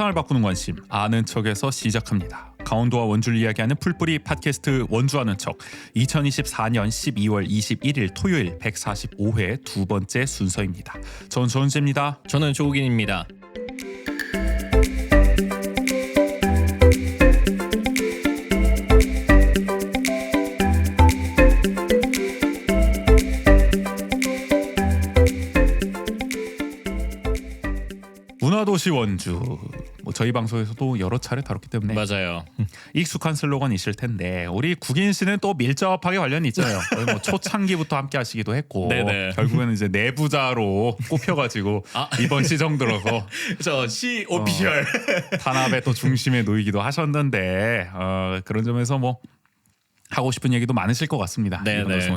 세상을 바꾸는 관심 아는 척에서 시작합니다. 강원도와 원주를 이야기하는 풀뿌리 팟캐스트 원주 아는 척 2024년 12월 21일 토요일 145회 두 번째 순서입니다. 전 조은재입니다. 저는 조욱인입니다. 문화도시 원주 저희 방송에서도 여러 차례 다뤘기 때문에 맞아요. 익숙한 슬로건이 있을 텐데 우리 국인 씨는 또 밀접하게 관련이 있잖아요. 거의 뭐 초창기부터 함께 하시기도 했고 네네. 결국에는 이제 내부자로 꼽혀가지고 이번 시정 들어서 저 시 오피셜 탄압의 또 중심에 놓이기도 하셨는데 그런 점에서 뭐 하고 싶은 얘기도 많으실 것 같습니다. 네네.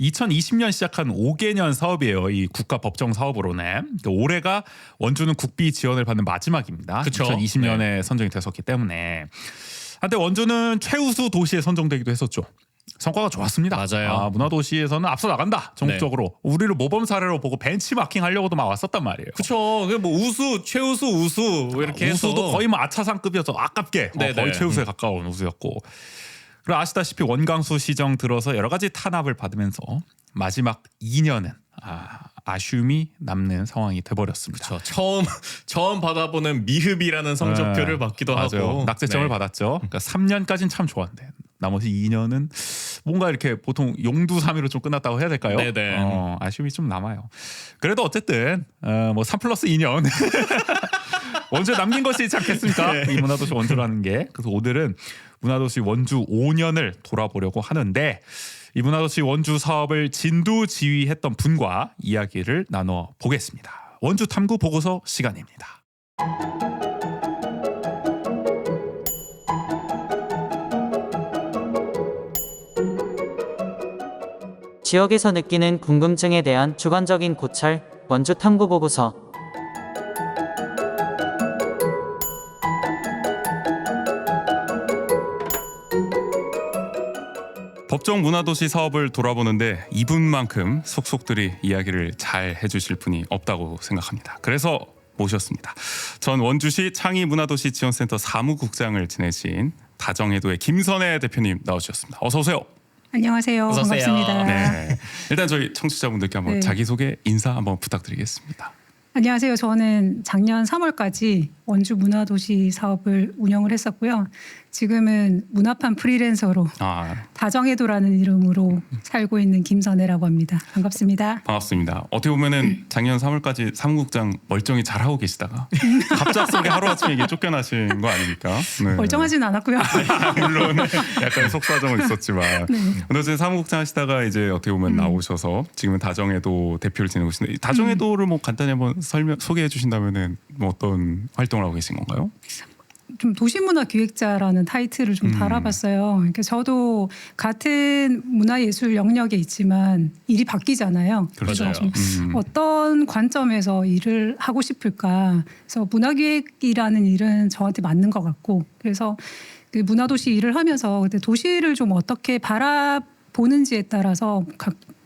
2020년 시작한 5개년 사업이에요. 이 국가 법정 사업으로는 올해가 원주는 국비 지원을 받는 마지막입니다. 그쵸? 2020년에 네. 선정이 됐었기 때문에 한때 원주는 최우수 도시에 선정되기도 했었죠. 성과가 좋았습니다. 맞아요. 문화도시에서는 앞서 나간다. 전국적으로 우리를 모범 사례로 보고 벤치마킹 하려고도 막 왔었단 말이에요. 그쵸. 뭐 우수, 최우수, 우수 이렇게 해서 우수도 거의 뭐 아차상급이어서 아깝게 거의 최우수에 가까운 우수였고. 그리고 아시다시피 원강수 시정 들어서 여러 가지 탄압을 받으면서 마지막 2년은 아쉬움이 남는 상황이 돼버렸습니다. 그렇죠. 처음 받아보는 미흡이라는 성적표를 받기도 맞아요. 하고 낙제점을 받았죠. 그러니까 3년까지는 참 좋았는데 나머지 2년은 뭔가 이렇게 보통 용두사미로 좀 끝났다고 해야 될까요? 네네. 아쉬움이 좀 남아요. 그래도 어쨌든 뭐 3+2년 원주에 남긴 것이 있지 않겠습니까? 네. 이 문화도시 원주라는 게. 그래서 오늘은 문화도시 원주 5년을 돌아보려고 하는데 이 문화도시 원주 사업을 진두지휘했던 분과 이야기를 나눠보겠습니다. 원주 탐구 보고서 시간입니다. 지역에서 느끼는 궁금증에 대한 주관적인 고찰, 원주 탐구 보고서. 법정 문화도시 사업을 돌아보는데 이분만큼 속속들이 이야기를 잘 해주실 분이 없다고 생각합니다. 그래서 모셨습니다. 전 원주시 창의문화도시 지원센터 사무국장을 지내신 다정해도의 김선혜 대표님 나오셨습니다. 어서 오세요. 안녕하세요. 어서 오세요. 반갑습니다. 네. 일단 저희 청취자분들께 한번 네. 자기소개 인사 한번 부탁드리겠습니다. 안녕하세요. 저는 작년 3월까지 원주 문화도시 사업을 운영을 했었고요. 지금은 문화판 프리랜서로 다정해도라는 이름으로 살고 있는 김선혜라고 합니다. 반갑습니다. 반갑습니다. 어떻게 보면은 작년 3월까지 사무국장 멀쩡히 잘하고 계시다가 갑작스럽게 하루아침에 이게 쫓겨나신 거 아닙니까? 네. 멀쩡하지는 않았고요. 물론 약간의 속사정은 있었지만 근데 어제 사무국장 하시다가 이제 어떻게 보면 나오셔서 지금은 다정해도 대표를 지내고 계신데 다정해도를 뭐 간단히 한번 소개해 주신다면은 뭐 어떤 활동을 하고 계신 건가요? 좀 도시문화기획자라는 타이틀을 좀 달아봤어요. 그러니까 저도 같은 문화예술 영역에 있지만 일이 바뀌잖아요. 그래서 맞아요. 좀 어떤 관점에서 일을 하고 싶을까. 그래서 문화기획이라는 일은 저한테 맞는 것 같고 그래서 그 문화도시 일을 하면서 도시를 좀 어떻게 바라보는지에 따라서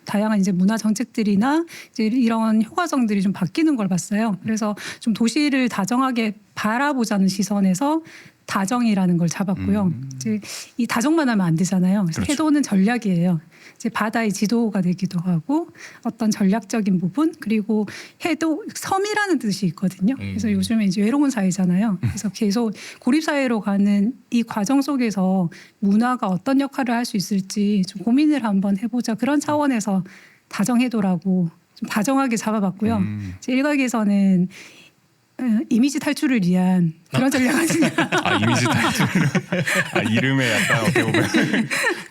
다양한 이제 문화 정책들이나 이제 이런 효과성들이 좀 바뀌는 걸 봤어요. 그래서 좀 도시를 다정하게 바라보자는 시선에서 다정이라는 걸 잡았고요. 이제 이 다정만 하면 안 되잖아요. 그래서 그렇죠. 해도는 전략이에요. 이제 바다의 지도가 되기도 하고 어떤 전략적인 부분 그리고 해도 섬이라는 뜻이 있거든요. 그래서 요즘에 이제 외로운 사회잖아요. 그래서 계속 고립 사회로 가는 이 과정 속에서 문화가 어떤 역할을 할 수 있을지 좀 고민을 한번 해보자 그런 차원에서 다정해도라고 좀 다정하게 잡아봤고요. 이제 일각에서는 이미지 탈출을 위한 그런 전략을 이미지 탈출. 이름에 약간 어떻게 보면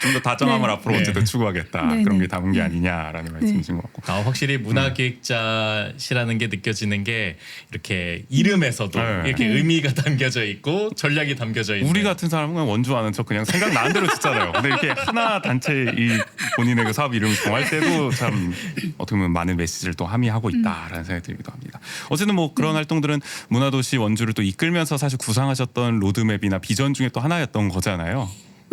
좀 더 다정함을 네. 앞으로 어쨌든 추구하겠다. 네, 그런 네. 게 담은 게 아니냐라는 말씀이신 것 같고. 확실히 문화기획자시라는 게 느껴지는 게 이렇게 이름에서도 네. 이렇게 의미가 담겨져 있고 전략이 담겨져 있는. 우리 같은 사람은 그냥 원주 아는 척 그냥 생각나는 대로 짓잖아요. 근데 이렇게 하나 단체 이 본인의 그 사업 이름을 정할 때도 참 어떻게 보면 많은 메시지를 또 함의하고 있다라는 생각이 들기도 합니다. 어쨌든 뭐 그런 활동들은 문화도시 원주를 또 이끌면서 사실 구상하셨던 로드맵이나 비전 중에 또 하나였던 거잖아요.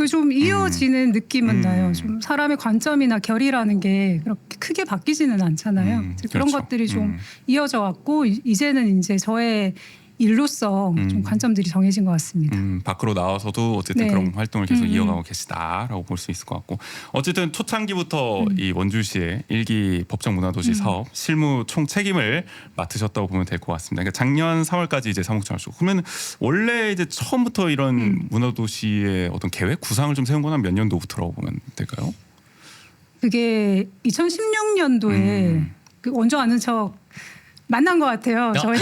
좀 이어지는 느낌은 나요. 좀 사람의 관점이나 결이라는 게 그렇게 크게 바뀌지는 않잖아요. 그런 그렇죠. 것들이 좀 이어져 왔고 이제는 이제 저의 일로서 좀 관점들이 정해진 것 같습니다. 밖으로 나와서도 어쨌든 네. 그런 활동을 계속 이어가고 계시다라고 볼 수 있을 것 같고 어쨌든 초창기부터 이 원주시의 일기 법정 문화도시 사업 실무 총 책임을 맡으셨다고 보면 될 것 같습니다. 그러니까 작년 3월까지 이제 사무국장 하시고 그러면 원래 이제 처음부터 이런 문화도시의 어떤 계획 구상을 좀 세운 건 한 몇 년도부터라고 보면 될까요? 그게 2016년도에 그 원조 아는 척 만난 것 같아요. 저희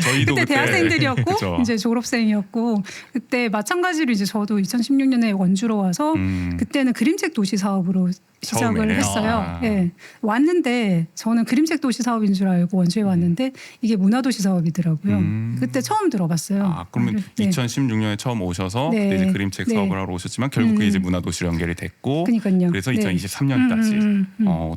저희도 그때 대학생들이었고 그쵸. 이제 졸업생이었고 그때 마찬가지로 이제 저도 2016년에 원주로 와서 그때는 그림책 도시 사업으로 시작을 처음에는? 했어요. 예. 왔는데 저는 그림책 도시 사업인 줄 알고 원주에 왔는데 이게 문화도시 사업이더라고요. 그때 처음 들어봤어요. 그러면 네. 2016년에 처음 오셔서 네. 그때 이제 그림책 네. 사업을 하러 오셨지만 결국 그게 이제 문화도시로 연결이 됐고 그러니까요. 그래서 네. 2023년까지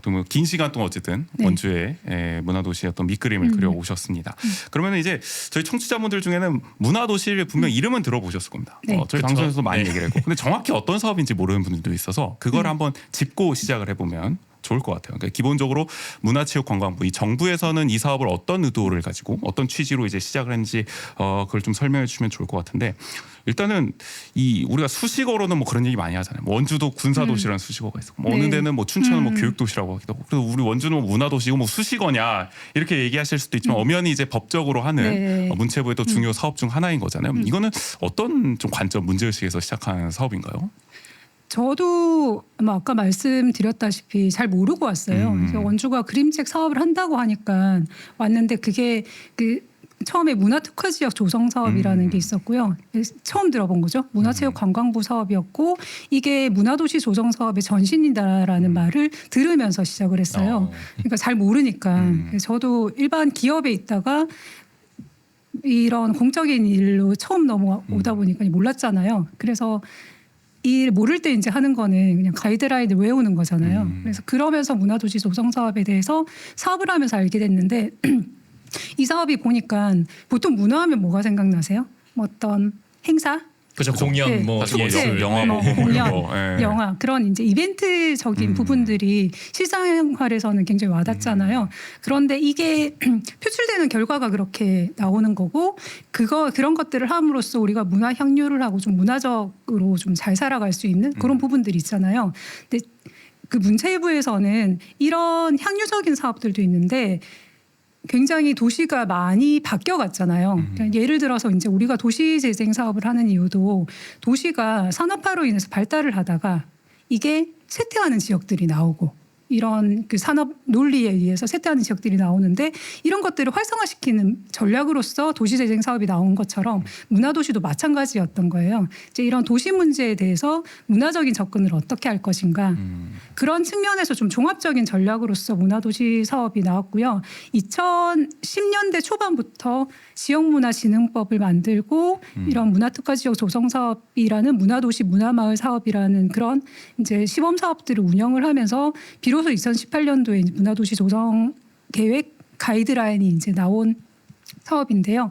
또 긴 시간 동안 어쨌든 네. 원주에 문화도시의 어떤 밑그림을 그려 오셨습니다. 그러면 이제 저희 청취자분들 중에는 문화도시를 분명 이름은 들어보셨을 겁니다. 네. 저희 그쵸. 방송에서도 많이 네. 얘기를 했고 근데 정확히 어떤 사업인지 모르는 분들도 있어서 그걸 한번 짚고 시작을 해보면 좋을 것 같아요. 그러니까 기본적으로 문화체육관광부 이 정부에서는 이 사업을 어떤 의도를 가지고 어떤 취지로 이제 시작을 했는지 그걸 좀 설명해 주시면 좋을 것 같은데 일단은 이 우리가 수식어로는 뭐 그런 얘기 많이 하잖아요. 뭐 원주도 군사도시라는 수식어가 있고 뭐 어느 네. 데는 뭐 춘천은 뭐 교육도시라고 하기도 하고 그래서 우리 원주는 뭐 문화도시고 뭐 수식어냐 이렇게 얘기하실 수도 있지만 엄연히 이제 법적으로 하는 네. 문체부의 또 중요 사업 중 하나인 거잖아요. 이거는 어떤 좀 관점 문제의식에서 시작한 사업인가요? 저도 아까 말씀드렸다시피 잘 모르고 왔어요. 그래서 원주가 그림책 사업을 한다고 하니까 왔는데 그게 그 처음에 문화특화지역 조성 사업이라는 게 있었고요. 처음 들어본 거죠. 문화체육관광부 사업이었고 이게 문화도시 조성 사업의 전신이다라는 말을 들으면서 시작을 했어요. 그러니까 잘 모르니까 저도 일반 기업에 있다가 이런 공적인 일로 처음 넘어오다 보니까 몰랐잖아요. 그래서 일 모를 때 이제 하는 거는 그냥 가이드라인을 외우는 거잖아요. 그래서 그러면서 문화도시 조성 사업에 대해서 사업을 하면서 알게 됐는데 이 사업이 보니까 보통 문화하면 뭐가 생각나세요? 뭐 어떤 행사? 그죠 공연 네. 뭐 사실 뭐 예술. 영화 네. 보고 뭐 이런 공연, 거. 예. 영화 그런 이제 이벤트적인 부분들이 실생활에서는 굉장히 와닿잖아요. 그런데 이게 표출되는 결과가 그렇게 나오는 거고 그런 것들을 함으로써 우리가 문화 향유를 하고 좀 문화적으로 좀 잘 살아갈 수 있는 그런 부분들이 있잖아요. 근데 그 문체부에서는 이런 향유적인 사업들도 있는데 굉장히 도시가 많이 바뀌어갔잖아요. 그러니까 예를 들어서 이제 우리가 도시 재생 사업을 하는 이유도 도시가 산업화로 인해서 발달을 하다가 이게 쇠퇴하는 지역들이 나오고 이런 그 산업 논리에 의해서 쇠퇴하는 지역들이 나오는데 이런 것들을 활성화시키는 전략으로서 도시재생 사업이 나온 것처럼 문화도시도 마찬가지였던 거예요. 이제 이런 도시 문제에 대해서 문화적인 접근을 어떻게 할 것인가 그런 측면에서 좀 종합적인 전략으로서 문화도시 사업이 나왔고요. 2010년대 초반부터 지역문화진흥법을 만들고 이런 문화특화지역 조성 사업이라는 문화도시 문화마을 사업이라는 그런 이제 시범 사업들을 운영을 하면서 비로소 2018년도에 문화도시 조성 계획 가이드라인이 이제 나온 사업인데요.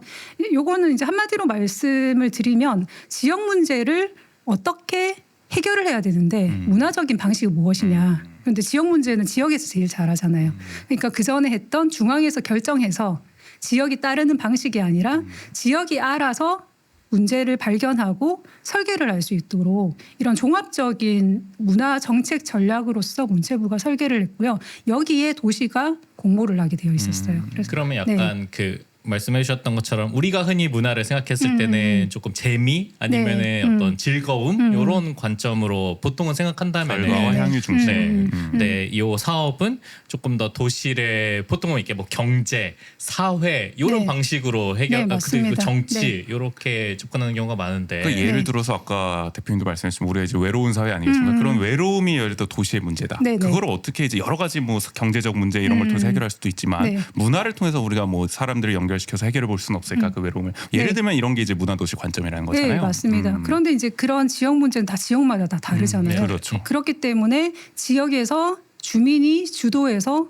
요거는 이제 한마디로 말씀을 드리면 지역 문제를 어떻게 해결을 해야 되는데 문화적인 방식이 무엇이냐. 그런데 지역 문제는 지역에서 제일 잘하잖아요. 그러니까 그 전에 했던 중앙에서 결정해서 지역이 따르는 방식이 아니라 지역이 알아서 문제를 발견하고 설계를 할 수 있도록 이런 종합적인 문화 정책 전략으로서 문체부가 설계를 했고요. 여기에 도시가 공모를 하게 되어 있었어요. 그래서 그러면 약간 그 말씀해 주셨던 것처럼 우리가 흔히 문화를 생각했을 때는 조금 재미 아니면은 네. 어떤 즐거움 이런 관점으로 보통은 생각한다면 결과와 향유 중심. 네. 네, 이 사업은 조금 더 도시를 보통은 이렇게 뭐 경제, 사회 이런 네. 방식으로 해결, 네, 그리고 맞습니다. 정치 이렇게 접근하는 경우가 많은데. 그러니까 예를 네. 들어서 아까 대표님도 말씀하신 우리가 이제 외로운 사회 아니겠습니까? 그런 외로움이 예를 들어 도시의 문제다. 네, 네. 그거를 어떻게 이제 여러 가지 뭐 경제적 문제 이런 걸 통해서 해결할 수도 있지만 네. 문화를 통해서 우리가 뭐 사람들을 연결시켜서 해결해 볼 수는 없을까 그 외로움을. 예를 네. 들면 이런 게 이제 문화도시 관점이라는 거잖아요. 네, 맞습니다. 그런데 이제 그런 지역 문제는 다 지역마다 다 다르잖아요. 네, 그렇죠. 그렇기 때문에 지역에서 주민이 주도해서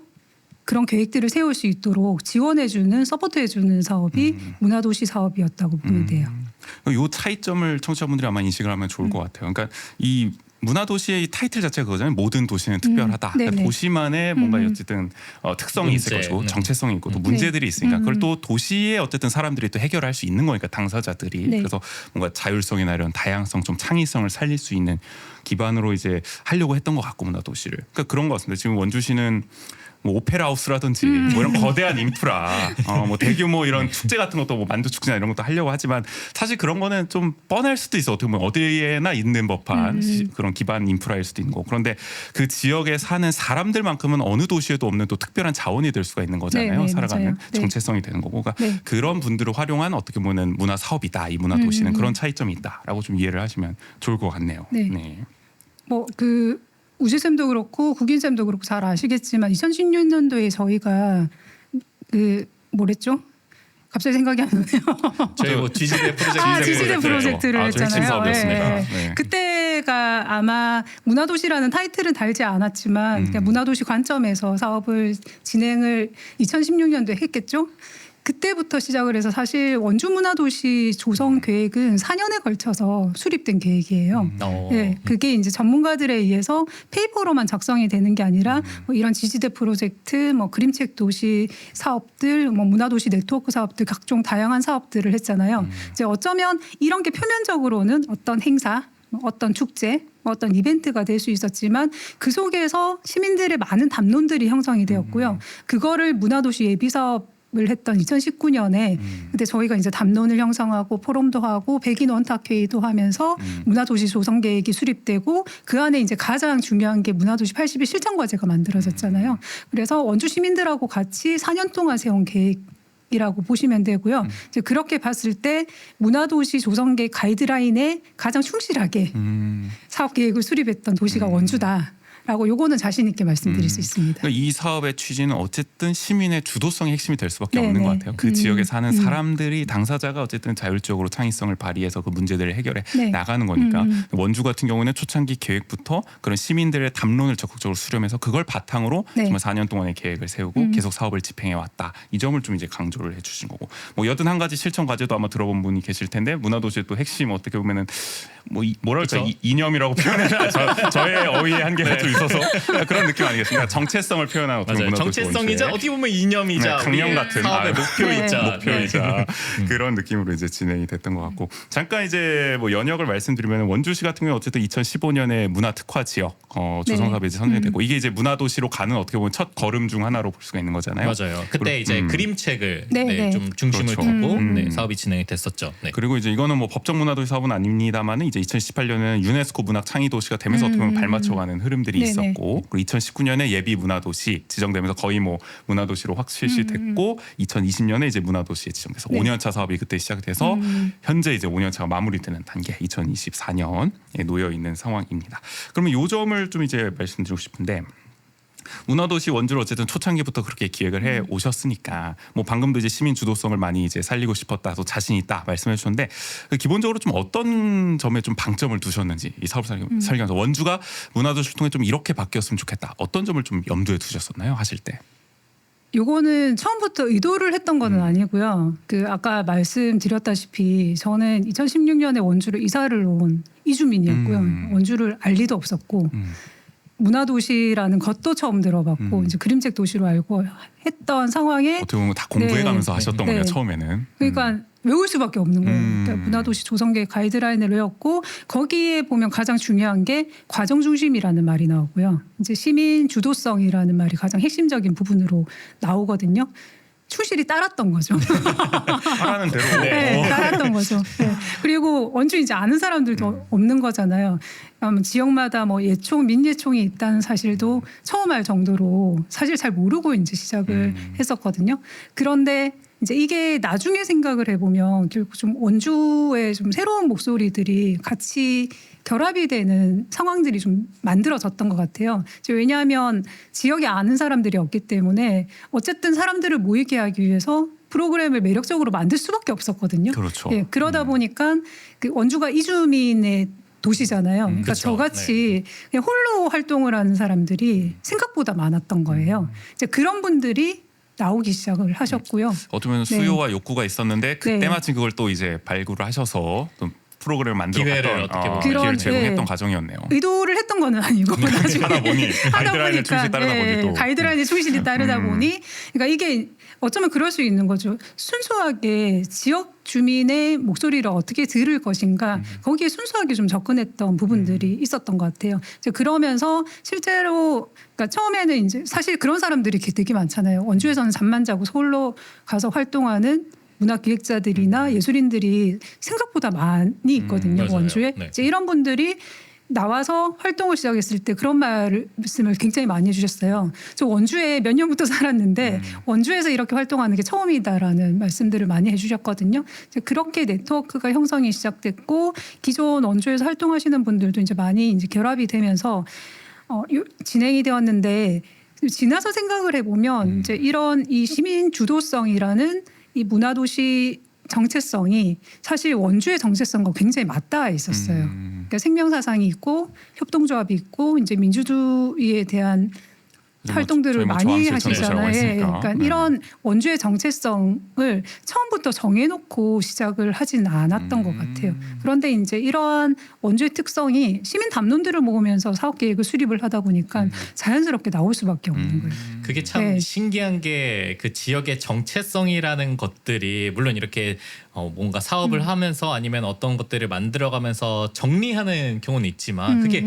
그런 계획들을 세울 수 있도록 지원해주는 서포트해주는 사업이 문화도시 사업이었다고 보면 돼요. 이 차이점을 청취자분들이 아마 인식을 하면 좋을 것 같아요. 그러니까 이 문화도시의 이 타이틀 자체가 그거잖아요. 모든 도시는 특별하다. 네네. 그러니까 도시만의 뭔가 어쨌든 특성이 있을 문제. 것이고 정체성이 있고 또 네. 문제들이 있으니까 그걸 또 도시의 어쨌든 사람들이 또 해결할 수 있는 거니까 당사자들이. 네. 그래서 뭔가 자율성이나 이런 다양성 좀 창의성을 살릴 수 있는 기반으로 이제 하려고 했던 것 같고 문화도시를. 그러니까 그런 것 같습니다. 지금 원주시는 뭐 오페라 하우스라든지 뭐 이런 거대한 인프라, 뭐 대규모 이런 축제 같은 것도 뭐 만두 축제나 이런 것도 하려고 하지만 사실 그런 거는 좀 뻔할 수도 있어. 어떻게 보면 어디에나 있는 법한 그런 기반 인프라일 수도 있는 거. 그런데 그 지역에 사는 사람들만큼은 어느 도시에도 없는 또 특별한 자원이 될 수가 있는 거잖아요. 네, 살아가는 맞아요. 네. 정체성이 되는 거고. 그러니까 네. 그런 분들을 활용한 어떻게 보면 문화 사업이다. 이 문화 도시는 그런 차이점이 있다라고 좀 이해를 하시면 좋을 것 같네요. 네. 뭐 그 우지쌤도 그렇고 국인쌤도 그렇고 잘 아시겠지만 2016년도에 저희가 그 뭐랬죠? 갑자기 생각이 안 나네요. 저희 뭐 GG대 프로젝트 GG대 프로젝트를 아주 핵심 했잖아요. 사업이었습니다. 예. 네. 그때가 아마 문화도시라는 타이틀은 달지 않았지만 그냥 문화도시 관점에서 사업을 진행을 2016년도에 했겠죠. 그때부터 시작을 해서 사실 원주 문화도시 조성 계획은 4년에 걸쳐서 수립된 계획이에요. 네, 그게 이제 전문가들에 의해서 페이퍼로만 작성이 되는 게 아니라 뭐 이런 지지대 프로젝트, 뭐 그림책 도시 사업들, 뭐 문화도시 네트워크 사업들 각종 다양한 사업들을 했잖아요. 이제 어쩌면 이런 게 표면적으로는 어떤 행사, 어떤 축제, 어떤 이벤트가 될 수 있었지만 그 속에서 시민들의 많은 담론들이 형성이 되었고요. 그거를 문화도시 예비사업 을 했던 2019년에 그때 저희가 이제 담론을 형성하고 포럼도 하고 백인 원탁회의도 하면서 문화도시 조성 계획이 수립되고 그 안에 이제 가장 중요한 게 문화도시 80일 실천 과제가 만들어졌잖아요. 그래서 원주 시민들하고 같이 4년 동안 세운 계획이라고 보시면 되고요. 이제 그렇게 봤을 때 문화도시 조성계획 가이드라인에 가장 충실하게 사업 계획을 수립했던 도시가 원주다. 라고 요거는 자신 있게 말씀드릴 수 있습니다. 그러니까 이 사업의 취지는 어쨌든 시민의 주도성이 핵심이 될 수밖에 네, 없는 네. 것 같아요. 그 지역에 사는 사람들이 당사자가 어쨌든 자율적으로 창의성을 발휘해서 그 문제들을 해결해 네. 나가는 거니까 원주 같은 경우는 초창기 계획부터 그런 시민들의 담론을 적극적으로 수렴해서 그걸 바탕으로 네. 정말 4년 동안의 계획을 세우고 계속 사업을 집행해 왔다. 이 점을 좀 이제 강조를 해주신 거고 뭐 81가지 실천 과제도 아마 들어본 분이 계실 텐데 문화도시의 또 핵심 어떻게 보면은 뭐 뭐랄까 그쵸? 이념이라고 표현해야 저의 어휘의 한계가 좀 있어서 그런 느낌 아니겠습니까? 정체성을 표현한 어떤 맞아요. 문화도시 정체성이자 원주의 어떻게 보면 이념이자 네, 강령 우리의 같은 사업의 목표이자 목표이자 그런 느낌으로 이제 진행이 됐던 것 같고 잠깐 이제 뭐 연역을 말씀드리면 원주시 같은 경우는 어쨌든 2015년에 문화특화 지역 조성 사업이 이제 선정이 됐고 이게 이제 문화도시로 가는 어떻게 보면 첫 걸음 중 하나로 볼 수가 있는 거잖아요. 맞아요. 그때 이제 그림책을 네, 네. 좀 중심을 그렇죠. 두고 사업이 진행이 됐었죠. 네. 그리고 이제 이거는 뭐 법정 문화도시 사업은 아닙니다만은 이제 2018년에는 유네스코 문학 창의 도시가 되면서 어떻게 보면 발맞춰가는 흐름들이 네네. 있었고 그리고 2019년에 예비 문화도시 지정되면서 거의 뭐 문화도시로 확 실시됐고 2020년에 이제 문화도시에 지정돼서 네. 5년차 사업이 그때 시작돼서 현재 이제 5년차가 마무리되는 단계 2024년에 놓여 있는 상황입니다. 그러면 요 점을 좀 이제 말씀드리고 싶은데. 문화도시 원주를 어쨌든 초창기부터 그렇게 기획을 해 오셨으니까 뭐 방금도 이제 시민 주도성을 많이 이제 살리고 싶었다 또 자신 있다 말씀해 주셨는데 기본적으로 좀 어떤 점에 좀 방점을 두셨는지 이 사업 설계하면서 원주가 문화도시를 통해 좀 이렇게 바뀌었으면 좋겠다 어떤 점을 좀 염두에 두셨었나요 하실 때? 요거는 처음부터 의도를 했던 거는 아니고요. 그 아까 말씀드렸다시피 저는 2016년에 원주로 이사를 온 이주민이었고요. 원주를 알 리도 없었고 문화도시라는 것도 처음 들어봤고 이제 그림책 도시로 알고 했던 상황에 어떻게 보면 다 공부해가면서 네. 하셨던 네. 거네요 처음에는. 그러니까 외울 수밖에 없는 거예요. 그러니까 문화도시 조성계획 가이드라인을 외웠고 거기에 보면 가장 중요한 게 과정 중심이라는 말이 나오고요. 이제 시민 주도성이라는 말이 가장 핵심적인 부분으로 나오거든요. 충실히 따랐던 거죠. 하라는 대로. 네, 따랐던 거죠. 네. 그리고 원주 이제 아는 사람들도 없는 거잖아요. 지역마다 뭐 예총, 민예총이 있다는 사실도 처음 알 정도로 사실 잘 모르고 이제 시작을 했었거든요. 그런데 이제 이게 나중에 생각을 해보면 결국 좀 원주의 좀 새로운 목소리들이 같이 결합이 되는 상황들이 좀 만들어졌던 것 같아요. 왜냐하면 지역에 아는 사람들이 없기 때문에 어쨌든 사람들을 모이게 하기 위해서 프로그램을 매력적으로 만들 수밖에 없었거든요. 그렇죠. 예, 그러다 보니까 그 원주가 이주민의 도시잖아요. 그러니까 그렇죠. 저같이 그냥 홀로 활동을 하는 사람들이 생각보다 많았던 거예요. 이제 그런 분들이 나오기 시작을 하셨고요. 어쩌면 수요와 욕구가 있었는데 그때 네. 마침 그걸 또 이제 발굴을 하셔서 또 프로그램을 만들어 기회를 갔던 어떻게 보면 기회를 그런, 제공했던 네. 과정이었네요. 의도를 했던 건 아니고 나중에 하다 보니 가이드라인에 충실히 따르다 보니 또 가이드라인에 충실히 따르다 보니 그러니까 이게 어쩌면 그럴 수 있는 거죠. 순수하게 지역 주민의 목소리를 어떻게 들을 것인가 거기에 순수하게 좀 접근했던 부분들이 있었던 것 같아요. 이제 그러면서 실제로 그러니까 처음에는 이제 사실 그런 사람들이 되게 많잖아요. 원주에서는 잠만 자고 서울로 가서 활동하는 문화 기획자들이나 예술인들이 생각보다 많이 있거든요. 맞아요. 원주에 네. 이제 이런 분들이 나와서 활동을 시작했을 때 그런 말씀을 굉장히 많이 해주셨어요. 저 원주에 몇 년부터 살았는데 원주에서 이렇게 활동하는 게 처음이다라는 말씀들을 많이 해주셨거든요. 이제 그렇게 네트워크가 형성이 시작됐고 기존 원주에서 활동하시는 분들도 이제 많이 이제 결합이 되면서 진행이 되었는데 지나서 생각을 해보면 이제 이런 이 시민 주도성이라는 이 문화도시 정체성이 사실 원주의 정체성과 굉장히 맞닿아 있었어요. 그러니까 생명사상이 있고 협동조합이 있고 이제 민주주의에 대한 활동들을 저희 뭐 많이 저항실천이라고 하시잖아요. 했으니까. 그러니까 이런 원주의 정체성을 처음부터 정해놓고 시작을 하지는 않았던 것 같아요. 그런데 이제 이러한 원주의 특성이 시민 담론들을 모으면서 사업 계획을 수립을 하다 보니까 자연스럽게 나올 수밖에 없는 거예요. 그게 참 네. 신기한 게 그 지역의 정체성이라는 것들이 물론 이렇게 뭔가 사업을 하면서 아니면 어떤 것들을 만들어가면서 정리하는 경우는 있지만 그게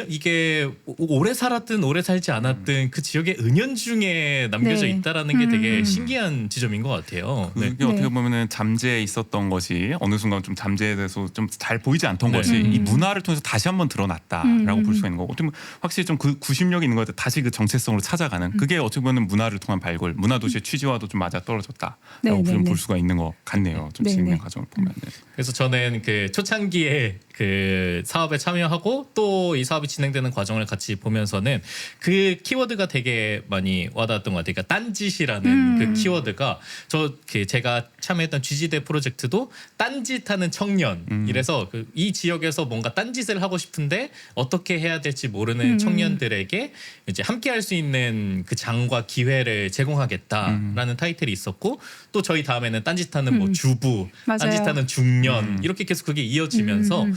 이게 오래 살았든 오래 살지 않았든 그 지역의 은연중에 남겨져 네. 있다라는 게 되게 신기한 지점인 것 같아요. 그게 네. 어떻게 네. 보면은 잠재해 있었던 것이 어느 순간 좀 잠재돼서 좀 잘 보이지 않던 네. 것이 이 문화를 통해서 다시 한번 드러났다라고 볼 수가 있는 거고 어떻게 보면 확실히 좀 그 구심력이 있는 것 같아요. 다시 그 정체성으로 찾아가는 그게 어떻게 보면 문화를 통한 발굴, 문화도시의 취지와도 좀 맞아 떨어졌다라고 네, 네, 볼 네. 수가 있는 것 같네요. 좀 네, 진행 네. 과정을 보면. 그래서 저는 그 초창기에 그 사업에 참여하고 또 이 사업이 진행되는 과정을 같이 보면서는 그 키워드가 되게 많이 와닿았던 것 같아요. 그러니까 딴짓이라는 그 키워드가 제가 참여했던 GG대 프로젝트도 딴짓하는 청년 이래서 이 지역에서 뭔가 딴짓을 하고 싶은데 어떻게 해야 될지 모르는 청년들에게 이제 함께할 수 있는 그 장과 기회를 제공하겠다라는 타이틀이 있었고 또 저희 다음에는 딴짓하는 뭐 주부, 맞아요. 딴짓하는 중년 이렇게 계속 그게 이어지면서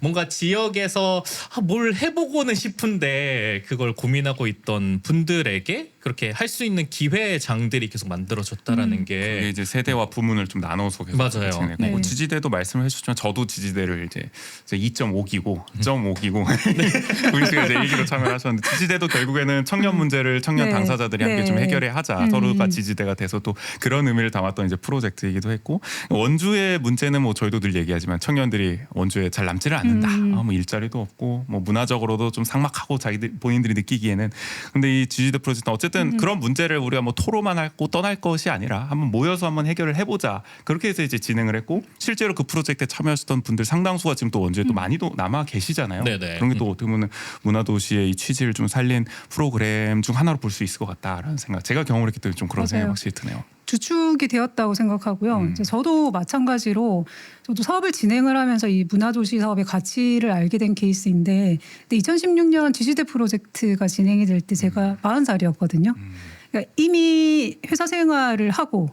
뭔가 지역에서 뭘 해보고는 싶은데 그걸 고민하고 있던 분들에게 그렇게 할 수 있는 기회의 장들이 계속 만들어졌다라는 그게 게 이제 세대와 부문을 좀 나눠서 계속 맞아요. 진행했고 네. 뭐 지지대도 말씀을 해주셨지만 저도 지지대를 이제 2.5기고 0.5기고 우리 씨가 이제 1기로 참여를 하셨는데 지지대도 결국에는 청년 문제를 청년 네. 당사자들이 함께 좀 네. 해결해 하자 서로가 지지대가 돼서 또 그런 의미를 담았던 이제 프로젝트이기도 했고 원주의 문제는 뭐 저희도 늘 얘기하지만 청년들이 원주에 잘 남지를 않는다. 뭐 일자리도 없고 뭐 문화적으로도 좀 삭막하고 본인들이 느끼기에는 근데 이 지지대 프로젝트는 어쨌든 그런 문제를 우리가 뭐 토로만 하고 떠날 것이 아니라 한번 모여서 한번 해결을 해보자 그렇게 해서 이제 진행을 했고 실제로 그 프로젝트에 참여하셨던 분들 상당수가 지금 또 원주에 또 많이 또 남아 계시잖아요. 네네. 그런 게 또 어떻게 보면 문화도시의 이 취지를 좀 살린 프로그램 중 하나로 볼 수 있을 것 같다라는 생각. 제가 경험을 했기 때문에 좀 그런 맞아요. 생각이 확실히 드네요. 주축이 되었다고 생각하고요. 이제 저도 마찬가지로 저도 사업을 진행을 하면서 이 문화도시 사업의 가치를 알게 된 케이스인데 근데 2016년 지지대 프로젝트가 진행이 될 때 제가 40살이었거든요. 그러니까 이미 회사 생활을 하고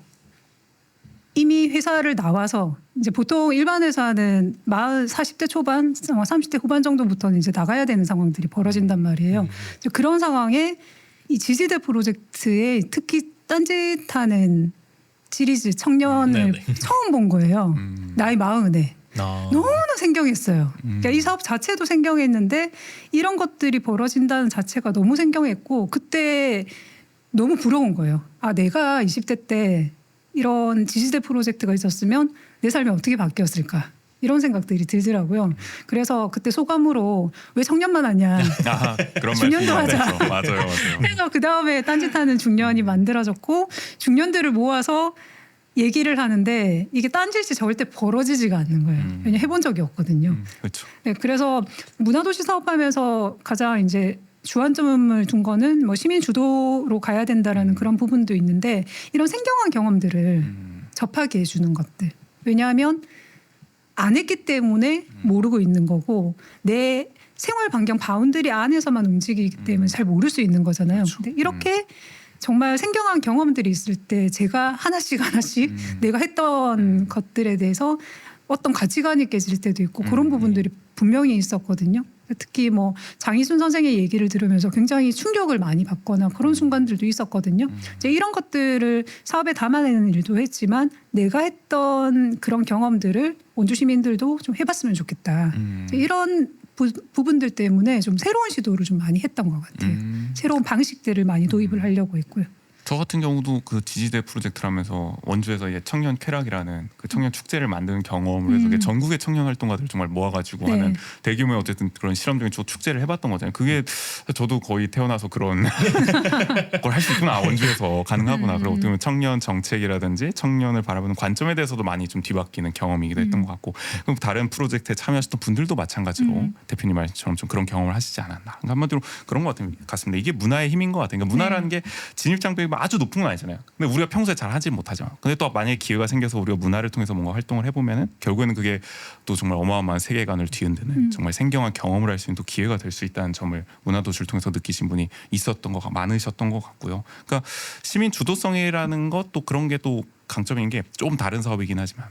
이미 회사를 나와서 이제 보통 일반 회사는 40대 초반, 30대 후반 정도부터는 이제 나가야 되는 상황들이 벌어진단 말이에요. 이제 그런 상황에 이 지지대 프로젝트에 특히 딴짓하는 시리즈 청년을 네네. 처음 본 거예요. 나이 40에. 너무나 생경했어요. 그러니까 이 사업 자체도 생경했는데 이런 것들이 벌어진다는 자체가 너무 생경했고 그때 너무 부러운 거예요. 아 내가 20대 때 이런 지지대 프로젝트가 있었으면 내 삶이 어떻게 바뀌었을까 이런 생각들이 들더라고요. 그래서 그때 소감으로 왜 청년만 하냐. 그런 중년도 말씀이 하자. 많죠. 맞아요. 그래서 그 다음에 딴짓하는 중년이 만들어졌고 중년들을 모아서 얘기를 하는데 이게 딴짓이 절대 벌어지지가 않는 거예요. 왜냐면 해본 적이 없거든요. 그렇죠. 네, 그래서 문화도시 사업하면서 가장 이제 주안점을 둔 거는 뭐 시민 주도로 가야 된다라는 그런 부분도 있는데 이런 생경한 경험들을 접하게 해주는 것들. 왜냐하면 안 했기 때문에 모르고 있는 거고 내 생활 반경 바운더리 안에서만 움직이기 때문에 잘 모를 수 있는 거잖아요. 근데 이렇게 정말 생경한 경험들이 있을 때 제가 하나씩 내가 했던 것들에 대해서 어떤 가치관이 깨질 때도 있고 그런 부분들이 분명히 있었거든요. 특히 뭐 장희순 선생의 얘기를 들으면서 굉장히 충격을 많이 받거나 그런 순간들도 있었거든요. 이제 이런 것들을 사업에 담아내는 일도 했지만 내가 했던 그런 경험들을 원주 시민들도 좀 해봤으면 좋겠다. 이제 이런 부분들 때문에 좀 새로운 시도를 좀 많이 했던 것 같아요. 새로운 방식들을 많이 도입을 하려고 했고요. 저 같은 경우도 그 지지대 프로젝트라면서 원주에서 이제 청년 쾌락이라는 그 청년 축제를 만드는 경험을 해서 그게 전국의 청년 활동가들을 정말 모아가지고 네. 하는 대규모의 어쨌든 그런 실험적인 축제를 해봤던 거잖아요. 그게 저도 거의 태어나서 그런 걸 할 수 있구나, 원주에서 가능하구나. 그리고 어떻게 보면 청년 정책이라든지 청년을 바라보는 관점에 대해서도 많이 좀 뒤바뀌는 경험이기도 했던 것 같고, 그럼 다른 프로젝트에 참여하셨던 분들도 마찬가지로 대표님 말씀처럼 좀 그런 경험을 하시지 않았나. 그러니까 한마디로 그런 것 같습니다. 이게 문화의 힘인 것 같아요. 그러니까 문화라는 게 진입장벽이 아주 높은 건 아니잖아요. 근데 우리가 평소에 잘 하지 못하죠. 근데 또 만약에 기회가 생겨서 우리가 문화를 통해서 뭔가 활동을 해보면은 결국에는 그게 또 정말 어마어마한 세계관을 뒤흔드는 정말 생경한 경험을 할 수 있는 또 기회가 될 수 있다는 점을 문화도시를 통해서 느끼신 분이 많으셨던 것 같고요. 그러니까 시민 주도성이라는 것도 그런 게 또 강점인 게 조금 다른 사업이긴 하지만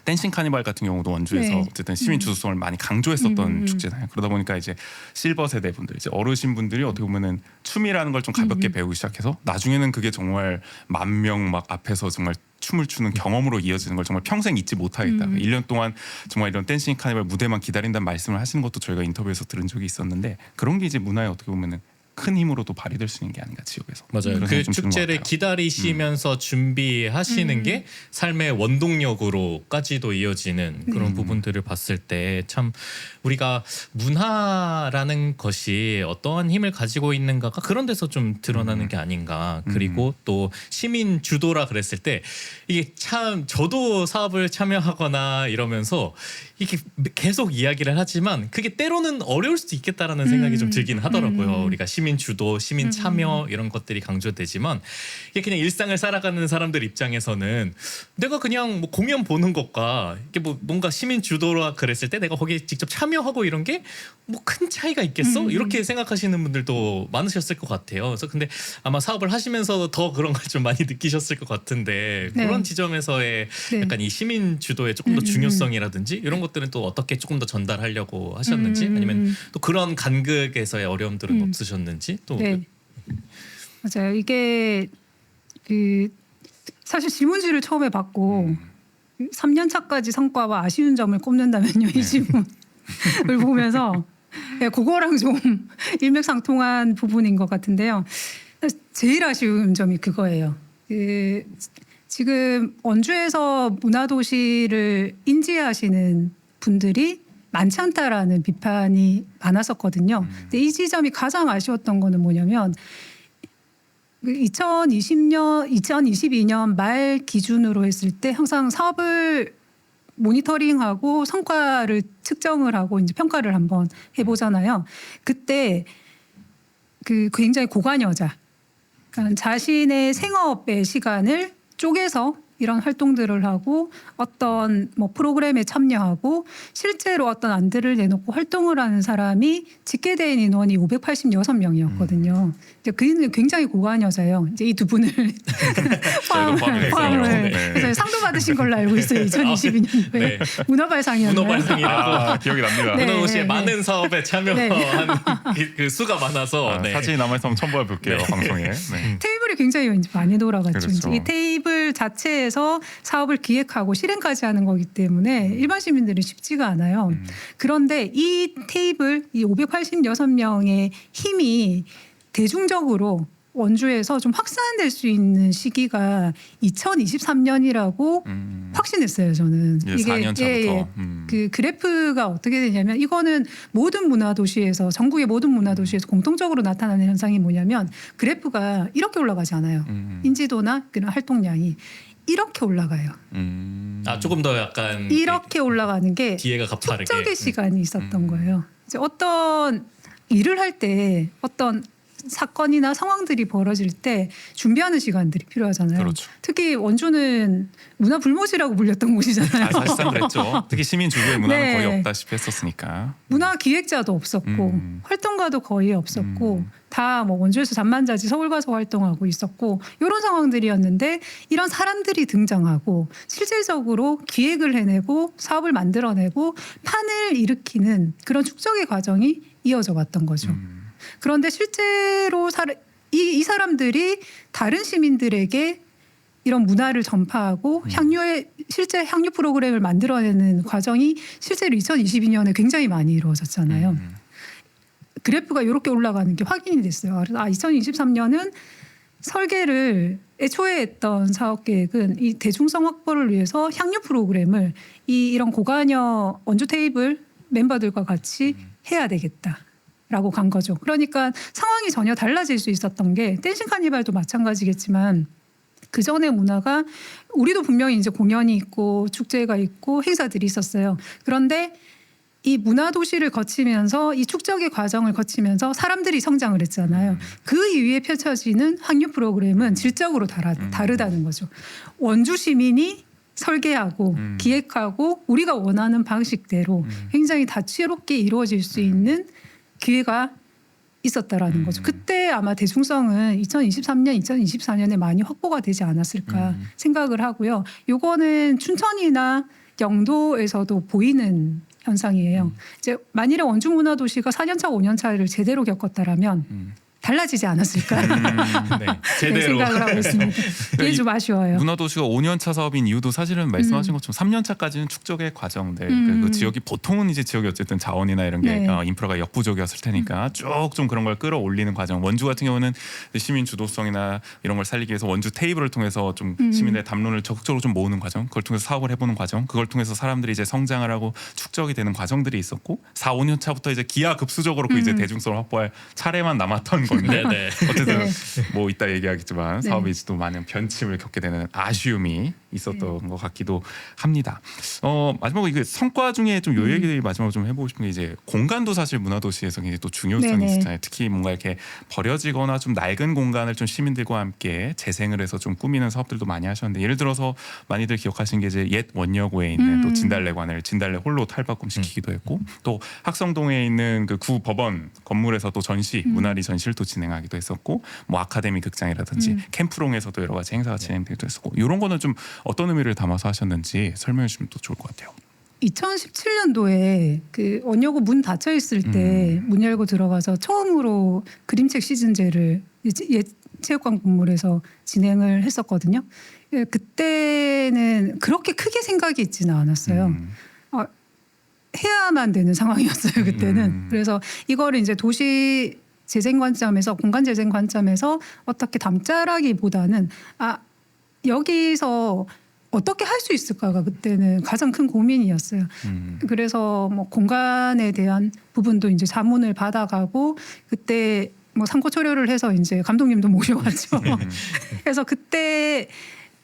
댄싱 카니발 같은 경우도 원주에서 네. 어쨌든 시민 주도성을 많이 강조했었던 축제잖아요. 그러다 보니까 이제 실버 세대 분들, 이제 어르신 분들이 어떻게 보면은 춤이라는 걸 좀 가볍게 배우기 시작해서 나중에는 그게 정말 10,000명 막 앞에서 정말 춤을 추는 경험으로 이어지는 걸 정말 평생 잊지 못하겠다. 1년 동안 정말 이런 댄싱 카니발 무대만 기다린다는 말씀을 하시는 것도 저희가 인터뷰에서 들은 적이 있었는데, 그런 게 이제 문화에 어떻게 보면은 큰 힘으로도 발휘될 수 있는 게 아닌가, 지역에서. 맞아요. 그런 그 생각이 좀 드는 것 축제를 같아요. 기다리시면서 준비하시는 게 삶의 원동력으로까지도 이어지는 그런 부분들을 봤을 때 참 우리가 문화라는 것이 어떠한 힘을 가지고 있는가가 그런 데서 좀 드러나는 게 아닌가. 그리고 또 시민 주도라 그랬을 때 이게 참 저도 사업을 참여하거나 이러면서 이게 계속 이야기를 하지만 그게 때로는 어려울 수도 있겠다라는 생각이 좀 들긴 하더라고요. 우리가 시민 주도, 시민 참여 이런 것들이 강조되지만 이게 그냥 일상을 살아가는 사람들 입장에서는 내가 그냥 뭐 공연 보는 것과 이게 뭐 뭔가 시민 주도라 그랬을 때 내가 거기에 직접 참여하고 이런 게 뭐 큰 차이가 있겠어? 이렇게 생각하시는 분들도 많으셨을 것 같아요. 그래서 근데 아마 사업을 하시면서 더 그런 걸 좀 많이 느끼셨을 것 같은데 네. 그런 지점에서의 네. 약간 이 시민 주도의 조금 더 중요성이라든지 이런 것들은 또 어떻게 조금 더 전달하려고 하셨는지 아니면 또 그런 간극에서의 어려움들은 없으셨는지 또 네. 맞아요. 이게 그 사실 질문지를 처음에 받고 3년 차까지 성과와 아쉬운 점을 꼽는다면요, 이 질문을 보면서 네, 그거랑 좀 일맥상통한 부분인 것 같은데요. 제일 아쉬운 점이 그거예요. 그 지금 원주에서 문화도시를 인지하시는 분들이 많지 않다라는 비판이 많았었거든요. 근데 이 지점이 가장 아쉬웠던 거는 뭐냐면 2022년 말 기준으로 했을 때 항상 사업을 모니터링하고 성과를 측정을 하고 이제 평가를 한번 해보잖아요. 그때 그 굉장히 고관여자, 그러니까 자신의 생업의 시간을 쪼개서 이런 활동들을 하고 어떤 뭐 프로그램에 참여하고 실제로 어떤 안들을 내놓고 활동을 하는 사람이 집계된 인원이 586명이었거든요. 그는 굉장히 고관 여자예요. 이제 이 두 분을 포함을 네. 그래서 상도 받으신 걸로 알고 있어요. 2022년도에 네. 문화발상이었나요? 문어발상이라고 기억이 납니다. 네. 문어도시의 많은 사업에 참여한 그 수가 많아서 네. 사진이 남아있으면 첨부해 볼게요. 방송에. 네. 테이블이 굉장히 이제 많이 돌아갔죠. 그렇죠. 이제 이 테이블 자체에서 사업을 기획하고 실행까지 하는 거기 때문에 일반 시민들은 쉽지가 않아요. 그런데 이 테이블, 이 586명의 힘이 대중적으로 원주에서 좀 확산될 수 있는 시기가 2023년이라고 확신했어요. 저는 예, 4년 차부터. 그 그래프가 어떻게 되냐면 이거는 모든 문화도시에서 전국의 모든 문화도시에서 공통적으로 나타나는 현상이 뭐냐면 그래프가 이렇게 올라가지 않아요. 인지도나 그런 활동량이 이렇게 올라가요. 아 조금 더 약간 이렇게 올라가는 게 뒤에가 가파르게 축적의 시간이 있었던 거예요. 이제 어떤 일을 할 때 어떤 사건이나 상황들이 벌어질 때 준비하는 시간들이 필요하잖아요. 그렇죠. 특히 원주는 문화 불모지라고 불렸던 곳이잖아요. 아, 사실상 그랬죠. 특히 시민 주도의 문화는 네. 거의 없다시피 했었으니까. 문화 기획자도 없었고 활동가도 거의 없었고 다 뭐 원주에서 잠만 자지 서울 가서 활동하고 있었고 이런 상황들이었는데 이런 사람들이 등장하고 실질적으로 기획을 해내고 사업을 만들어내고 판을 일으키는 그런 축적의 과정이 이어져 왔던 거죠. 그런데 실제로 이 사람들이 다른 시민들에게 이런 문화를 전파하고 실제 향유 프로그램을 만들어내는 과정이 실제로 2022년에 굉장히 많이 이루어졌잖아요. 그래프가 이렇게 올라가는 게 확인이 됐어요. 2023년은 설계를 애초에 했던 사업 계획은 이 대중성 확보를 위해서 향유 프로그램을 이런 고관여 원주 테이블 멤버들과 같이 해야 되겠다라고 간 거죠. 그러니까 상황이 전혀 달라질 수 있었던 게 댄싱 카니발도 마찬가지겠지만 그 전의 문화가 우리도 분명히 이제 공연이 있고 축제가 있고 행사들이 있었어요. 그런데 이 문화 도시를 거치면서 이 축적의 과정을 거치면서 사람들이 성장을 했잖아요. 그 이후에 펼쳐지는 향유 프로그램은 질적으로 다르다는 거죠. 원주 시민이 설계하고 기획하고 우리가 원하는 방식대로 굉장히 다채롭게 이루어질 수 있는 기회가 있었다라는 거죠. 그때 아마 대중성은 2023년, 2024년에 많이 확보가 되지 않았을까 생각을 하고요. 요거는 춘천이나 영도에서도 보이는 현상이에요. 이제 만일에 원주 문화도시가 4년차, 5년차를 제대로 겪었다라면 달라지지 않았을까 네, 네, 제대로 생각을 하고 있습니다. 이게 좀 아쉬워요. 문화도시가 5년차 사업인 이유도 사실은 말씀하신 것처럼 3년차까지는 축적의 과정들. 그 지역이 보통은 이제 지역이 어쨌든 자원이나 이런 게 네. 인프라가 역부족이었을 테니까 쭉 좀 그런 걸 끌어올리는 과정. 원주 같은 경우는 시민 주도성이나 이런 걸 살리기 위해서 원주 테이블을 통해서 좀 시민의 담론을 적극적으로 좀 모으는 과정. 그걸 통해서 사업을 해보는 과정. 그걸 통해서 사람들이 이제 성장을 하고 축적이 되는 과정들이 있었고 4, 5년차부터 이제 기하급수적으로 그 이제 대중성을 확보할 차례만 남았던 건데. 네네. 어쨌든 네. 뭐 이따 얘기하겠지만 네. 사업이 또 많은 변침을 겪게 되는 아쉬움이 있었던 것 같기도 합니다. 마지막으로 이게 성과 중에 좀 요 얘기 마지막으로 좀 해보고 싶은 게 이제 공간도 사실 문화도시에서 굉장히 또 중요성이 네네. 있잖아요. 특히 뭔가 이렇게 버려지거나 좀 낡은 공간을 좀 시민들과 함께 재생을 해서 좀 꾸미는 사업들도 많이 하셨는데 예를 들어서 많이들 기억하시는 게 이제 옛 원여고에 있는 또 진달래관을 진달래 홀로 탈바꿈시키기도 했고 또 학성동에 있는 그 구 법원 건물에서 또 전시 문화리 전시를 또 진행하기도 했었고 뭐 아카데미 극장이라든지 캠프롱에서도 여러 가지 행사가 진행되기도 했었고 이런 거는 좀 어떤 의미를 담아서 하셨는지 설명해 주시면 또 좋을 것 같아요. 2017년도에 그 원여고 문 닫혀 있을 때 문 열고 들어가서 처음으로 그림책 시즌제를 옛 체육관 건물에서 진행을 했었거든요. 예, 그때는 그렇게 크게 생각이 있지는 않았어요. 해야만 되는 상황이었어요 그때는. 그래서 이거를 이제 도시 재생 관점에서 공간 재생 관점에서 어떻게 담자라기보다는 여기서 어떻게 할 수 있을까가 그때는 가장 큰 고민이었어요. 그래서 뭐 공간에 대한 부분도 이제 자문을 받아가고 그때 뭐 상고초려를 해서 이제 감독님도 모셔왔죠. 그래서 그때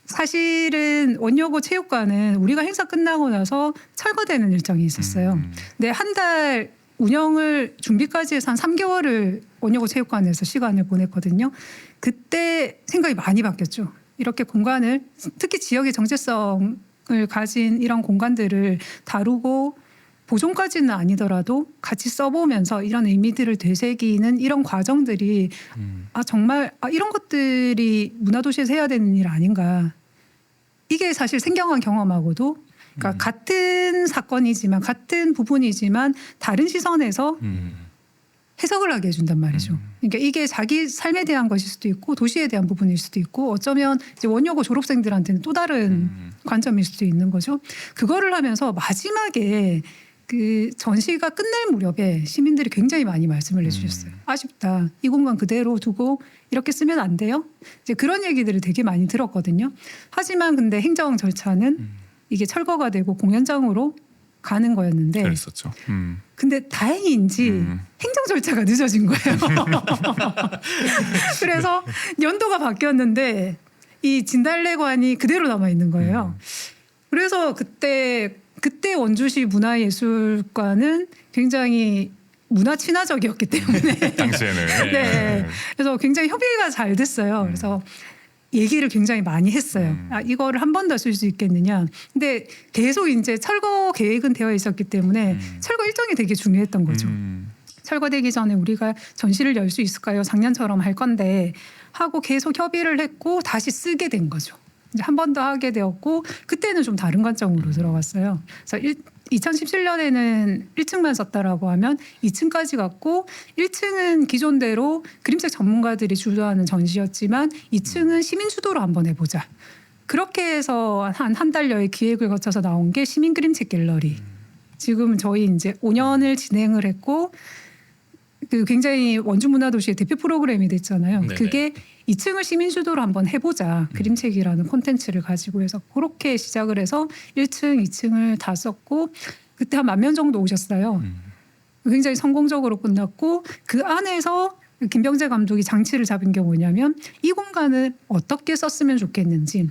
사실은 원여고 체육관은 우리가 행사 끝나고 나서 철거되는 일정이 있었어요. 근데 한 달 운영을 준비까지 해서 한 3개월을 원여고 체육관에서 시간을 보냈거든요. 그때 생각이 많이 바뀌었죠. 이렇게 공간을 특히 지역의 정체성을 가진 이런 공간들을 다루고 보존까지는 아니더라도 같이 써보면서 이런 의미들을 되새기는 이런 과정들이 정말 이런 것들이 문화도시에서 해야 되는 일 아닌가. 이게 사실 생경한 경험하고도 그러니까 같은 사건이지만 같은 부분이지만 다른 시선에서 해석을 하게 해준단 말이죠. 그러니까 이게 자기 삶에 대한 것일 수도 있고 도시에 대한 부분일 수도 있고 어쩌면 이제 원여고 졸업생들한테는 또 다른 관점일 수도 있는 거죠. 그거를 하면서 마지막에 그 전시가 끝날 무렵에 시민들이 굉장히 많이 말씀을 해주셨어요. 아쉽다. 이 공간 그대로 두고 이렇게 쓰면 안 돼요? 이제 그런 얘기들을 되게 많이 들었거든요. 하지만 근데 행정 절차는 이게 철거가 되고 공연장으로 가는 거였는데 그랬었죠. 근데 다행인지 행정 절차가 늦어진 거예요. 그래서 연도가 바뀌었는데 이 진달래관이 그대로 남아 있는 거예요. 그래서 그때 원주시 문화예술관은 굉장히 문화 친화적이었기 때문에 당시에는. 네. 그래서 굉장히 협의가 잘 됐어요. 그래서 얘기를 굉장히 많이 했어요. 아, 이거를 한 번 더 쓸 수 있겠느냐. 근데 계속 이제 철거 계획은 되어 있었기 때문에 철거 일정이 되게 중요했던 거죠. 철거되기 전에 우리가 전시를 열 수 있을까요? 작년처럼 할 건데 하고 계속 협의를 했고 다시 쓰게 된 거죠. 한 번 더 하게 되었고 그때는 좀 다른 관점으로 들어갔어요. 그래서 2017년에는 1층만 썼다라고 하면 2층까지 갔고 1층은 기존대로 그림책 전문가들이 주도하는 전시였지만 2층은 시민 주도로 한번 해보자. 그렇게 해서 한 달여의 기획을 거쳐서 나온 게 시민 그림책 갤러리. 지금 저희 이제 5년을 진행을 했고 그 굉장히 원주 문화도시의 대표 프로그램이 됐잖아요. 네네. 그게 2층을 시민 주도로 한번 해보자. 그림책이라는 콘텐츠를 가지고 해서 그렇게 시작을 해서 1층, 2층을 다 썼고 그때 한 10,000명 정도 오셨어요. 굉장히 성공적으로 끝났고 그 안에서 김병재 감독이 장치를 잡은 게 뭐냐면 이 공간을 어떻게 썼으면 좋겠는지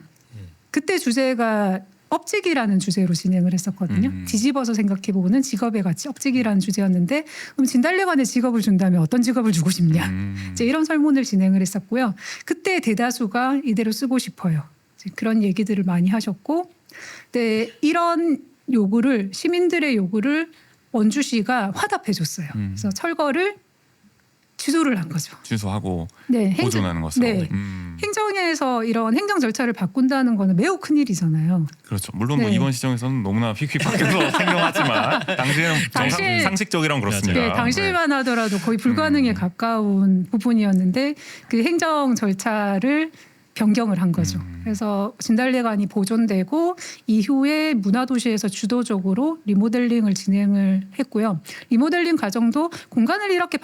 그때 주제가 업직이라는 주제로 진행을 했었거든요. 뒤집어서 생각해보는 직업의 가치, 업직이라는 주제였는데 그럼 진달래관에 직업을 준다면 어떤 직업을 주고 싶냐. 이제 이런 설문을 진행을 했었고요. 그때 대다수가 이대로 쓰고 싶어요. 이제 그런 얘기들을 많이 하셨고 네, 이런 요구를 시민들의 요구를 원주시가 화답해줬어요. 그래서 철거를 취소를 한 거죠. 취소하고 네, 보존하는 것으로. 네. 행정에서 이런 행정 절차를 바꾼다는 거는 매우 큰 일이잖아요. 그렇죠. 물론 뭐 네. 이번 시정에서는 너무나 휙휙 바뀌어서 생경하지만 당시에는 당시- 상식적이랑 그렇습니다. 네, 당시만 하더라도 거의 불가능에 가까운 부분이었는데 그 행정 절차를 변경을 한 거죠. 그래서 진달래관이 보존되고 이후에 문화도시에서 주도적으로 리모델링을 진행을 했고요. 리모델링 과정도 공간을 이렇게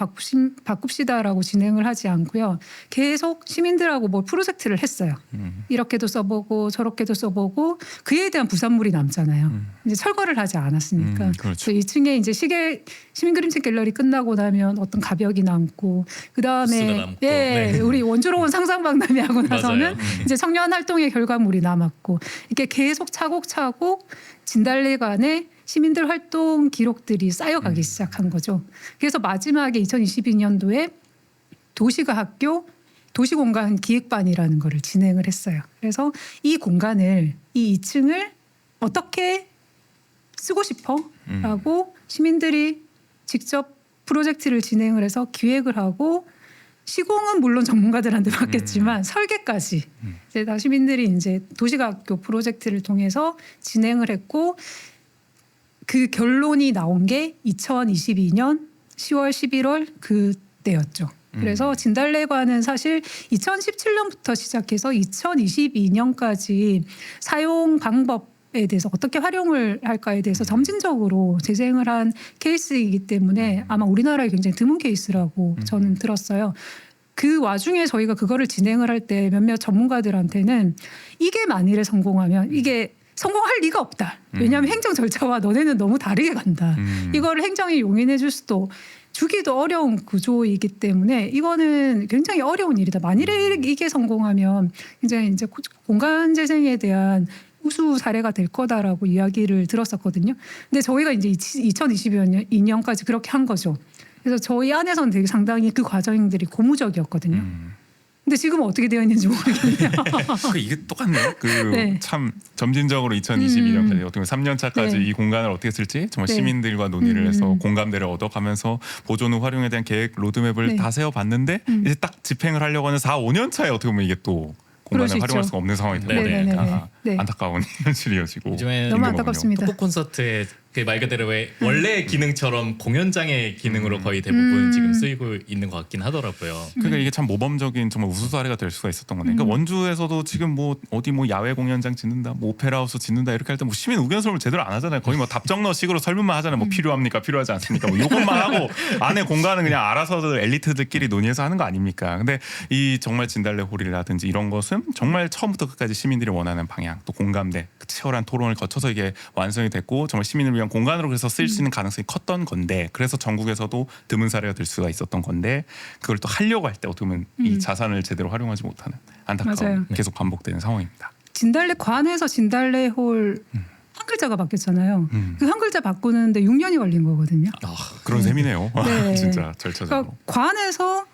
바꿉시다라고 진행을 하지 않고요. 계속 시민들하고 뭐 프로젝트를 했어요. 이렇게도 써보고 저렇게도 써보고 그에 대한 부산물이 남잖아요. 이제 철거를 하지 않았으니까. 그렇죠. 그래서 2층에 이제 시민 그림책 갤러리 끝나고 나면 어떤 가벽이 남고 그 부스가 다음에 남고. 예, 네. 우리 원주로 온 상상박람회 하고 나서는 맞아요. 이제 청년 활동의 결과물이 남았고 이렇게 계속 차곡차곡 진달래관에 시민들 활동 기록들이 쌓여가기 시작한 거죠. 그래서 마지막에 2022년도에 도시가학교 도시공간 기획반이라는 거를 진행을 했어요. 그래서 이 공간을 이 2층을 어떻게 쓰고 싶어라고 시민들이 직접 프로젝트를 진행을 해서 기획을 하고 시공은 물론 전문가들한테 맡겼지만 설계까지 이제 다 시민들이 이제 도시가학교 프로젝트를 통해서 진행을 했고 그 결론이 나온 게 2022년 10월 11월 그때였죠. 그래서 진달래관은 사실 2017년부터 시작해서 2022년까지 사용 방법에 대해서 어떻게 활용을 할까에 대해서 점진적으로 재생을 한 케이스이기 때문에 아마 우리나라에 굉장히 드문 케이스라고 저는 들었어요. 그 와중에 저희가 그거를 진행을 할 때 몇몇 전문가들한테는 이게 만일에 성공하면 이게 성공할 리가 없다. 왜냐하면 행정 절차와 너네는 너무 다르게 간다. 이거를 행정이 용인해 줄 수도 주기도 어려운 구조이기 때문에 이거는 굉장히 어려운 일이다. 만일에 이게 성공하면 굉장히 이제 공간 재생에 대한 우수 사례가 될 거다라고 이야기를 들었었거든요. 근데 저희가 이제 2022년까지 그렇게 한 거죠. 그래서 저희 안에서는 되게 상당히 그 과정들이 고무적이었거든요. 근데 지금은 어떻게 되어 있는지 모르겠네요. 이게 똑같네요. 네. 참 점진적으로 2022년까지 어떻게 보면 3년 차까지 네. 이 공간을 어떻게 쓸지 정말 네. 시민들과 논의를 해서 공감대를 얻어가면서 보존 후 활용에 대한 계획 로드맵을 네. 다 세워봤는데 이제 딱 집행을 하려고 하는 4, 5년 차에 어떻게 보면 이게 또 그럴 공간을 수 활용할 있죠. 수가 없는 상황이 네, 되는 네, 거니까 네. 안타까운 현실이 이어지고 요즘에 너무 있는 안타깝습니다. 토크 콘서트의 그 말 그대로 왜 원래 기능처럼 공연장의 기능으로 거의 대부분 지금 쓰이고 있는 것 같긴 하더라고요. 그러니까 이게 참 모범적인 정말 우수 사례가 될 수가 있었던 거네. 그러니까 원주에서도 지금 뭐 어디 뭐 야외 공연장 짓는다, 뭐 오페라하우스 짓는다 이렇게 할 때 뭐 시민 의견 설명을 제대로 안 하잖아요. 거의 뭐 답정너식으로 설문만 하잖아요. 뭐 필요합니까, 필요하지 않습니까? 뭐 이것만 하고 안에 공간은 그냥 알아서들 엘리트들끼리 논의해서 하는 거 아닙니까? 근데 이 정말 진달래 홀이라든지 이런 것은 정말 처음부터 끝까지 시민들이 원하는 방향, 또 공감대, 그 치열한 토론을 거쳐서 이게 완성이 됐고 정말 시민을 위한 공간으로 그래서 쓰일 수 있는 가능성이 컸던 건데 그래서 전국에서도 드문 사례가 될 수가 있었던 건데 그걸 또 하려고 할 때 어떻게 보면 이 자산을 제대로 활용하지 못하는 안타까운 맞아요. 계속 반복되는 상황입니다. 진달래관에서 진달래홀 한 글자가 바뀌었잖아요. 음. 그 한 글자 바꾸는데 6년이 걸린 거거든요. 그런 셈이네요. 네. 진짜 절차적으로. 그러니까 관에서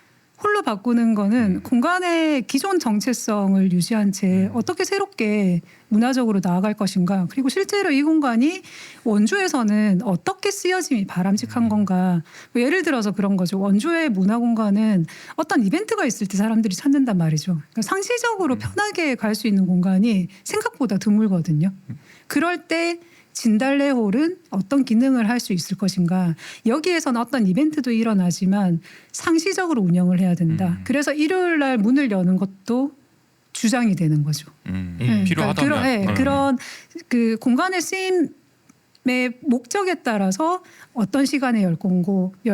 홀로 바꾸는 거는 공간의 기존 정체성을 유지한 채 어떻게 새롭게 문화적으로 나아갈 것인가, 그리고 실제로 이 공간이 원주에서는 어떻게 쓰여짐이 바람직한 건가. 뭐 예를 들어서 그런 거죠. 원주의 문화 공간은 어떤 이벤트가 있을 때 사람들이 찾는단 말이죠. 그러니까 상시적으로 편하게 갈 수 있는 공간이 생각보다 드물거든요. 그럴 때 진달래홀은 어떤 기능을 할 수 있을 것인가. 여기에서는 어떤 이벤트도 일어나지만 상시적으로 운영을 해야 된다. 그래서 일요일 날 문을 여는 것도 주장이 되는 거죠. 필요하다면. 그러니까 그런 그 공간의 쓰임의 목적에 따라서 어떤 시간에 열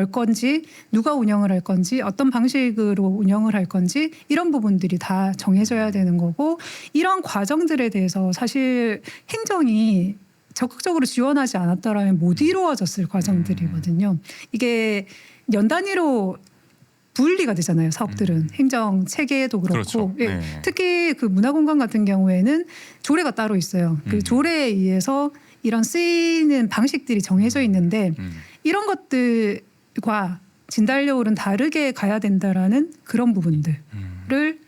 건지, 누가 운영을 할 건지, 어떤 방식으로 운영을 할 건지, 이런 부분들이 다 정해져야 되는 거고, 이런 과정들에 대해서 사실 행정이 적극적으로 지원하지 않았다라면 못 이루어졌을 과정들이거든요. 이게 연 단위로 분리가 되잖아요. 사업들은 행정 체계도 그렇고, 그렇죠. 예, 네. 특히 그 문화공간 같은 경우에는 조례가 따로 있어요. 그 조례에 의해서 이런 쓰이는 방식들이 정해져 있는데 이런 것들과 진달래홀은 다르게 가야 된다라는 그런 부분들을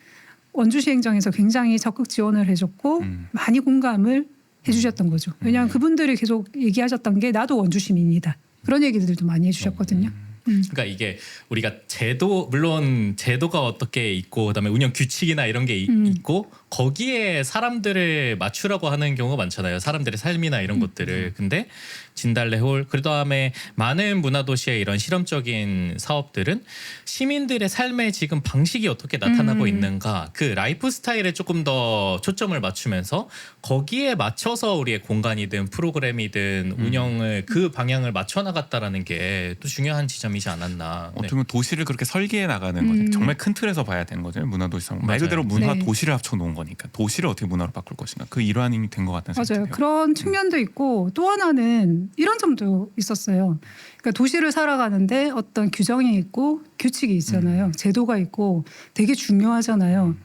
원주시 행정에서 굉장히 적극 지원을 해줬고 많이 공감을 해주셨던 거죠. 왜냐하면 그분들이 계속 얘기하셨던 게 나도 원주 시민이다. 그런 얘기들도 많이 해주셨거든요. 그러니까 이게 우리가 제도, 물론 제도가 어떻게 있고 그다음에 운영 규칙이나 이런 게 있고 거기에 사람들을 맞추라고 하는 경우가 많잖아요. 사람들의 삶이나 이런 것들을. 근데 진달래홀 그다음에 많은 문화도시의 이런 실험적인 사업들은 시민들의 삶의 지금 방식이 어떻게 나타나고 있는가, 그 라이프 스타일에 조금 더 초점을 맞추면서 거기에 맞춰서 우리의 공간이든 프로그램이든 운영을 그 방향을 맞춰 나갔다라는 게 또 중요한 지점이지 않았나. 어떻게 보면 도시를 그렇게 설계해 나가는 거죠. 정말 큰 틀에서 봐야 되는 거죠. 문화도시상 말 그대로 문화 네. 도시를 합쳐 놓은 거니까 도시를 어떻게 문화로 바꿀 것인가. 그 일환이 된 것 같다는 생각이 맞아요. 드네요. 그런 측면도 있고 또 하나는 이런 점도 있었어요. 그러니까 도시를 살아가는데 어떤 규정이 있고 규칙이 있잖아요. 제도가 있고 되게 중요하잖아요.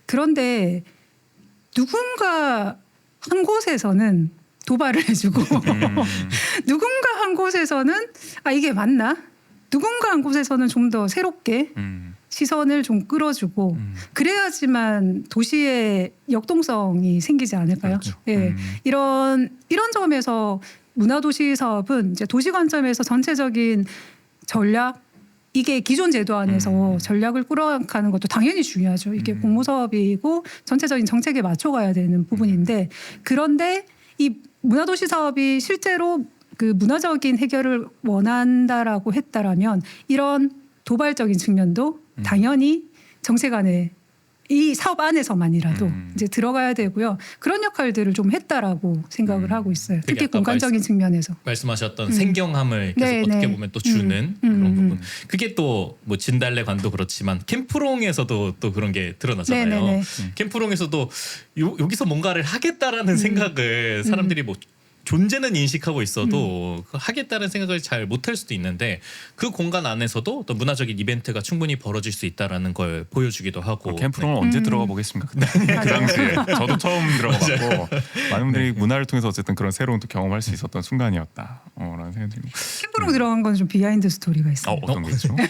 그런데 누군가 한 곳에서는 도발을 해주고 누군가 한 곳에서는 아 이게 맞나? 누군가 한 곳에서는 좀 더 새롭게 시선을 좀 끌어주고 그래야지만 도시의 역동성이 생기지 않을까요? 그렇죠. 예, 이런 점에서 문화도시 사업은 이제 도시 관점에서 전체적인 전략, 이게 기존 제도 안에서 전략을 꾸려가는 것도 당연히 중요하죠. 이게 공모 사업이고 전체적인 정책에 맞춰가야 되는 부분인데, 그런데 이 문화도시 사업이 실제로 그 문화적인 해결을 원한다라고 했다라면 이런 도발적인 측면도 당연히 정책 안에 이 사업 안에서만이라도 이제 들어가야 되고요. 그런 역할들을 좀 했다라고 생각을 하고 있어요. 그게 특히 아까 공간적인 측면에서. 말씀하셨던 생경함을 계속 네, 어떻게 네. 보면 또 주는 그런 부분. 그게 또 뭐 진달래관도 그렇지만 캠프롱에서도 또 그런 게 드러나잖아요. 네, 네, 네. 캠프롱에서도 여기서 뭔가를 하겠다라는 생각을 사람들이 뭐 존재는 인식하고 있어도 그 하겠다는 생각을 잘 못할 수도 있는데 그 공간 안에서도 어떤 문화적인 이벤트가 충분히 벌어질 수 있다라는 걸 보여주기도 하고. 캠프롱을 언제 들어가 보겠습니까? 그때 그 당시에 저도 처음 들어가봤고 많은 분들이 문화를 통해서 어쨌든 그런 새로운 또 경험할 수 있었던 순간이었다라는 생각이 듭니다. 캠프로 들어간 건 좀 비하인드 스토리가 있어요. 어떤 게 있죠? 네.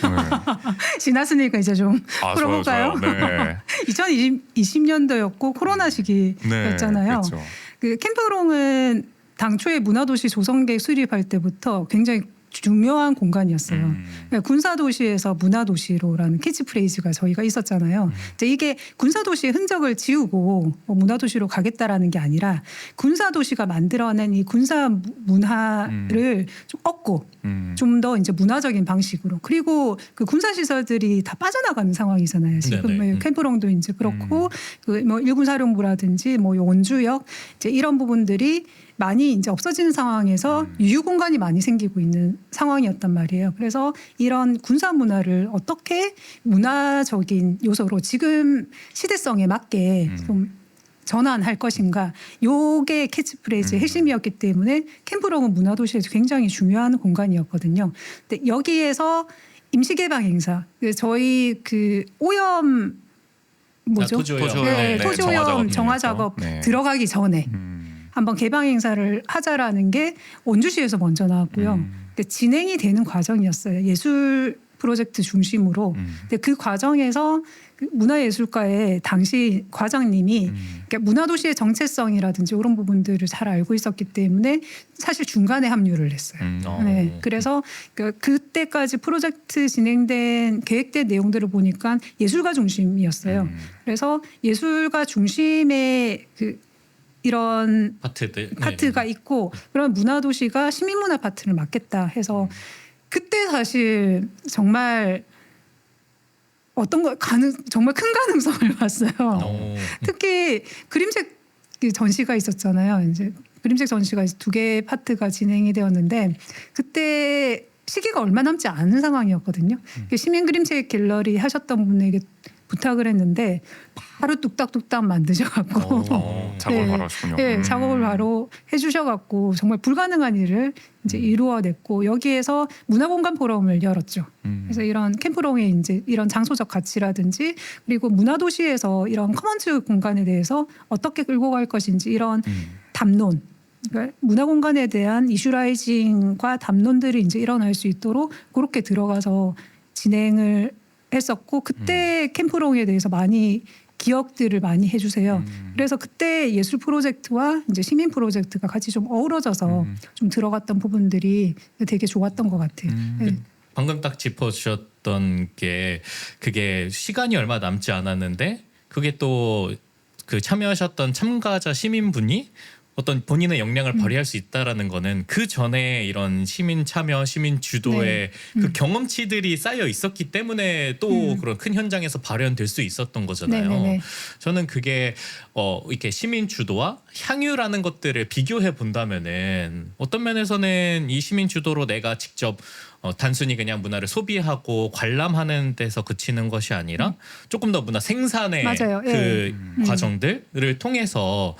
지났으니까 이제 좀 아, 풀어볼까요? 좋아요. 네. 2020년도였고 코로나 시기였잖아요. 그렇죠. 그 캠프롱은 당초에 문화도시 조성계획 수립할 때부터 굉장히 중요한 공간이었어요. 그러니까 군사도시에서 문화도시로라는 캐치프레이즈가 저희가 있었잖아요. 이제 이게 군사도시의 흔적을 지우고 뭐 문화도시로 가겠다라는 게 아니라 군사도시가 만들어낸 이 군사 문화를 좀 얻고 좀 더 이제 문화적인 방식으로, 그리고 그 군사 시설들이 다 빠져나가는 상황이잖아요. 지금 네네. 뭐 캠프롱도 이제 그렇고 그 뭐 일군사령부라든지 뭐 원주역 이제 이런 부분들이 많이 이제 없어지는 상황에서 유휴 공간이 많이 생기고 있는 상황이었단 말이에요. 그래서 이런 군사 문화를 어떻게 문화적인 요소로 지금 시대성에 맞게 좀 전환할 것인가, 요게 캐치프레이즈의 핵심이었기 때문에 캠프롱은 문화도시에서 굉장히 중요한 공간이었거든요. 근데 여기에서 임시개방 행사, 저희 그 오염 뭐죠? 토지오염. 토지오염. 네, 네, 토지오염 정화 정화 작업 작업 네. 들어가기 전에 한번 개방 행사를 하자라는 게 원주시에서 먼저 나왔고요. 근데 진행이 되는 과정이었어요. 예술 프로젝트 중심으로. 근데 그 과정에서 그 문화예술과의 당시 과장님이 그러니까 문화도시의 정체성이라든지 이런 부분들을 잘 알고 있었기 때문에 사실 중간에 합류를 했어요. 네, 그래서 그때까지 프로젝트 진행된 계획된 내용들을 보니까 예술가 중심이었어요. 그래서 예술가 중심의 그 이런 파트가 있고 그런 문화도시가 시민문화 파트를 맡겠다 해서 그때 사실 정말 어떤 거 정말 큰 가능성을 봤어요. 특히 그림책 전시가 있었잖아요. 이제 그림책 전시가 2개의 파트가 진행이 되었는데 그때 시기가 얼마 남지 않은 상황이었거든요. 시민 그림책 갤러리 하셨던 분에게 부탁을 했는데 바로 뚝딱뚝딱 만드셔갖고 작업을 바로 하셨군요. 네, 작업을 바로 해주셔갖고 정말 불가능한 일을 이제 이루어냈고 여기에서 문화공간 포럼을 열었죠. 그래서 이런 캠프롱의 이제 이런 장소적 가치라든지 그리고 문화도시에서 이런 커먼즈 공간에 대해서 어떻게 끌고 갈 것인지 이런 담론. 그러니까 문화공간에 대한 이슈라이징과 담론들이 이제 일어날 수 있도록 그렇게 들어가서 진행을 했었고 그때 캠프롱에 대해서 많이 기억들을 많이 해주세요. 그래서 그때 예술 프로젝트와 이제 시민 프로젝트가 같이 좀 어우러져서 좀 들어갔던 부분들이 되게 좋았던 것 같아요. 네. 방금 딱 짚어주셨던 게 그게 시간이 얼마 남지 않았는데 그게 또 그 참여하셨던 참가자 시민분이 어떤 본인의 역량을 발휘할 수 있다라는 거는 그 전에 이런 시민 참여, 시민 주도의 그 경험치들이 쌓여 있었기 때문에 또 그런 큰 현장에서 발현될 수 있었던 거잖아요. 네네네. 저는 그게 이렇게 시민 주도와 향유라는 것들을 비교해 본다면은 어떤 면에서는 이 시민 주도로 내가 직접 단순히 그냥 문화를 소비하고 관람하는 데서 그치는 것이 아니라 조금 더 문화 생산의 맞아요. 그 과정들을 통해서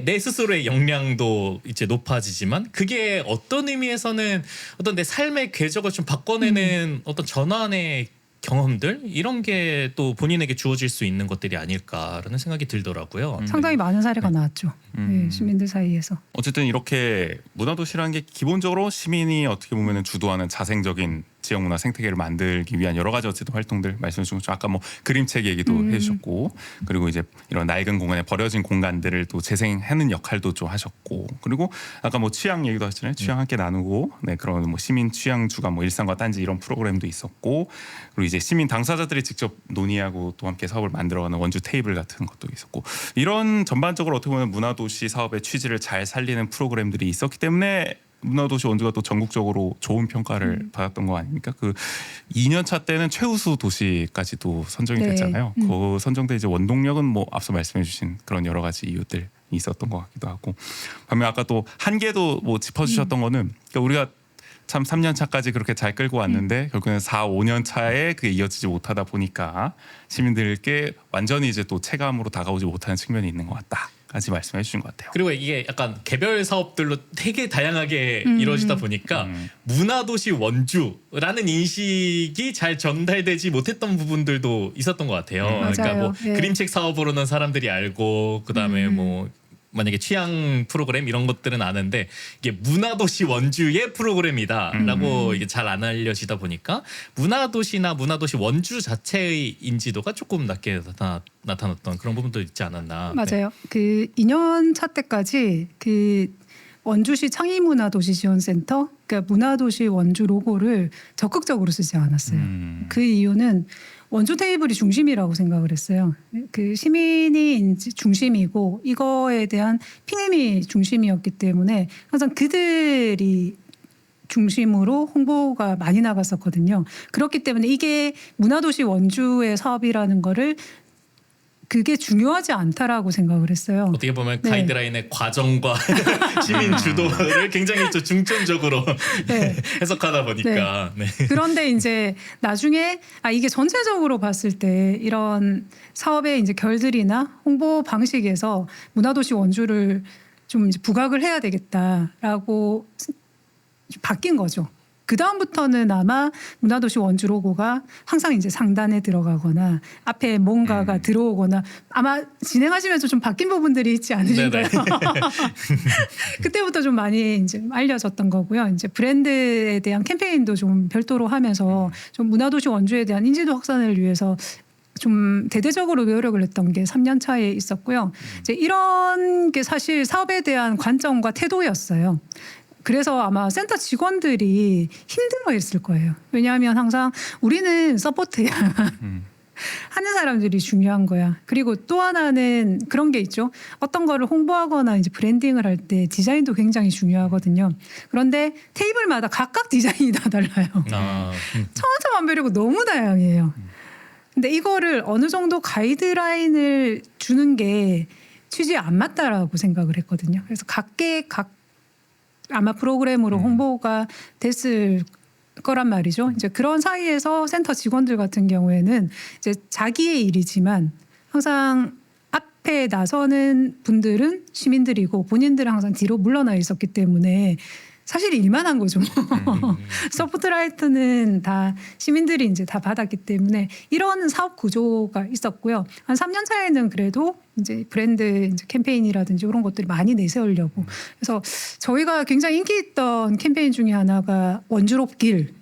내 스스로의 역량도 이제 높아지지만 그게 어떤 의미에서는 어떤 내 삶의 궤적을 좀 바꿔내는 어떤 전환의 경험들 이런 게 또 본인에게 주어질 수 있는 것들이 아닐까라는 생각이 들더라고요. 상당히 많은 사례가 나왔죠. 네, 시민들 사이에서. 어쨌든 이렇게 문화도시라는 게 기본적으로 시민이 어떻게 보면 주도하는 자생적인 지역 문화 생태계를 만들기 위한 여러 가지 어쨌든 활동들 말씀해 주신 것처럼 아까 뭐 그림책 얘기도 해주셨고 그리고 이제 이런 낡은 공간에 버려진 공간들을 또 재생하는 역할도 좀 하셨고 그리고 아까 뭐 취향 얘기도 하셨잖아요. 취향 함께 나누고 네 그런 뭐 시민 취향 주간 뭐 일상과 딴지 이런 프로그램도 있었고 그리고 이제 시민 당사자들이 직접 논의하고 또 함께 사업을 만들어가는 원주 테이블 같은 것도 있었고 이런 전반적으로 어떻게 보면 문화도시 사업의 취지를 잘 살리는 프로그램들이 있었기 때문에 문화도시 원주가 또 전국적으로 좋은 평가를 받았던 거 아닙니까? 그 2년차 때는 최우수 도시까지도 선정이 됐잖아요. 그 선정된 이제 원동력은 뭐 앞서 말씀해주신 그런 여러 가지 이유들이 있었던 것 같기도 하고 반면 아까 또 한계도 뭐 짚어주셨던 거는 그러니까 우리가 참 3년 차까지 그렇게 잘 끌고 왔는데 결국에는 4, 5년 차에 그게 이어지지 못하다 보니까 시민들께 완전히 이제 또 체감으로 다가오지 못하는 측면이 있는 것 같다. 까지 말씀해 주신 것 같아요. 그리고 이게 약간 개별 사업들로 되게 다양하게 이루어지다 보니까 문화도시 원주라는 인식이 잘 전달되지 못했던 부분들도 있었던 것 같아요. 그러니까 뭐 네. 그림책 사업으로는 사람들이 알고 그다음에 뭐 만약에 취향 프로그램 이런 것들은 아는데 이게 문화도시 원주의 프로그램이다라고 이게 잘 안 알려지다 보니까 문화도시나 문화도시 원주 자체의 인지도가 조금 낮게 나타났던 그런 부분도 있지 않았나. 맞아요. 그 2년 차 때까지 그 원주시 창의문화도시지원센터, 그러니까 문화도시 원주 로고를 적극적으로 쓰지 않았어요. 그 이유는 원주 테이블이 중심이라고 생각을 했어요. 그 시민이 중심이고 이거에 대한 핑계미 중심이었기 때문에 항상 그들이 중심으로 홍보가 많이 나갔었거든요. 그렇기 때문에 이게 문화도시 원주의 사업이라는 거를 그게 중요하지 않다라고 생각을 했어요. 어떻게 보면 네. 가이드라인의 과정과 시민 주도를 굉장히 좀 중점적으로 네. 해석하다 보니까 네. 그런데 이제 나중에 이게 전체적으로 봤을 때 이런 사업의 이제 결들이나 홍보 방식에서 문화도시 원주를 좀 이제 부각을 해야 되겠다라고 바뀐 거죠. 그 다음부터는 아마 문화도시 원주 로고가 항상 이제 상단에 들어가거나 앞에 뭔가가 들어오거나 아마 진행하시면서 좀 바뀐 부분들이 있지 않으신가요? 그때부터 좀 많이 이제 알려졌던 거고요. 이제 브랜드에 대한 캠페인도 좀 별도로 하면서 좀 문화도시 원주에 대한 인지도 확산을 위해서 좀 대대적으로 노력을 했던 게 3년 차에 있었고요. 이제 이런 게 사실 사업에 대한 관점과 태도였어요. 그래서 아마 센터 직원들이 힘들어했을 거예요. 왜냐하면 항상 우리는 서포트야. 하는 사람들이 중요한 거야. 그리고 또 하나는 그런 게 있죠. 어떤 거를 홍보하거나 이제 브랜딩을 할 때 디자인도 굉장히 중요하거든요. 그런데 테이블마다 각각 디자인이 다 달라요. 천차만별이고 너무 다양해요. 근데 이거를 어느 정도 가이드라인을 주는 게 취지에 안 맞다라고 생각을 했거든요. 그래서 각계 아마 프로그램으로 홍보가 됐을 거란 말이죠. 이제 그런 사이에서 센터 직원들 같은 경우에는 이제 자기의 일이지만 항상 앞에 나서는 분들은 시민들이고 본인들은 항상 뒤로 물러나 있었기 때문에 사실 일만 한 거죠. 서포트라이트는 다 시민들이 이제 다 받았기 때문에 이런 사업 구조가 있었고요. 한 3년 차에는 그래도 이제 브랜드 이제 캠페인이라든지 그런 것들이 많이 내세우려고. 그래서 저희가 굉장히 인기 있던 캠페인 중에 하나가 원주롭길.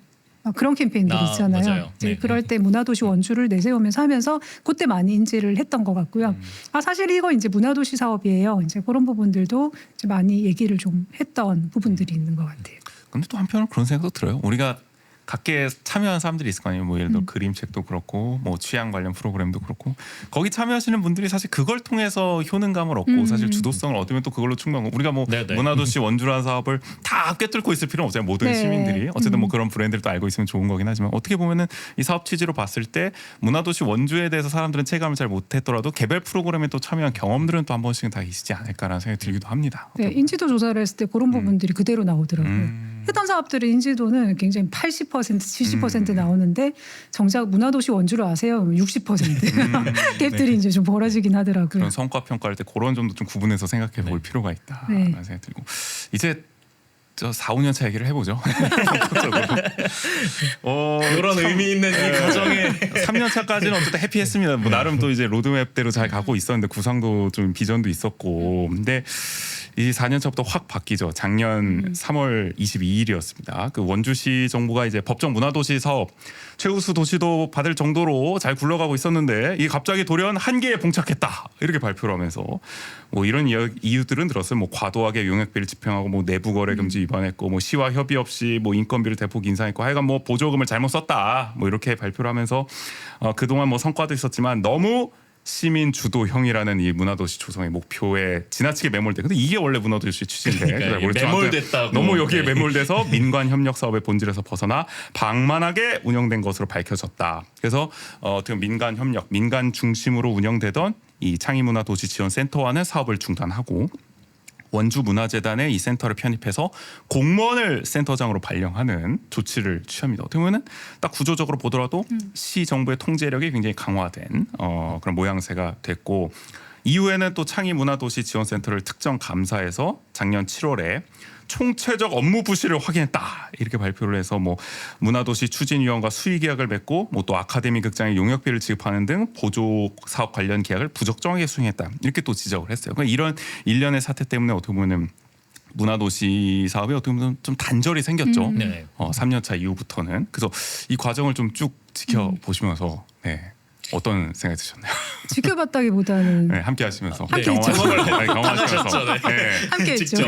그런 캠페인들이 있잖아요. 맞아요. 이제 네. 그럴 때 문화도시 원주를 내세우면서 하면서 그때 많이 인지를 했던 것 같고요. 사실 이거 이제 문화도시 사업이에요. 이제 그런 부분들도 이제 많이 얘기를 좀 했던 부분들이 있는 것 같아요. 근데 또 한편으로 그런 생각도 들어요. 우리가 각계 참여한 사람들이 있을 거 아니에요. 뭐 예를 들어 그림책도 그렇고 뭐 취향 관련 프로그램도 그렇고 거기 참여하시는 분들이 사실 그걸 통해서 효능감을 얻고 사실 주도성을 얻으면 또 그걸로 충분하고 우리가 뭐 네네. 문화도시 원주라는 사업을 다 꿰뚫고 있을 필요는 없어요. 모든 네. 시민들이 어쨌든 뭐 그런 브랜드를 또 알고 있으면 좋은 거긴 하지만 어떻게 보면은 이 사업 취지로 봤을 때 문화도시 원주에 대해서 사람들은 체감을 잘 못했더라도 개별 프로그램에 또 참여한 경험들은 또 한 번씩은 다 있지 않을까라는 생각이 들기도 합니다. 네, 인지도 조사를 했을 때 그런 부분들이 그대로 나오더라고요. 했던 사업들의 인지도는 굉장히 80%, 70% 나오는데 정작 문화도시 원주를 아세요? 60% 갭들이 이제 좀 벌어지긴 하더라고요. 그런 성과 평가할 때 그런 점도 좀 구분해서 생각해 볼 필요가 있다라는 네. 생각이 들고 이제 저 4, 5년 차 얘기를 해보죠. 이런 의미 있는 이 과정에 3년 차까지는 어쨌든 해피했습니다. 뭐 나름 또 이제 로드맵대로 잘 가고 있었는데 구상도 좀 비전도 있었고, 근데 이 4년 차부터 확 바뀌죠. 작년 3월 22일이었습니다. 그 원주시 정부가 이제 법정 문화도시 사업 최우수 도시도 받을 정도로 잘 굴러가고 있었는데 이 갑자기 돌연 한계에 봉착했다 이렇게 발표를 하면서 뭐 이런 이유들은 들었어요. 뭐 과도하게 용역비를 집행하고 뭐 내부 거래 금지 위반했고 뭐 시와 협의 없이 뭐 인건비를 대폭 인상했고 하여간 뭐 보조금을 잘못 썼다 뭐 이렇게 발표를 하면서 그동안 뭐 성과도 있었지만 너무 시민 주도형이라는 이 문화도시 조성의 목표에 지나치게 매몰돼. 근데 이게 원래 문화도시 취지인데 그러니까 매몰됐다고. 너무 여기에 네. 매몰돼서 민관 협력 사업의 본질에서 벗어나 방만하게 운영된 것으로 밝혀졌다. 그래서 어떻게 민간 협력, 민간 중심으로 운영되던 이 창의문화도시지원센터와는 사업을 중단하고. 원주문화재단에 이 센터를 편입해서 공무원을 센터장으로 발령하는 조치를 취합니다. 어떻게 보면은 딱 구조적으로 보더라도 시 정부의 통제력이 굉장히 강화된 그런 모양새가 됐고 이후에는 또 창의문화도시지원센터를 특정 감사해서 작년 7월에 총체적 업무 부실을 확인했다 이렇게 발표를 해서 뭐 문화도시 추진위원과 수의 계약을 맺고 뭐 또 아카데미 극장에 용역비를 지급하는 등 보조 사업 관련 계약을 부적정하게 수행했다 이렇게 또 지적을 했어요. 그러니까 이런 일련의 사태 때문에 어떻게 보면은 문화도시 사업이 어떻게 보면 좀 단절이 생겼죠. 네. 3년 차 이후부터는 그래서 이 과정을 좀 쭉 지켜보시면서 네. 어떤 생각이 드셨나요? 지켜봤다기보다는 네, 함께 하시면서 함께 했죠. 경험하시면서 네. 함께 했죠. 직접.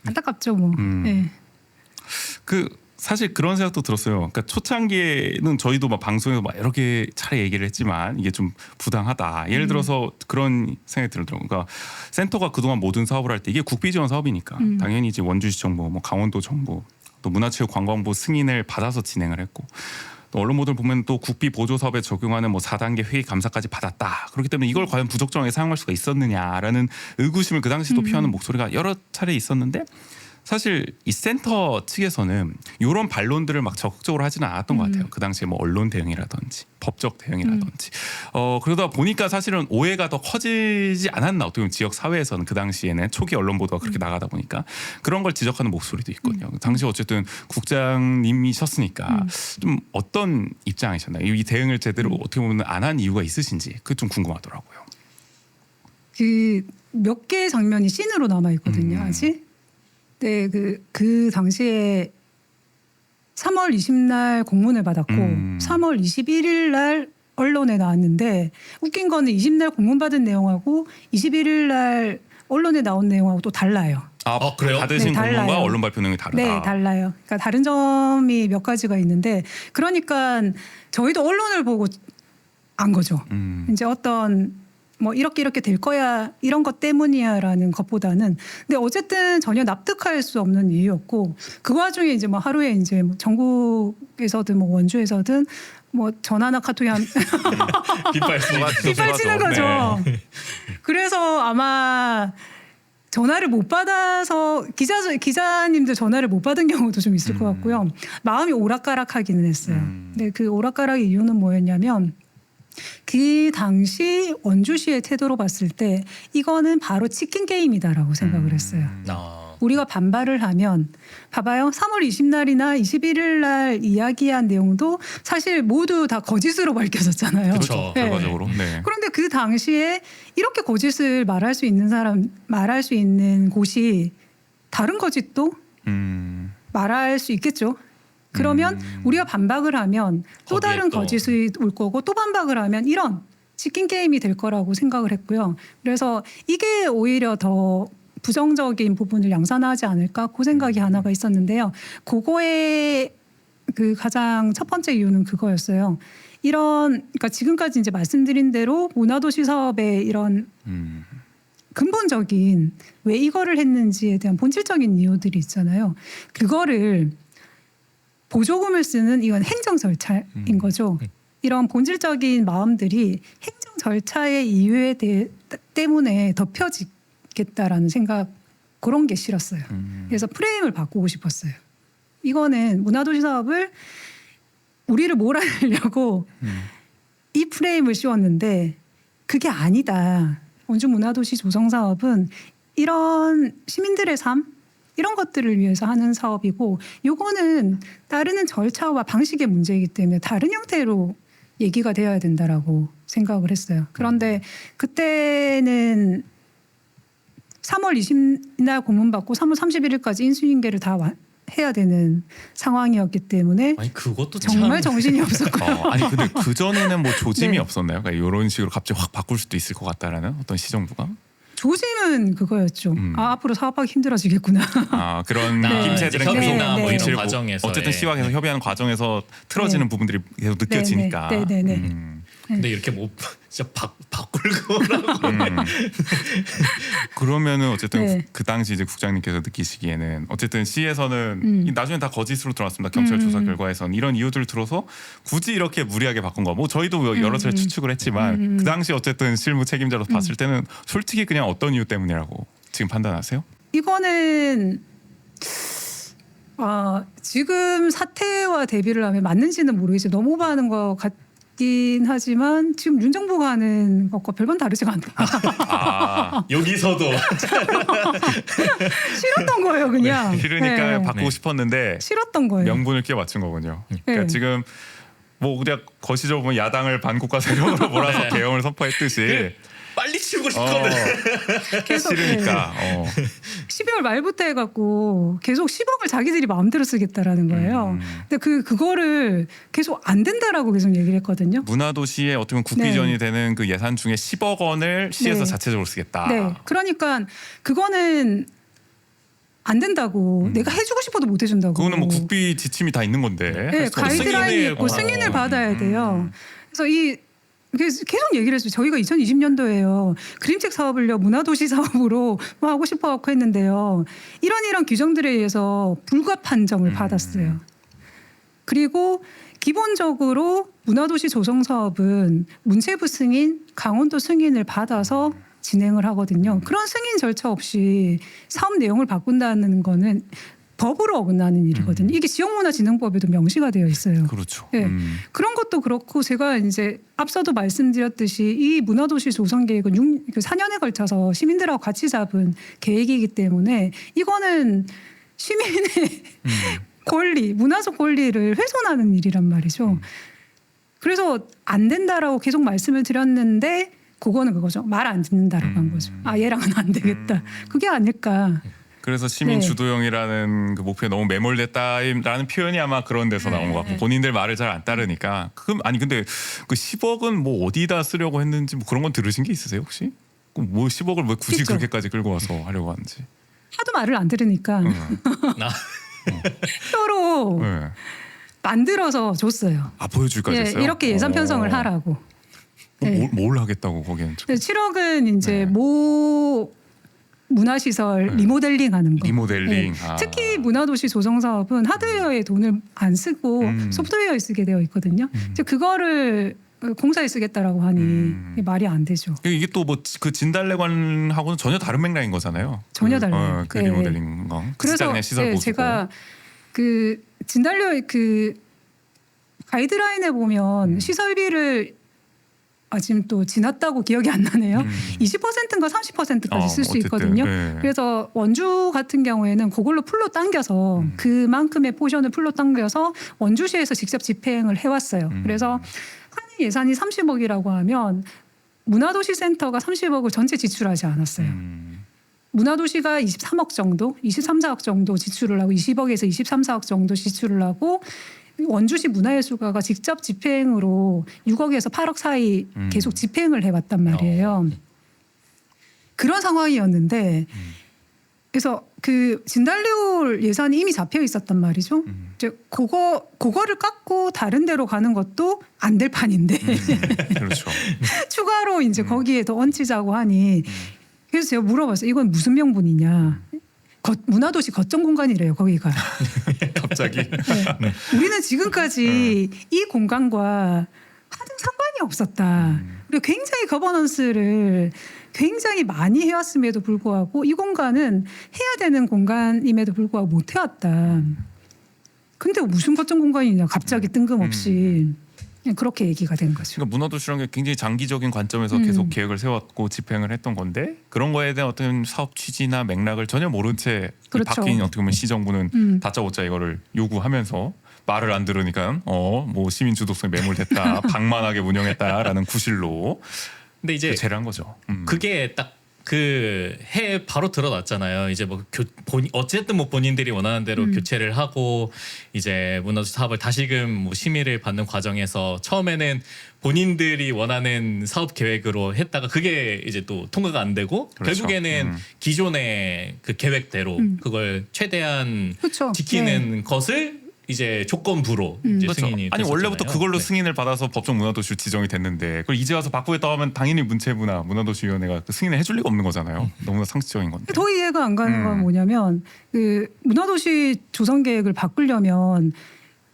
안타깝죠 뭐. 네. 그 사실 그런 생각도 들었어요. 그러니까 초창기에는 저희도 막 방송에서 막 여러 개 차례 얘기를 했지만 이게 좀 부당하다. 예를 들어서 그런 생각이 들더라고요. 그러니까 센터가 그동안 모든 사업을 할 때 이게 국비 지원 사업이니까 당연히 이제 원주시 정부, 뭐 강원도 정부, 또 문화체육관광부 승인을 받아서 진행을 했고. 또 언론 보도를 보면 또 국비 보조 사업에 적용하는 뭐 4단계 회의 감사까지 받았다. 그렇기 때문에 이걸 과연 부적정하게 사용할 수가 있었느냐라는 의구심을 그 당시도 표하는 목소리가 여러 차례 있었는데 사실 이 센터 측에서는 이런 반론들을 막 적극적으로 하지는 않았던 것 같아요. 그 당시에 뭐 언론 대응이라든지 법적 대응이라든지 그러다 보니까 사실은 오해가 더 커지지 않았나 어떻게 보면 지역 사회에서는 그 당시에는 초기 언론 보도가 그렇게 나가다 보니까 그런 걸 지적하는 목소리도 있거든요. 당시 어쨌든 국장님이셨으니까 좀 어떤 입장이셨나요? 이 대응을 제대로 어떻게 보면 안 한 이유가 있으신지 그게 좀 궁금하더라고요. 그 몇 개의 장면이 씬으로 남아 있거든요. 아직. 네, 그 당시에 3월 20날 공문을 받았고 3월 21일 날 언론에 나왔는데 웃긴 거는 20날 공문 받은 내용하고 21일 날 언론에 나온 내용하고 또 달라요. 그래요? 받으신 네, 공문과 달라요. 언론 발표 내용이 다르다. 네, 달라요. 그러니까 다른 점이 몇 가지가 있는데 그러니까 저희도 언론을 보고 안 거죠. 이제 어떤 뭐 이렇게 될 거야 이런 것 때문이야라는 것보다는 근데 어쨌든 전혀 납득할 수 없는 이유였고 그 와중에 이제 뭐 하루에 이제 뭐 전국에서든 뭐 원주에서든 뭐 전화나 카톡이 한 빗발치는 거죠. 그래서 아마 전화를 못 받아서 기자님들 전화를 못 받은 경우도 좀 있을 것 같고요. 마음이 오락가락하기는 했어요. 근데 그 오락가락의 이유는 뭐였냐면 그 당시 원주시의 태도로 봤을 때 이거는 바로 치킨 게임이다라고 생각을 했어요. 우리가 반발을 하면 봐봐요. 3월 20날이나 21일 날 이야기한 내용도 사실 모두 다 거짓으로 밝혀졌잖아요. 그렇죠. 네. 결과적으로. 네. 그런데 그 당시에 이렇게 거짓을 말할 수 있는 사람, 말할 수 있는 곳이 다른 거짓도 말할 수 있겠죠. 그러면 우리가 반박을 하면 또 다른 거짓이 올 거고 또 반박을 하면 이런 치킨 게임이 될 거라고 생각을 했고요. 그래서 이게 오히려 더 부정적인 부분을 양산하지 않을까 그 생각이 하나가 있었는데요. 그거의 그 가장 첫 번째 이유는 그거였어요. 그러니까 지금까지 이제 말씀드린 대로 문화도시 사업의 이런 근본적인 왜 이거를 했는지에 대한 본질적인 이유들이 있잖아요. 그거를 보조금을 쓰는 이건 행정 절차인 거죠. 이런 본질적인 마음들이 행정 절차의 이유에 때문에 덮여지겠다라는 생각 그런 게 싫었어요. 그래서 프레임을 바꾸고 싶었어요. 이거는 문화도시 사업을 우리를 몰아내려고 이 프레임을 씌웠는데 그게 아니다. 원주 문화도시 조성 사업은 이런 시민들의 삶 이런 것들을 위해서 하는 사업이고 요거는 따르는 절차와 방식의 문제이기 때문에 다른 형태로 얘기가 되어야 된다라고 생각을 했어요. 그런데 그때는 3월 20일 공문 받고 3월 31일까지 인수인계를 다 해야 되는 상황이었기 때문에 아니 그것도 정말 참... 정신이 없었고요. 아니 근데 그 전에는 뭐 조짐이 네. 없었나요? 그러니까 이런 식으로 갑자기 확 바꿀 수도 있을 것 같다라는 어떤 시정부가? 조짐은 그거였죠. 앞으로 사업하기 힘들어지겠구나. 그런 네. 낌새들은 협의나 계속 뭐 눈치를 이런 과정에서 어쨌든 시와 계속 협의하는 과정에서 틀어지는 부분들이 계속 느껴지니까. 네네네. 근데 이렇게 뭐 진짜 바꿀 거라고. 그러면은 어쨌든 네. 그 당시 이제 국장님께서 느끼시기에는 어쨌든 시에서는 나중에 다 거짓으로 들어왔습니다. 경찰 조사 결과에서는 이런 이유들을 들어서 굳이 이렇게 무리하게 바꾼 거. 뭐 저희도 여러 차례 추측을 했지만 그 당시 어쨌든 실무 책임자로서 봤을 때는 솔직히 그냥 어떤 이유 때문이라고 지금 판단하세요? 이거는 지금 사태와 대비를 하면 맞는지는 모르겠지만 너무 오버하는 것 같긴 하지만 지금 윤 정부가 하는 것과 별반 다르지가 않다. 여기서도 싫었던 거예요, 그냥. 싫으니까 네. 바꾸고 싶었는데 싫었던 거예요. 명분을 끼워 맞춘 거군요. 그러니까 네. 지금 뭐 그냥 거시적으로 보면 야당을 반국가 세력으로 몰아서 네. 개혁을 선포했듯이 빨리 치우고 싶거든. 계속 싫으니까. 12월 말부터 해갖고 계속 10억을 자기들이 마음대로 쓰겠다라는 거예요. 근데 그거를 계속 안 된다라고 계속 얘기를 했거든요. 문화도시에 어떻게 보면 국비전이 되는 그 예산 중에 10억 원을 시에서 네. 자체적으로 쓰겠다. 네, 그러니까 그거는 안 된다고. 내가 해주고 싶어도 못 해준다고. 그거는 뭐 국비 지침이 다 있는 건데. 네, 할 수가 없어요. 가이드라인이 있고 승인을 받아야 돼요. 그래서 계속 얘기를 했어요. 저희가 2020년도에요. 그림책 사업을요 문화도시 사업으로 뭐 하고 싶어갖고 했는데요. 이런 규정들에 의해서 불가 판정을 받았어요. 그리고 기본적으로 문화도시 조성 사업은 문체부 승인, 강원도 승인을 받아서 진행을 하거든요. 그런 승인 절차 없이 사업 내용을 바꾼다는 거는 법으로 어긋나는 일이거든요. 이게 지역문화진흥법에도 명시가 되어 있어요. 그렇죠. 네. 그런 것도 그렇고 제가 이제 앞서도 말씀드렸듯이 이 문화도시 조성 계획은 4년에 걸쳐서 시민들하고 같이 잡은 계획이기 때문에 이거는 시민의 권리, 문화적 권리를 훼손하는 일이란 말이죠. 그래서 안 된다라고 계속 말씀을 드렸는데 그거는 그거죠. 말 안 듣는다라고 한 거죠. 아 얘랑은 안 되겠다. 그게 아닐까. 그래서 시민 네. 주도형이라는 그 목표에 너무 매몰됐다라는 표현이 아마 그런 데서 나온 것 같고 본인들 말을 잘 안 따르니까 아니 근데 그 10억은 뭐 어디다 쓰려고 했는지 뭐 그런 건 들으신 게 있으세요 혹시? 뭐 10억을 왜 굳이 있죠. 그렇게까지 끌고 와서 하려고 하는지. 하도 말을 안 들으니까 나 표로 네. 만들어서 줬어요. 아 보여줄까지 예, 했어요? 이렇게 예산 편성을 하라고. 네. 뭘 하겠다고 거기는 7억은 이제 네. 모 문화시설 리모델링하는 거. 리모델링. 네. 아. 특히 문화도시 조성 사업은 하드웨어에 돈을 안 쓰고 소프트웨어에 쓰게 되어 있거든요. 이제 그거를 공사에 쓰겠다라고 하니 이게 말이 안 되죠. 이게 또 뭐 그 진달래관하고는 전혀 다른 맥락인 거잖아요. 전혀 달라요. 그 네. 리모델링 거. 그 그래서 그냥 시설 보수고. 제가 그 진달래 그 가이드라인에 보면 시설비를 지금 또 지났다고 기억이 안 나네요. 20%인가 30%까지 쓸 수 어쨌든, 있거든요. 네. 그래서 원주 같은 경우에는 그걸로 풀로 당겨서 그만큼의 포션을 풀로 당겨서 원주시에서 직접 집행을 해왔어요. 그래서 한 예산이 30억이라고 하면 문화도시센터가 30억을 전체 지출하지 않았어요. 문화도시가 23억 정도, 23, 4억 정도 지출을 하고 20억에서 23, 4억 정도 지출을 하고 원주시 문화예술가가 직접 집행으로 6억에서 8억 사이 계속 집행을 해왔단 말이에요. 그런 상황이었는데 그래서 그 진달래홀 예산이 이미 잡혀 있었단 말이죠. 이제 그거를 깎고 다른 데로 가는 것도 안 될 판인데 그렇죠. 추가로 이제 거기에 더 얹히자고 하니 그래서 제가 물어봤어요. 이건 무슨 명분이냐. 문화도시 거점 공간이래요. 거기가. 갑자기. 네. 우리는 지금까지 이 공간과 하등 상관이 없었다. 그리고 굉장히 거버넌스를 굉장히 많이 해왔음에도 불구하고 이 공간은 해야 되는 공간임에도 불구하고 못 해왔다. 근데 무슨 거점 공간이냐. 갑자기 뜬금없이. 그냥 그렇게 얘기가 된 거죠. 그러니까 문화도시라는 게 굉장히 장기적인 관점에서 계속 계획을 세웠고 집행을 했던 건데 그런 거에 대한 어떤 사업 취지나 맥락을 전혀 모른 채 그렇죠. 바뀐 어떻게 보면 시정부는 다짜고짜 이거를 요구하면서 말을 안 들으니까 뭐 시민 주도성이 매몰됐다, 방만하게 운영했다라는 구실로 근데 이제 제를 한 거죠. 그게 딱 그 해 바로 드러났잖아요. 이제 뭐 어쨌든 뭐 본인들이 원하는 대로 교체를 하고 이제 문화도시 사업을 다시금 뭐 심의를 받는 과정에서 처음에는 본인들이 원하는 사업 계획으로 했다가 그게 이제 또 통과가 안 되고 그렇죠. 결국에는 기존의 그 계획대로 그걸 최대한 그렇죠. 지키는 것을 이제 조건부로 이제 그렇죠. 승인이 아니 원래부터 됐었잖아요. 그걸로 네. 승인을 받아서 법정 문화도시로 지정이 됐는데 그걸 이제 와서 바꾸겠다고 하면 당연히 문체부나 문화도시위원회가 그 승인을 해줄 리가 없는 거잖아요. 너무나 상식적인 건데. 더 이해가 안 가는 건 뭐냐면 그 문화도시 조성 계획을 바꾸려면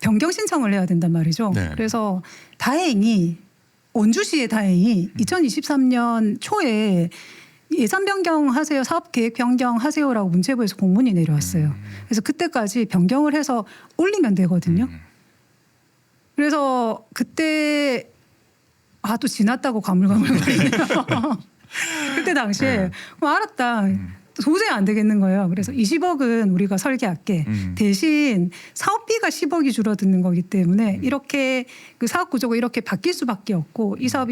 변경 신청을 해야 된단 말이죠. 네. 그래서 다행히 원주시에 다행히 2023년 초에 예산 변경하세요, 사업 계획 변경하세요라고 문체부에서 공문이 내려왔어요. 그래서 그때까지 변경을 해서 올리면 되거든요. 그래서 그때 또 지났다고 가물가물거리네요. 그때 당시에 알았다. 도저히 안 되겠는 거예요. 그래서 20억은 우리가 설계할게. 대신 사업비가 10억이 줄어드는 거기 때문에 이렇게 그 사업 구조가 이렇게 바뀔 수밖에 없고 이 사업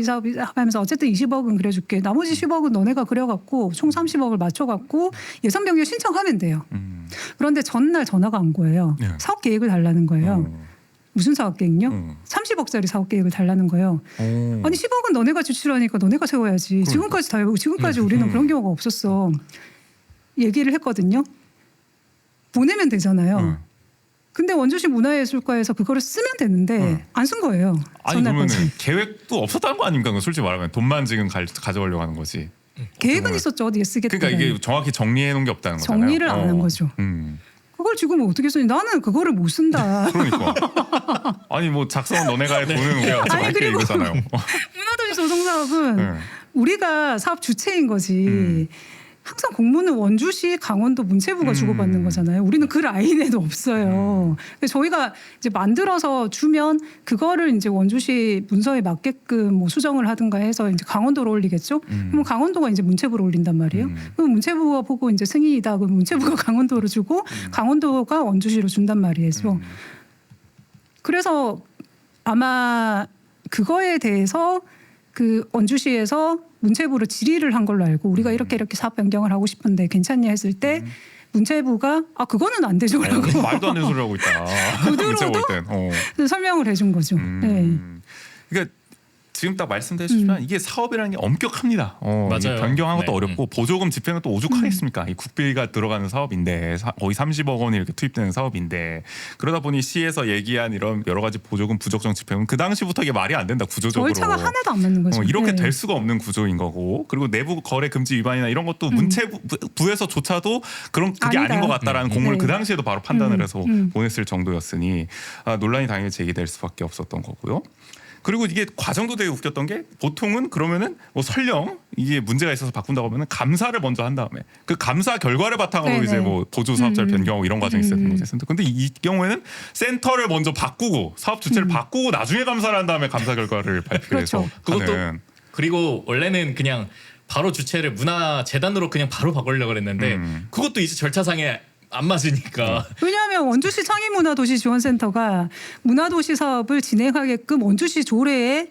하면서 어쨌든 20억은 그려줄게. 나머지 10억은 너네가 그려갖고 총 30억을 맞춰갖고 예산 변경 신청하면 돼요. 그런데 전날 전화가 온 거예요. 네. 사업 계획을 달라는 거예요. 무슨 사업 계획요? 30억짜리 사업 계획을 달라는 거예요. 아니 10억은 너네가 지출하니까 너네가 세워야지. 지금까지 우리는 그런 경우가 없었어. 얘기를 했거든요. 보내면 되잖아요. 근데 원주시 문화예술과에서 그거를 쓰면 되는데 안 쓴 거예요. 아니 그러면 전날까지. 계획도 없었다는 거 아닙니까? 솔직히 말하면 돈만 지금 가져가려고 하는 거지. 계획은 그러면- 있었죠. 어디에 쓰겠다. 그러니까 이게 정확히 정리해 놓은 게 없다는 거잖아요. 정리를 안 한 거죠. 그걸 지금 어떻게 쓰니? 나는 그거를 못 쓴다. 그러니까 아니 뭐 작성은 너네가 해 돈은 우리가 아니, 할게 그리고- 이거잖아요. 문화도시 조성 사업은 네. 우리가 사업 주체인 거지. 항상 공무는 원주시, 강원도, 문체부가 주고받는 거잖아요. 우리는 그 라인에도 없어요. 그래서 저희가 이제 만들어서 주면 그거를 이제 원주시 문서에 맞게끔 뭐 수정을 하든가 해서 이제 강원도로 올리겠죠. 그럼 강원도가 이제 문체부로 올린단 말이에요. 그럼 문체부가 보고 이제 승인이다. 그럼 문체부가 강원도로 주고 강원도가 원주시로 준단 말이에요. 그래서 아마 그거에 대해서 그 원주시에서 문체부로 질의를 한 걸로 알고 우리가 이렇게 사업 변경을 하고 싶은데 괜찮냐 했을 때 문체부가 그거는 안 되죠라고 말도 안 되는 소리 하고 있다. 그대로도 설명을 해준 거죠. 네. 그러니까 지금 딱 말씀드렸지만 이게 사업이라는 게 엄격합니다. 맞아요. 이게 변경한 것도 네. 어렵고 보조금 집행은 또 오죽하겠습니까? 이 국비가 들어가는 사업인데 거의 30억 원이 이렇게 투입되는 사업인데 그러다 보니 시에서 얘기한 이런 여러 가지 보조금 부적정 집행은 그 당시부터 이게 말이 안 된다 구조적으로. 절차가 하나도 안 맞는 거죠. 이렇게 네. 될 수가 없는 구조인 거고 그리고 내부 거래 금지 위반이나 이런 것도 문체부에서조차도 그런 그게 아니다. 아닌 것 같다라는 공문을 네. 그 당시에도 바로 판단을 해서 보냈을 정도였으니 논란이 당연히 제기될 수밖에 없었던 거고요. 그리고 이게 과정도 되게 웃겼던 게 보통은 그러면은 뭐 설령 이게 문제가 있어서 바꾼다고 하면은 감사를 먼저 한 다음에 그 감사 결과를 바탕으로 네네. 이제 뭐 보조 사업자를 변경하고 이런 과정이 있었던 거죠. 근데 이 경우에는 센터를 먼저 바꾸고 사업 주체를 바꾸고 나중에 감사를 한 다음에 감사 결과를 발표해서 그렇죠. 그것도 하는. 그리고 원래는 그냥 바로 주체를 문화재단으로 그냥 바로 바꾸려고 그랬는데 그것도 이제 절차상에 안 맞으니까 왜냐하면 원주시 창의문화도시지원센터가 문화도시 사업을 진행하게끔 원주시 조례에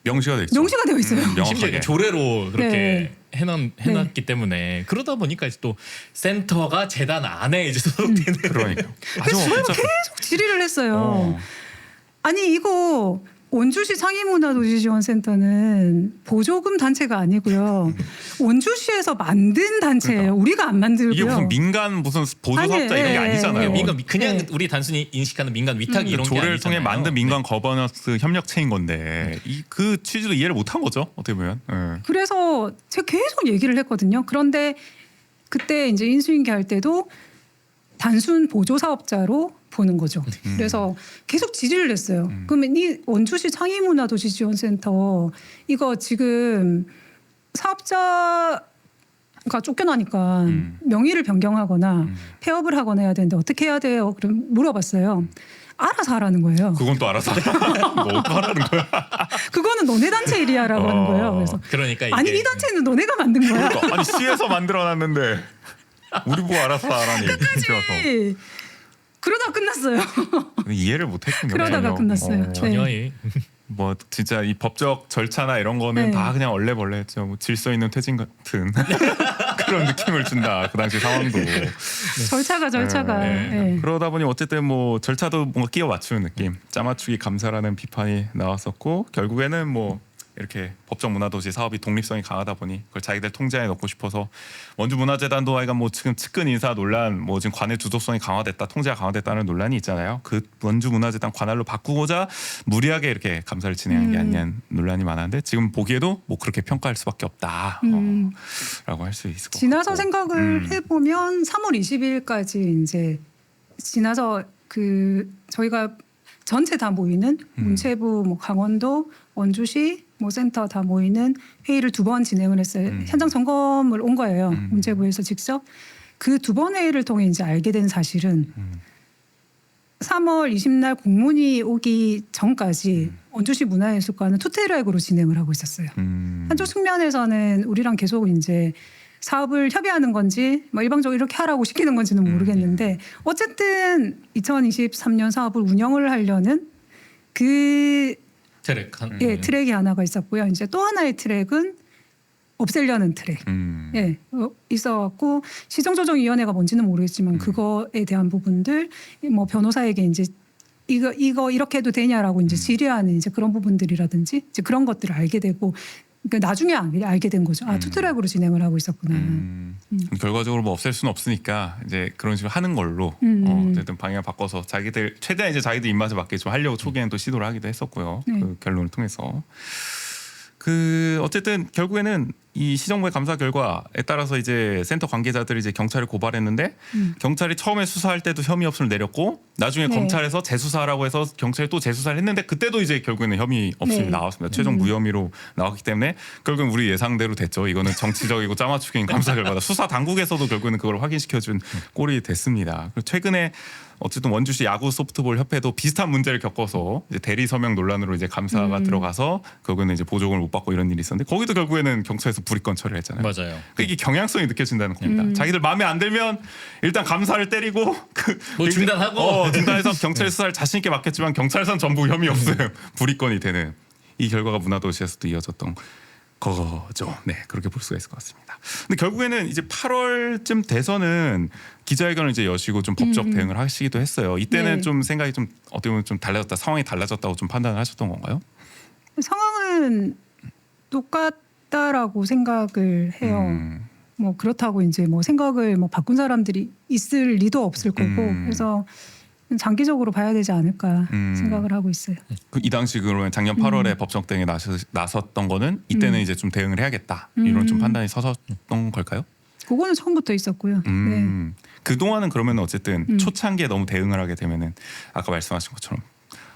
명시가 돼 있죠. 명시가 되어 있어요. 심지어 명확하게. 이게 조례로 그렇게 네. 해놨기 때문에 그러다 보니까 이제 또 센터가 재단 안에 이제 소속되는 그러니까. 그래서 저희가 계속 질의를 했어요. 아니 이거 원주시 창의문화도시지원센터는 보조금 단체가 아니고요. 원주시에서 만든 단체예요. 그러니까. 우리가 안 만들고요. 이게 무슨 보조 사업자 아니, 이런 게 예, 아니잖아요. 민간 그냥 네. 우리 단순히 인식하는 민간 위탁 이런 게 조례를 아니잖아요. 통해 만든 민간 거버넌스 협력체인 건데 그 취지도 이해를 못한 거죠. 어떻게 보면. 그래서 제가 계속 얘기를 했거든요. 그런데 그때 이제 인수인계 할 때도 단순 보조 사업자로 보는 거죠. 그래서 계속 질의를 했어요. 그러면 이 원주시 창의문화도시지원센터 이거 지금 사업자가 쫓겨나니까 명의를 변경하거나 폐업을 하거나 해야 되는데 어떻게 해야 돼요? 그럼 물어봤어요. 알아서 하라는 거예요. 그건 또 알아서 뭐 어떡하라는 거야. 그거는 너네 단체 일이야라고 하는 거예요. 그래서 그러니까 이게 아니 이 단체는 너네가 만든 거야. 그러니까, 아니 시에서 만들어놨는데 우리 보고 알아서 하라니. 끝까지 그러다 끝났어요. 이해를 못했군요. 그러다가 전혀. 끝났어요. 전혀 뭐 진짜 이 법적 절차나 이런 거는 네. 다 그냥 얼레벌레였죠. 뭐 질서 있는 퇴진 같은 그런 느낌을 준다. 그 당시 상황도. 절차가 네. 그러다 보니 어쨌든 뭐 절차도 뭔가 끼워 맞추는 느낌, 짜맞추기 감사라는 비판이 나왔었고 결국에는 뭐 이렇게 법정 문화도시 사업이 독립성이 강하다 보니 그걸 자기들 통제에 넣고 싶어서 원주문화재단도 하여간 뭐 지금 측근 인사 논란, 뭐 지금 관할 주도성이 강화됐다, 통제가 강화됐다는 논란이 있잖아요. 그 원주문화재단 관할로 바꾸고자 무리하게 이렇게 감사를 진행한 게 아니냐는 논란이 많았는데 지금 보기에도 뭐 그렇게 평가할 수밖에 없다라고 할 수 있을 것 같고. 지나서 생각을 해보면 3월 20일까지 이제 지나서 그 저희가 전체 다 모이는 문체부, 뭐 강원도, 원주시, 뭐 센터 다 모이는 회의를 2번 진행을 했어요. 현장 점검을 온 거예요. 문체부에서 직접 그 2번 회의를 통해 이제 알게 된 사실은 3월 20날 공문이 오기 전까지 원주시 문화예술관은 투트랙으로 진행을 하고 있었어요. 한쪽 측면에서는 우리랑 계속 이제 사업을 협의하는 건지 뭐 일방적으로 이렇게 하라고 시키는 건지는 모르겠는데 어쨌든 2023년 사업을 운영을 하려는 그 트랙이 하나가 있었고요. 이제 또 하나의 트랙은 없애려는 트랙. 있어갖고 시정조정위원회가 뭔지는 모르겠지만 그거에 대한 부분들 뭐 변호사에게 이제 이거 이렇게 해도 되냐라고 이제 질의하는 이제 그런 부분들이라든지 이제 그런 것들을 알게 되고 그러니까 나중에 알게 된 거죠. 투트랙으로 진행을 하고 있었구나. 결과적으로 뭐 없앨 수는 없으니까 이제 그런 식으로 하는 걸로 어쨌든 방향을 바꿔서 자기들 최대한 이제 자기들 입맛에 맞게 좀 하려고 초기에는 또 시도를 하기도 했었고요. 그 결론을 통해서 그 어쨌든 결국에는 이 시정부의 감사 결과에 따라서 이제 센터 관계자들이 이제 경찰을 고발했는데 경찰이 처음에 수사할 때도 혐의 없음을 내렸고 나중에 네. 검찰에서 재수사라고 해서 경찰이 또 재수사를 했는데 그때도 이제 결국에는 혐의 없음이 네. 나왔습니다. 최종 무혐의로 나왔기 때문에 결국은 우리 예상대로 됐죠. 이거는 정치적이고 짜맞추기인 감사 결과다. 수사 당국에서도 결국에는 그걸 확인시켜준 꼴이 됐습니다. 그리고 최근에 어쨌든 원주시 야구 소프트볼 협회도 비슷한 문제를 겪어서 이제 대리 서명 논란으로 이제 감사가 들어가서 결국에는 이제 보조금을 못 받고 이런 일이 있었는데 거기도 결국에는 경찰에서 불이권 처리를 했잖아요. 맞아요. 그러니까 이게 경향성이 느껴진다는 겁니다. 자기들 마음에 안 들면 일단 감사를 때리고 뭐 중단하고. 중단해서 경찰 수사를 자신 있게 맡겼지만 경찰선 전부 혐의 없어요. 불이권이 되는 이 결과가 문화도시에서도 이어졌던 거죠. 네, 그렇게 볼 수가 있을 것 같습니다. 근데 결국에는 이제 8월쯤 돼서는 기자회견을 이제 여시고 좀 법적 대응을 하시기도 했어요. 이때는 네. 좀 생각이 좀 어떻게 보면 좀 달라졌다, 상황이 달라졌다고 좀 판단을 하셨던 건가요? 상황은 똑같다라고 생각을 해요. 뭐 그렇다고 이제 뭐 생각을 뭐 바꾼 사람들이 있을 리도 없을 거고 그래서 장기적으로 봐야 되지 않을까 생각을 하고 있어요. 이 당시 그러면 작년 8월에 법적 대응에 나섰던 거는 이때는 이제 좀 대응을 해야겠다 이런 좀 판단이 서섰던 걸까요? 그거는 처음부터 있었고요. 네. 그 동안은 그러면 어쨌든 초창기에 너무 대응을 하게 되면은 아까 말씀하신 것처럼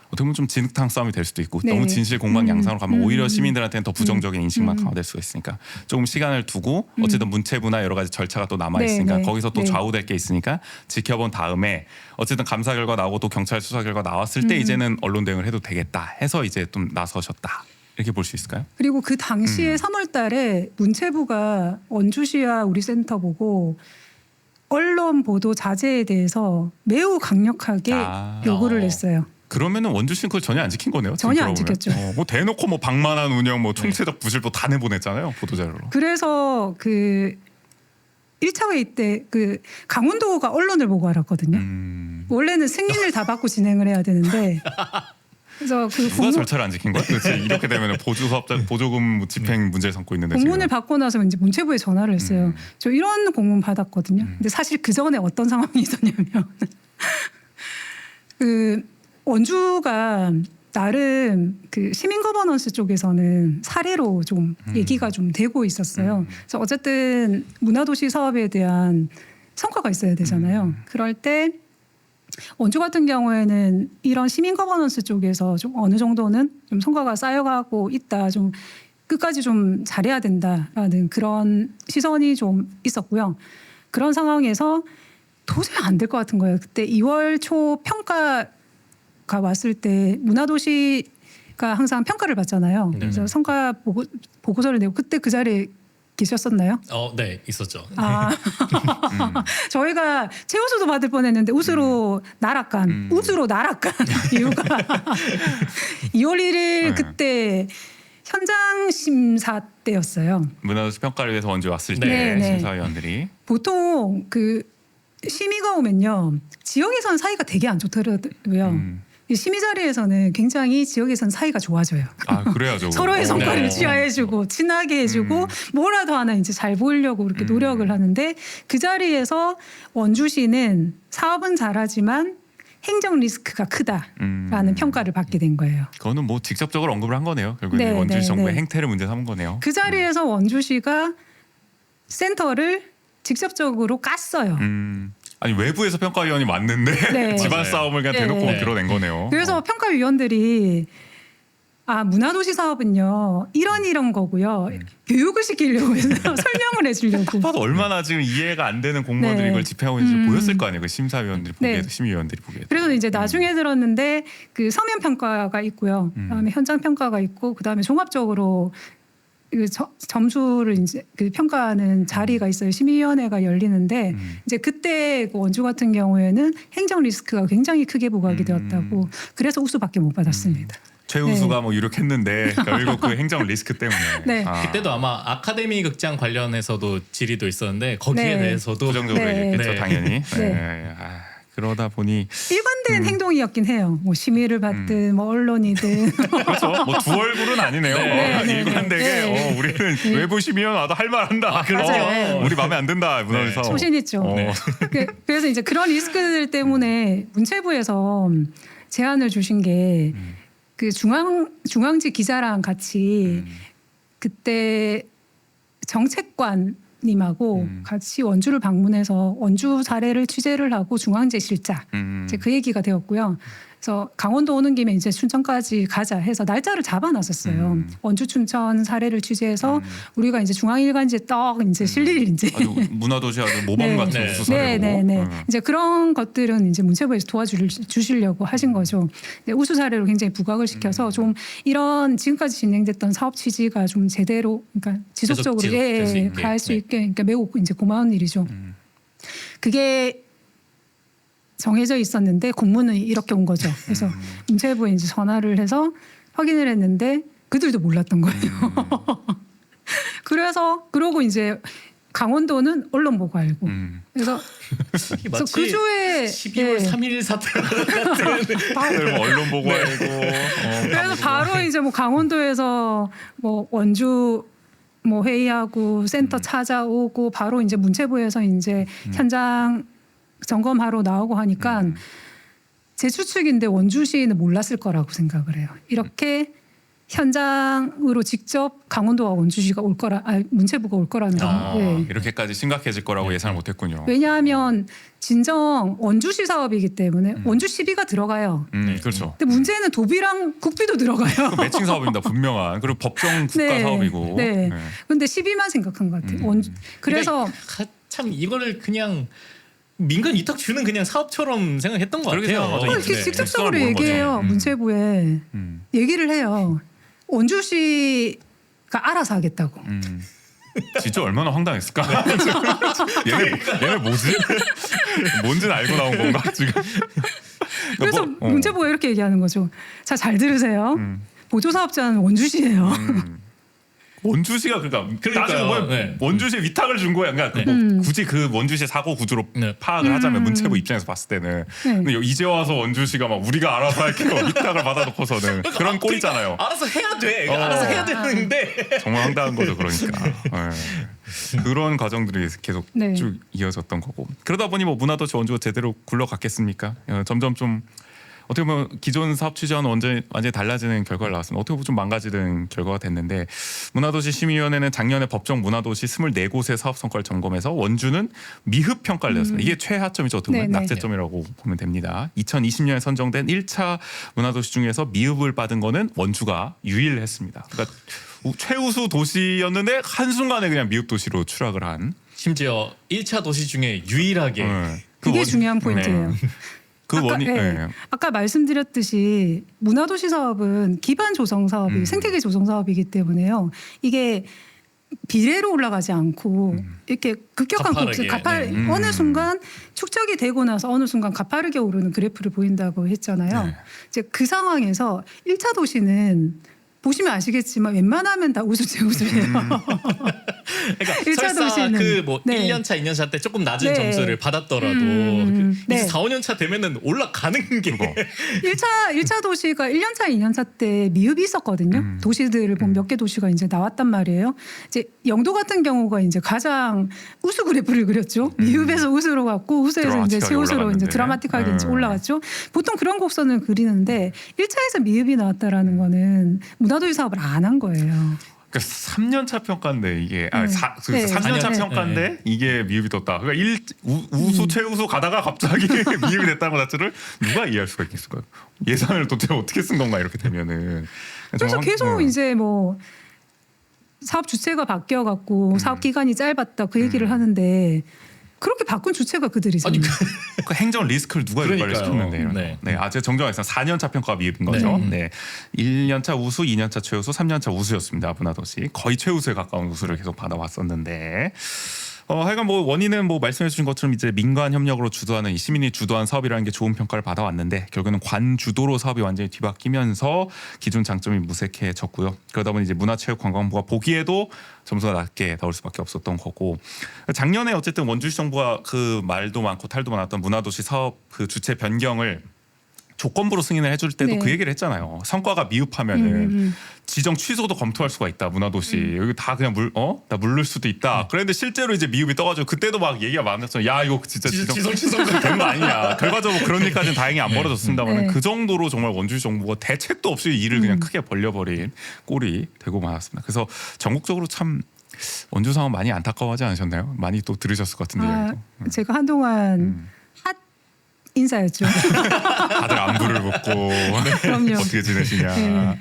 어떻게 보면 좀 진흙탕 싸움이 될 수도 있고 네. 너무 진실 공방 양상으로 가면 오히려 시민들한테는 더 부정적인 인식만 강화될 수가 있으니까 조금 시간을 두고 어쨌든 문체부나 여러 가지 절차가 또 남아 있으니까 네, 네. 거기서 또 네. 좌우될 게 있으니까 지켜본 다음에 어쨌든 감사 결과 나오고 또 경찰 수사 결과 나왔을 때 이제는 언론 대응을 해도 되겠다 해서 이제 좀 나서셨다 이렇게 볼 수 있을까요? 그리고 그 당시에 3월 달에 문체부가 원주시와 우리 센터 보고 언론 보도 자제에 대해서 매우 강력하게 요구를 했어요. 그러면은 원주시 그걸 전혀 안 지킨 거네요. 지금 전혀 안 들어보면. 지켰죠. 뭐 대놓고 뭐 방만한 운영, 뭐 총체적 부실도 다 내보냈잖아요 보도자료로. 그래서 그 1차 회의 때 그 강원도가 언론을 보고 알았거든요. 원래는 승인을 다 받고 진행을 해야 되는데 그래서 그 누가 절차를 안 지킨 거야? 도대체 이렇게 되면 보조금 집행 문제를 삼고 있는데 공문을 지금. 받고 나서 이제 문체부에 전화를 했어요. 저 이런 공문 받았거든요. 근데 사실 그 전에 어떤 상황이 있었냐면 그 원주가 나름 그 시민 거버넌스 쪽에서는 사례로 좀 얘기가 좀 되고 있었어요. 그래서 어쨌든 문화도시 사업에 대한 성과가 있어야 되잖아요. 그럴 때 원주 같은 경우에는 이런 시민 거버넌스 쪽에서 좀 어느 정도는 좀 성과가 쌓여가고 있다. 좀 끝까지 좀 잘해야 된다라는 그런 시선이 좀 있었고요. 그런 상황에서 도저히 안 될 것 같은 거예요. 그때 2월 초 평가가 왔을 때 문화도시가 항상 평가를 받잖아요. 그래서 성과 보고서를 내고 그때 그 자리에 계셨었나요? 네, 있었죠. 아, 저희가 최우수도 받을 뻔했는데 우수로 날아간 이유가 2월 1일 그때 현장 심사 때였어요. 문화도시 평가를 위해서 원주 왔을 때 네, 네. 심사위원들이 보통 그 심의가 오면요 지역에서는 사이가 되게 안 좋더라고요. 이 심의 자리에서는 굉장히 지역에서는 사이가 좋아져요. 아 그래야죠. 서로의 성과를 네. 취하해주고 친하게 해주고 뭐라도 하나 이제 잘 보이려고 그렇게 노력을 하는데 그 자리에서 원주시는 사업은 잘하지만 행정 리스크가 크다라는 평가를 받게 된 거예요. 그거는 뭐 직접적으로 언급을 한 거네요. 결국에 네, 원주시 네, 정부의 네. 행태를 문제 삼은 거네요. 그 자리에서 원주시가 센터를 직접적으로 깠어요. 아니 외부에서 평가위원이 왔는데 네. 집안 맞아요. 싸움을 그냥 네. 대놓고 네. 드러낸 거네요. 그래서 평가위원들이 문화도시 사업은요 이런 거고요. 교육을 시키려고 해서 설명을 해주려고. 봐도 얼마나 지금 이해가 안 되는 공무원들이 네. 이걸 집행하고 있는지 보였을 거 아니에요. 그 심사위원들이 보기에도 네. 심의위원들이 보기에도. 그래서 이제 나중에 들었는데 그 서면 평가가 있고요. 그다음에 현장 평가가 있고 그다음에 종합적으로 그 점수를 이제 그 평가하는 자리가 있어요. 심의위원회가 열리는데 이제 그때 그 원주 같은 경우에는 행정 리스크가 굉장히 크게 부각이 되었다고 그래서 우수밖에 못 받았습니다. 최우수가 네. 뭐 유력했는데 결국 그 행정 리스크 때문에. 네. 그때도 아마 아카데미 극장 관련해서도 질의도 있었는데 거기에 네. 대해서도 부정적으로 네. 얘기했죠, 네. 당연히. 네. 그러다 보니 일관된 행동이었긴 해요. 뭐 심의를 받든 뭐 언론이든 그렇죠. 뭐 두 얼굴은 아니네요. 네, 네, 일관되게 네. 우리는 외부 심의원 와도 할 말한다. 맞아요. 우리 마음에 안 든다. 문화에서. 소신 있죠. 네. 그래서 이제 그런 리스크들 때문에 문체부에서 제안을 주신 게 그 중앙지 기자랑 같이 그때 정책관님하고 같이 원주를 방문해서 원주 사례를 취재를 하고 중앙제실자 이제 그 얘기가 되었고요. 그래서 강원도 오는 김에 이제 춘천까지 가자 해서 날짜를 잡아놨었어요. 원주 춘천 사례를 취재해서 우리가 이제 중앙일간지에 떡 이제 실릴 이제 아주 문화도시 아주 모범 네. 같은 네. 우수 사례고. 네네네. 이제 그런 것들은 이제 문체부에서 도와주시려고 하신 거죠. 네, 우수 사례로 굉장히 부각을 시켜서 좀 이런 지금까지 진행됐던 사업 취지가 좀 제대로 그러니까 지속적으로 지속될 수 있게. 갈 수 네. 있게 그러니까 매우 이제 고마운 일이죠. 그게 정해져 있었는데 공문이 이렇게 온 거죠. 그래서 문체부에 이제 전화를 해서 확인을 했는데 그들도 몰랐던 거예요. 그러고 이제 강원도는 언론 보고 알고. 그래서 마치 그 주에 12월 3일 사태 같은. 다들 뭐 언론 보고 알고. 그래서 바로 이제 뭐 강원도에서 뭐 원주 뭐 회의하고 센터 찾아오고 바로 이제 문체부에서 이제 현장 점검하러 나오고 하니까 제 추측인데 원주시는 몰랐을 거라고 생각을 해요. 이렇게 현장으로 직접 강원도와 원주시가 올 거라, 문체부가 올 거라는 거. 네. 이렇게까지 심각해질 거라고 예상을 못했군요. 왜냐하면 진정 원주시 사업이기 때문에 원주 시비가 들어가요. 그렇죠. 근데 문제는 도비랑 국비도 들어가요. 그 매칭 사업입니다. 분명한. 그리고 법정 국가 사업이고. 네. 근데 시비만 생각한 것 같아요. 그래서 참 이거를 그냥 민간 위탁 주는 그냥 사업처럼 생각했던 것 그러게 같아요. 생각하죠. 이렇게 네. 직접적으로 모르는 거죠. 얘기해요. 문체부에 얘기를 해요. 원주시가 알아서 하겠다고. 진짜 얼마나 황당했을까? 얘네 뭐지? 뭔지는 알고 나온 건가 지금? 그래서 문체부가 이렇게 얘기하는 거죠. 자, 잘 들으세요. 보조사업자는 원주시예요. 원주시가 그러니까 따지고 보면 네. 원주시에 위탁을 준 거야. 그러니까 뭐 굳이 그 원주시의 사고 구조로 네. 파악을 하자면 문체부 입장에서 봤을 때는 근데 이제 와서 원주시가 막 우리가 알아서 할게요 위탁을 받아놓고서는 그런 꼴이잖아요. 알아서 해야 돼. 알아서 해야 되는데. 정말 황당한 거죠, 그러니까. 네. 그런 과정들이 계속 네. 쭉 이어졌던 거고. 그러다 보니 뭐 문화도시 원주가 제대로 굴러갔겠습니까? 점점 좀 어떻게 보면 기존 사업 취지와는 완전히 달라지는 결과를 나왔습니다. 어떻게 보면 좀 망가지는 결과가 됐는데 문화도시 심의위원회는 작년에 법정 문화도시 24곳의 사업 성과를 점검해서 원주는 미흡 평가를 내렸습니다. 이게 최하점이죠. 어떻게 보면 네네. 낙제점이라고 보면 됩니다. 2020년에 선정된 1차 문화도시 중에서 미흡을 받은 거는 원주가 유일했습니다. 그러니까 최우수 도시였는데 한순간에 그냥 미흡 도시로 추락을 한. 심지어 1차 도시 중에 유일하게 그게 중요한 포인트예요. 그 원인. 네. 아까 말씀드렸듯이 문화도시 사업은 기반 조성 사업이 생태계 조성 사업이기 때문에요. 이게 비례로 올라가지 않고 이렇게 급격한 가파르게. 어느 순간 축적이 되고 나서 어느 순간 가파르게 오르는 그래프를 보인다고 했잖아요. 네. 이제 그 상황에서 1차 도시는 보시면 아시겠지만 웬만하면 다 우수예요. 그러니까 1차 설사 도시는 그뭐 네. 1년차, 2년차 때 조금 낮은 네. 점수를 받았더라도 이제 네. 4, 5년차 되면은 올라가는 게 1차 도시가 1년차, 2년차 때 미흡이 있었거든요. 도시들을 보면 몇 개 도시가 이제 나왔단 말이에요. 이제 영도 같은 경우가 이제 가장 우수 그래프를 그렸죠. 미흡에서 우수로 갔고 우수에서 이제 드라마틱하게 최우수로 이제 올라갔는데. 드라마틱하게 이제 올라갔죠. 보통 그런 곡선을 그리는데 1차에서 미흡이 나왔다라는 거는 문화도시 사업을 안 한 거예요. 그러니까 3년차 평가인데 이게 네. 3년차 네. 평가인데 이게 미흡이 떴다. 그러니까 우수 최우수 가다가 갑자기 미흡이 됐다는 것 자체를 누가 이해할 수가 있겠을까요? 예산을 도대체 어떻게 쓴 건가 이렇게 되면은. 그래서 계속 이제 뭐 사업 주체가 바뀌어 갖고 사업 기간이 짧았다 그 얘기를 하는데 그렇게 바꾼 주체가 그들이잖아요. 그 행정 리스크를 누가 유발을 그러니까요. 시켰는데 이런 네. 거. 네, 제가 정정하겠습니다. 4년차 평가가 미흡인 거죠. 네. 1년차 우수, 2년차 최우수, 3년차 우수였습니다. 문화도시 거의 최우수에 가까운 우수를 계속 받아왔었는데. 하여간 뭐 원인은 뭐 말씀해 주신 것처럼 이제 민간 협력으로 주도하는 이 시민이 주도한 사업이라는 게 좋은 평가를 받아왔는데 결국에는 관 주도로 사업이 완전히 뒤바뀌면서 기존 장점이 무색해졌고요. 그러다 보니 이제 문화체육관광부가 보기에도 점수가 낮게 나올 수밖에 없었던 거고 작년에 어쨌든 원주시 정부가 그 말도 많고 탈도 많았던 문화도시 사업 그 주체 변경을 조건부로 승인을 해줄 때도 네. 그 얘기를 했잖아요. 성과가 미흡하면은 지정 취소도 검토할 수가 있다. 문화도시 여기 다 그냥 다 물릴 수도 있다. 그런데 실제로 이제 미흡이 떠가지고 그때도 막 얘기가 많았어요. 야 이거 진짜 지성 된 거 아니냐. 결과적으로 그런 일까지는 다행히 안 벌어졌습니다만 네. 그 정도로 정말 원주시 정부가 대책도 없이 일을 그냥 크게 벌려버린 꼴이 되고 말았습니다. 그래서 전국적으로 참 원주 상황 많이 안타까워하지 않으셨나요? 많이 또 들으셨을 것 같은데. 아, 이야기도. 제가 한동안 핫 인사였죠. 다들 안부를 묻고 그럼요. 어떻게 지내시냐. 네.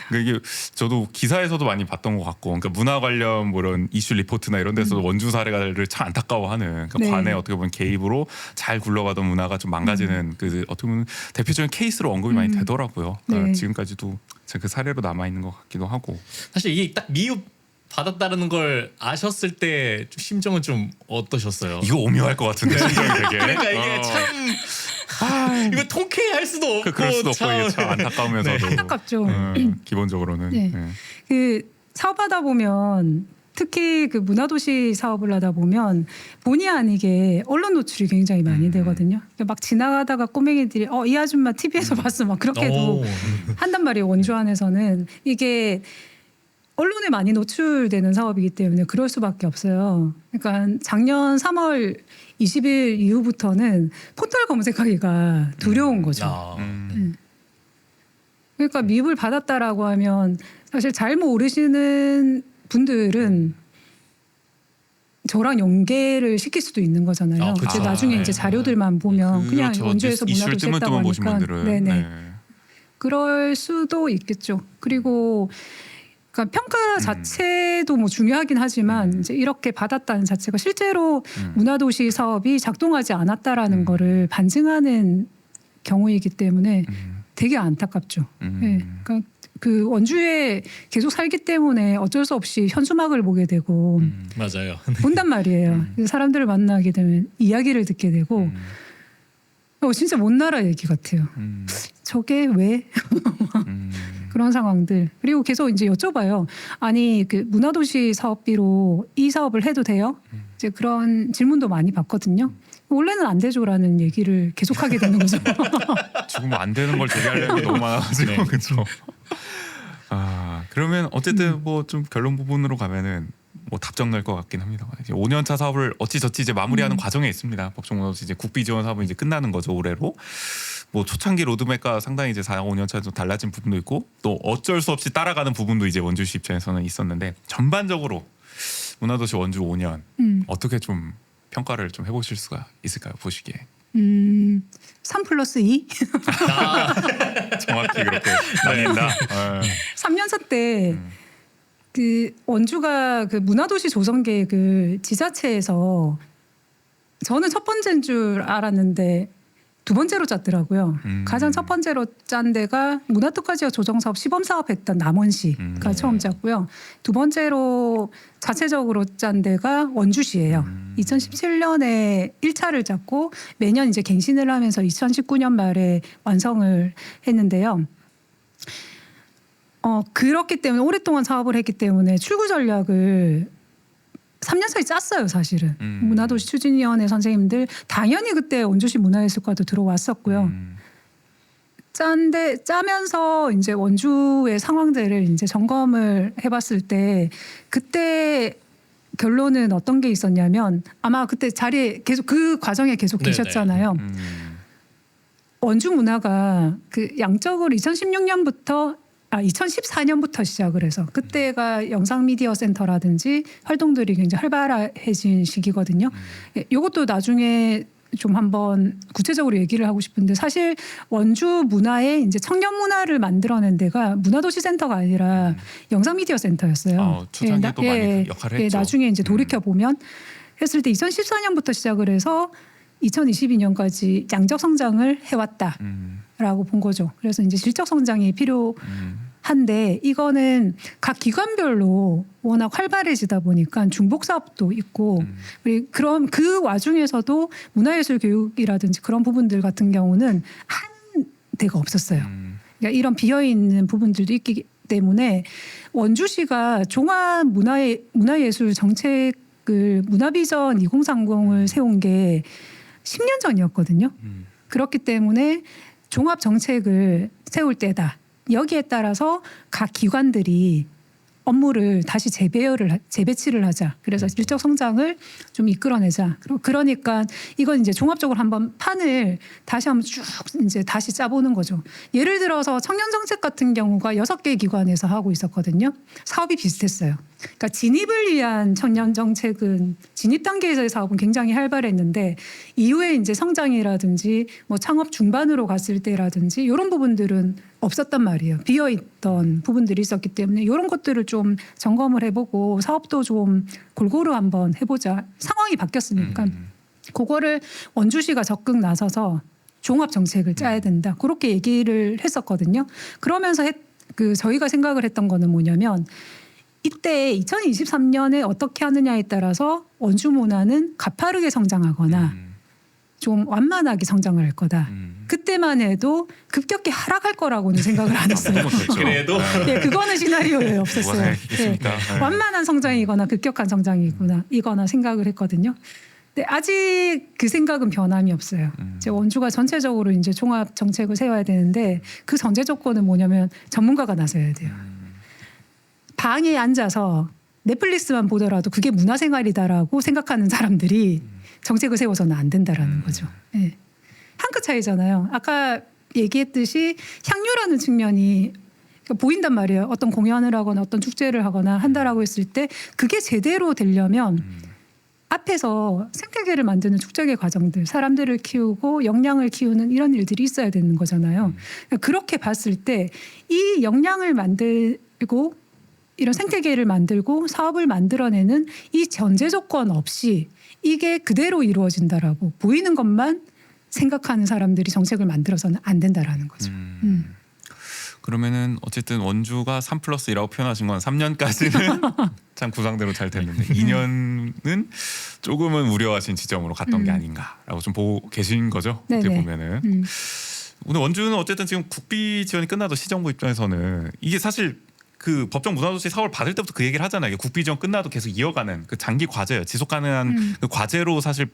그러니까 이게 저도 기사에서도 많이 봤던 것 같고, 그러니까 문화 관련 뭐 이런 이슈 리포트나 이런 데서도 원주 사례를 참 안타까워하는, 그러니까 네. 관의 어떻게 보면 개입으로 잘 굴러가던 문화가 좀 망가지는 그 어떻게 보면 대표적인 케이스로 언급이 많이 되더라고요. 그러니까 네. 지금까지도 그 사례로 남아 있는 것 같기도 하고. 사실 이게 딱 미흡 받았다는 걸 아셨을 때 좀 심정은 좀 어떠셨어요? 이거 오묘할 것 같은데 심정이 되게. 그러니까 이게 참 이거 통쾌할 수도 없고 그럴 수도 없고 이게 참 안타까우면서도. 안타깝죠. 기본적으로는. 네. 네. 그 사업하다 보면 특히 그 문화도시 사업을 하다 보면 본의 아니게 언론 노출이 굉장히 많이 되거든요. 막 지나가다가 꼬맹이들이 이 아줌마 TV에서 봤어 막 그렇게도 오. 한단 말이에요. 원주 안에서는 이게 언론에 많이 노출되는 사업이기 때문에 그럴 수밖에 없어요. 그러니까 작년 3월 20일 이후부터는 포털 검색하기가 두려운 거죠. 아. 그러니까 미입을 받았다라고 하면 사실 잘 모르시는 분들은 저랑 연계를 시킬 수도 있는 거잖아요. 아, 그쵸. 근데 나중에 네. 이제 자료들만 보면 그냥 그렇죠. 원주에서 이슈를 문화도시 뜨문 했다고 뜨문 보신 하니까 분들은. 네네. 네. 그럴 수도 있겠죠. 그리고 그러니까 평가 자체도 뭐 중요하긴 하지만 이제 이렇게 받았다는 자체가 실제로 문화도시 사업이 작동하지 않았다라는 거를 반증하는 경우이기 때문에 되게 안타깝죠. 네. 그러니까 그 원주에 계속 살기 때문에 어쩔 수 없이 현수막을 보게 되고 맞아요. 본단 말이에요. 사람들을 만나게 되면 이야기를 듣게 되고 진짜 먼 나라 얘기 같아요. 저게 왜? 그런 상황들. 그리고 계속 이제 여쭤봐요. 아니 그 문화도시 사업비로 이 사업을 해도 돼요? 이제 그런 질문도 많이 받거든요. 원래는 안 되죠라는 얘기를 계속하게 되는 거죠. 지금 안 되는 걸 제기하려는 게 너무 많아가지고. 네. 그렇죠. 아 그러면 어쨌든 뭐 좀 결론 부분으로 가면은 뭐 답정 날 것 같긴 합니다. 이제 5년차 사업을 어찌저찌 이제 마무리하는 과정에 있습니다. 법정문화도시 이제 국비 지원 사업은 이제 끝나는 거죠, 올해로. 뭐 초창기 로드맵과 상당히 이제 4, 5년차 좀 달라진 부분도 있고 또 어쩔 수 없이 따라가는 부분도 이제 원주시 입장에서는 있었는데 전반적으로 문화도시 원주 5년 어떻게 좀 평가를 좀 해보실 수가 있을까요, 보시기에? 3+2? 정확히 그렇게 나뉜다. 네. 3년차 때 그 원주가 그 문화도시 조성 계획을 지자체에서 저는 첫 번째인 줄 알았는데 두 번째로 짰더라고요. 가장 첫 번째로 짠 데가 문화특화지역 조정사업 시범사업 했던 남원시가 처음 짰고요. 두 번째로 자체적으로 짠 데가 원주시예요. 2017년에 1차를 짰고 매년 이제 갱신을 하면서 2019년 말에 완성을 했는데요. 그렇기 때문에 오랫동안 사업을 했기 때문에 출구 전략을 3년 사이 짰어요, 사실은. 문화도시 추진위원회 선생님들 당연히 그때 원주시 문화예술과도 들어왔었고요. 짜면서 이제 원주의 상황들을 이제 점검을 해봤을 때 그때 결론은 어떤 게 있었냐면 아마 그때 자리에 계속 그 과정에 계속 네네. 계셨잖아요. 원주 문화가 그 양적으로 2014년부터 시작을 해서 그때가 영상미디어 센터라든지 활동들이 굉장히 활발해진 시기거든요. 이것도 나중에 좀 한번 구체적으로 얘기를 하고 싶은데 사실 원주 문화에 이제 청년 문화를 만들어낸 데가 문화도시 센터가 아니라 영상미디어 센터였어요. 초창기에 또 많이 그 역할을 했죠. 나중에 이제 돌이켜 보면 했을 때 2014년부터 시작을 해서 2022년까지 양적 성장을 해왔다라고 본 거죠. 그래서 이제 질적 성장이 필요한데 이거는 각 기관별로 워낙 활발해지다 보니까 중복 사업도 있고 그럼 그 와중에서도 문화예술 교육이라든지 그런 부분들 같은 경우는 한 데가 없었어요. 그러니까 이런 비어 있는 부분들도 있기 때문에 원주시가 종합 문화예술 정책을 문화비전 2030을 세운 게 10년 전이었거든요. 그렇기 때문에 종합 정책을 세울 때다. 여기에 따라서 각 기관들이 업무를 다시 재배치를 하자. 그래서 질적 성장을 좀 이끌어내자. 그러니까 이건 이제 종합적으로 한번 판을 다시 한번 쭉 이제 다시 짜보는 거죠. 예를 들어서 청년 정책 같은 경우가 6개 기관에서 하고 있었거든요. 사업이 비슷했어요. 그러니까 진입을 위한 청년 정책은 진입 단계에서의 사업은 굉장히 활발했는데 이후에 이제 성장이라든지 뭐 창업 중반으로 갔을 때라든지 이런 부분들은 없었단 말이에요. 비어 있던 부분들이 있었기 때문에 이런 것들을 좀 점검을 해보고 사업도 좀 골고루 한번 해보자. 상황이 바뀌었으니까 그거를 원주시가 적극 나서서 종합 정책을 짜야 된다. 그렇게 얘기를 했었거든요. 그러면서 저희가 생각을 했던 거는 뭐냐면 이때 2023년에 어떻게 하느냐에 따라서 원주 문화는 가파르게 성장하거나 좀 완만하게 성장을 할 거다. 그때만 해도 급격히 하락할 거라고는 생각을 안 했어요. 그래도 네, 그거는 시나리오에 누가 없었어요. 생각했겠습니까? 네. 완만한 성장이거나 급격한 성장이거나 생각을 했거든요. 근데 아직 그 생각은 변함이 없어요. 이제 원주가 전체적으로 이제 종합 정책을 세워야 되는데 그 전제 조건은 뭐냐면 전문가가 나서야 돼요. 방에 앉아서 넷플릭스만 보더라도 그게 문화생활이다라고 생각하는 사람들이 정책을 세워서는 안 된다라는 거죠. 네. 한 끗 차이잖아요. 아까 얘기했듯이 향유라는 측면이 보인단 말이에요. 어떤 공연을 하거나 어떤 축제를 하거나 한다라고 했을 때 그게 제대로 되려면 앞에서 생태계를 만드는 축적의 과정들, 사람들을 키우고 역량을 키우는 이런 일들이 있어야 되는 거잖아요. 그렇게 봤을 때 이 역량을 만들고 이런 생태계를 만들고 사업을 만들어내는 이 전제 조건 없이 이게 그대로 이루어진다라고 보이는 것만 생각하는 사람들이 정책을 만들어서는 안 된다라는 거죠. 그러면은 어쨌든 원주가 3+1라고 표현하신 건 3년까지는 참 구상대로 잘 됐는데 2년은 조금은 우려하신 지점으로 갔던 게 아닌가라고 좀 보고 계신 거죠. 어떻게 네네. 보면은. 근데 원주는 어쨌든 지금 국비 지원이 끝나도 시정부 입장에서는 이게 사실 그 법정 문화도시 사업을 받을 때부터 그 얘기를 하잖아요. 이게 국비 지원 끝나도 계속 이어가는 그 장기 과제예요. 지속 가능한 그 과제로 사실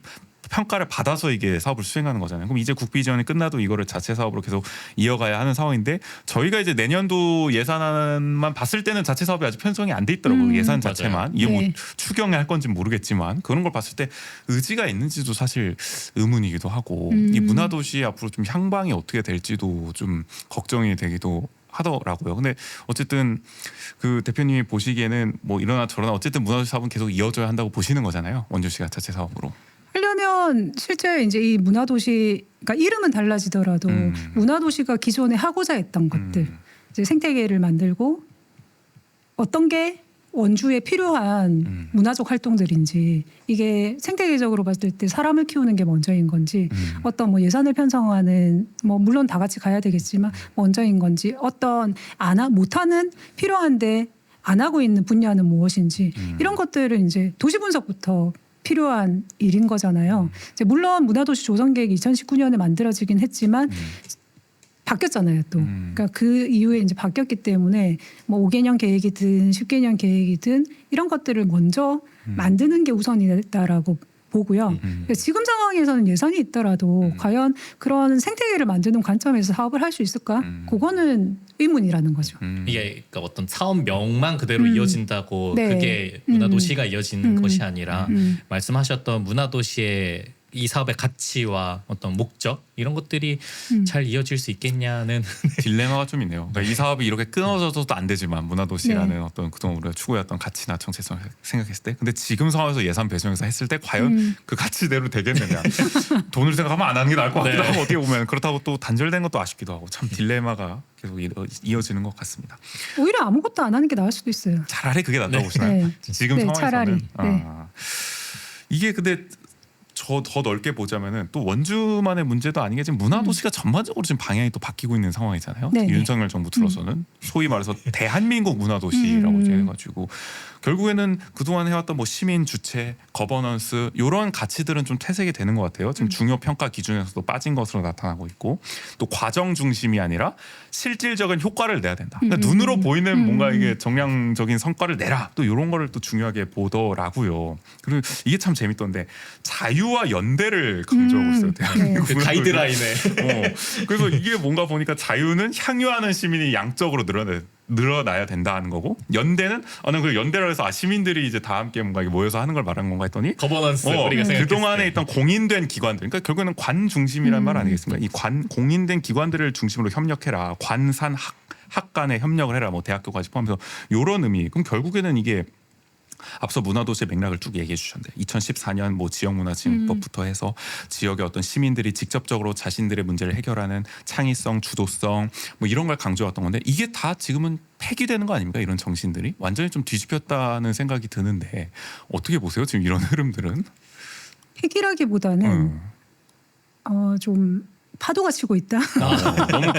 평가를 받아서 이게 사업을 수행하는 거잖아요. 그럼 이제 국비 지원이 끝나도 이거를 자체 사업으로 계속 이어가야 하는 상황인데 저희가 이제 내년도 예산만 봤을 때는 자체 사업이 아직 편성이 안 돼 있더라고요. 예산 자체만. 이게 뭐 네. 추경에 할 건지 모르겠지만 그런 걸 봤을 때 의지가 있는지도 사실 의문이기도 하고 이 문화도시 앞으로 좀 향방이 어떻게 될지도 좀 걱정이 되기도 하더라고요. 근데 어쨌든 그 대표님이 보시기에는 뭐 이러나 저러나 어쨌든 문화도시 사업은 계속 이어져야 한다고 보시는 거잖아요. 원주시가 자체 사업으로. 하려면 실제 이제 이 문화도시, 그러니까 이름은 달라지더라도 문화도시가 기존에 하고자 했던 것들, 이제 생태계를 만들고 어떤 게 원주에 필요한 문화적 활동들인지 이게 생태계적으로 봤을 때 사람을 키우는 게 먼저인 건지 어떤 뭐 예산을 편성하는 뭐 물론 다 같이 가야 되겠지만 먼저인 건지 어떤 못하는 필요한데 안 하고 있는 분야는 무엇인지 이런 것들은 이제 도시 분석부터 필요한 일인 거잖아요. 이제 물론 문화도시 조성계획이 2019년에 만들어지긴 했지만 바뀌었잖아요, 또. 그러니까 그 이후에 이제 바뀌었기 때문에 뭐 5개년 계획이든 10개년 계획이든 이런 것들을 먼저 만드는 게 우선이다라고 보고요. 그러니까 지금 상황에서는 예산이 있더라도 과연 그런 생태계를 만드는 관점에서 사업을 할 수 있을까? 그거는 의문이라는 거죠. 이게 그러니까 어떤 사업명만 그대로 이어진다고 네. 그게 문화도시가 이어지는 것이 아니라 말씀하셨던 문화도시의 이 사업의 가치와 어떤 목적 이런 것들이 잘 이어질 수 있겠냐는 딜레마가 좀 있네요. 그러니까 이 사업이 이렇게 끊어져도 안 되지만 문화도시라는 네. 어떤 그동안 우리가 추구해왔던 가치나 정체성을 생각했을 때 근데 지금 상황에서 예산 배정해서 했을 때 과연 그 가치대로 되겠느냐 돈을 생각하면 안 하는 게 나을 것 같기도 네. 하고 어떻게 보면 그렇다고 또 단절된 것도 아쉽기도 하고 참 딜레마가 계속 이어지는 것 같습니다. 오히려 아무것도 안 하는 게 나을 수도 있어요. 차라리 그게 낫다고 네. 보시나요? 네. 지금 네, 상황에서는 차라리. 네. 이게 근데 더 넓게 보자면은 또 원주만의 문제도 아니겠지만 문화도시가 전반적으로 지금 방향이 또 바뀌고 있는 상황이잖아요. 네네. 윤석열 정부 들어서는 소위 말해서 대한민국 문화도시라고 해가지고 결국에는 그동안 해왔던 뭐 시민 주체, 거버넌스 이런 가치들은 좀 퇴색이 되는 것 같아요. 지금 중요 평가 기준에서도 빠진 것으로 나타나고 있고 또 과정 중심이 아니라 실질적인 효과를 내야 된다. 그러니까 눈으로 보이는 뭔가 이게 정량적인 성과를 내라. 또 이런 거를 또 중요하게 보더라고요. 그리고 이게 참 재밌던데 자유와 연대를 강조하고 있어요. 대한민국 그 가이드라인에 그래서 이게 뭔가 보니까 자유는 향유하는 시민이 양적으로 늘어나야 된다는 거고 연대는 나는 그 연대를 해서 시민들이 이제 다 함께 뭔가 모여서 하는 걸 말하는 건가 했더니 거버넌스 우리가 생각했을 그동안에 때. 있던 공인된 기관들 그러니까 결국에는 관 중심이라는 말 아니겠습니까? 이 공인된 기관들을 중심으로 협력해라. 관산 학 간에 협력을 해라. 뭐 대학교까지 포함해서 이런 의미. 그럼 결국에는 이게 앞서 문화도시의 맥락을 쭉 얘기해 주셨는데 2014년 뭐 지역문화진흥법부터 해서 지역의 어떤 시민들이 직접적으로 자신들의 문제를 해결하는 창의성, 주도성 뭐 이런 걸 강조했던 건데 이게 다 지금은 폐기되는 거 아닙니까? 이런 정신들이 완전히 좀 뒤집혔다는 생각이 드는데 어떻게 보세요? 지금 이런 흐름들은? 핵이라기보다는 좀 파도가 치고 있다. 너무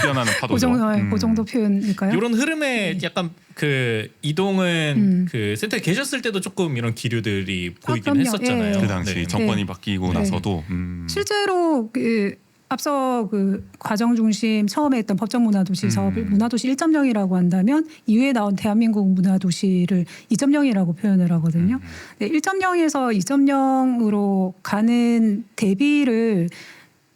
뛰어나는 파도죠. 그 정도 표현일까요? 이런 흐름에 약간 그 이동은 그 센터에 계셨을 때도 조금 이런 기류들이 보이긴 그럼요. 했었잖아요. 예. 그 당시 네. 정권이 네. 바뀌고 네. 나서도 실제로 그 앞서 그 과정 중심 처음에 했던 법정 문화도시 사업을 문화도시 1.0이라고 한다면 이후에 나온 대한민국 문화도시를 2.0이라고 표현을 하거든요. 1.0에서 2.0으로 가는 대비를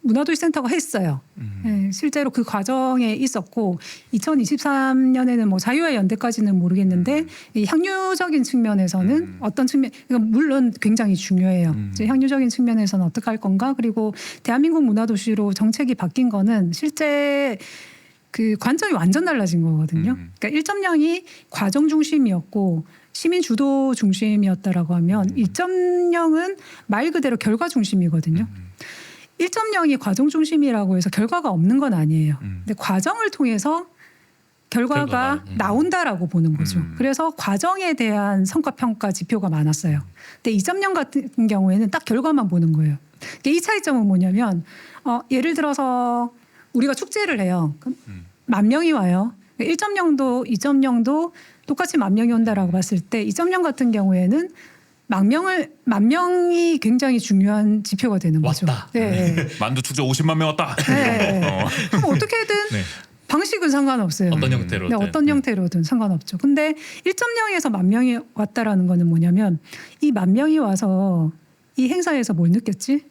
문화도시 센터가 했어요. 네, 실제로 그 과정에 있었고 2023년에는 뭐 자유와 연대까지는 모르겠는데 이 향유적인 측면에서는 어떤 측면, 그러니까 물론 굉장히 중요해요. 이제 향유적인 측면에서는 어떻게 할 건가? 그리고 대한민국 문화도시로 정책이 바뀐 거는 실제 그 관점이 완전 달라진 거거든요. 그러니까 1.0이 과정 중심이었고 시민 주도 중심이었다라고 하면 2.0은 말 그대로 결과 중심이거든요. 1.0이 과정 중심이라고 해서 결과가 없는 건 아니에요. 근데 과정을 통해서 결과가 나온다라고 보는 거죠. 그래서 과정에 대한 성과 평가 지표가 많았어요. 근데 2.0 같은 경우에는 딱 결과만 보는 거예요. 그러니까 이 차이점은 뭐냐면 예를 들어서 우리가 축제를 해요. 그럼 10,000명이 와요. 1.0도 2.0도 똑같이 10,000명이 온다라고 봤을 때 2.0 같은 경우에는 10,000명이 굉장히 중요한 지표가 되는 거죠. 왔다. 네. 만두 축제 50만 명 왔다. 네. 그럼 어떻게든 네. 방식은 상관없어요. 어떤 형태로든. 네, 어떤 형태로든 상관없죠. 근데 1.0에서 10,000명이 왔다라는 거는 뭐냐면 이 10,000명이 와서 이 행사에서 뭘 느꼈지?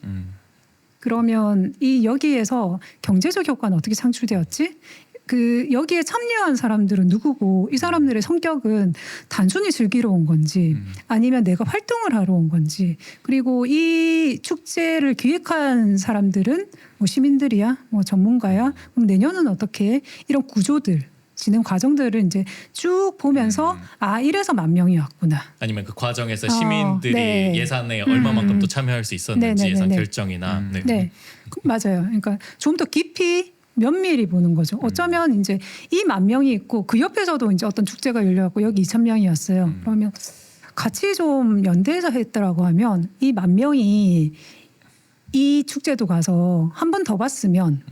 그러면 이 여기에서 경제적 효과는 어떻게 창출되었지? 그 여기에 참여한 사람들은 누구고 이 사람들의 성격은 단순히 즐기러 온 건지 아니면 내가 활동을 하러 온 건지 그리고 이 축제를 기획한 사람들은 뭐 시민들이야 뭐 전문가야 그럼 내년은 어떻게 해? 이런 구조들 진행 과정들을 이제 쭉 보면서 아 이래서 10,000명이 왔구나. 아니면 그 과정에서 시민들이 네. 예산에 얼마만큼 또 참여할 수 있었는지 네네네네. 예산 결정이나 네, 맞아요. 그러니까 좀 더 깊이 면밀히 보는 거죠. 어쩌면 이제 이 10,000명이 있고 그 옆에서도 이제 어떤 축제가 열려갖고 여기 2,000명이었어요. 그러면 같이 좀 연대해서 했더라고 하면 이 10,000명이 이 축제도 가서 한 번 더 봤으면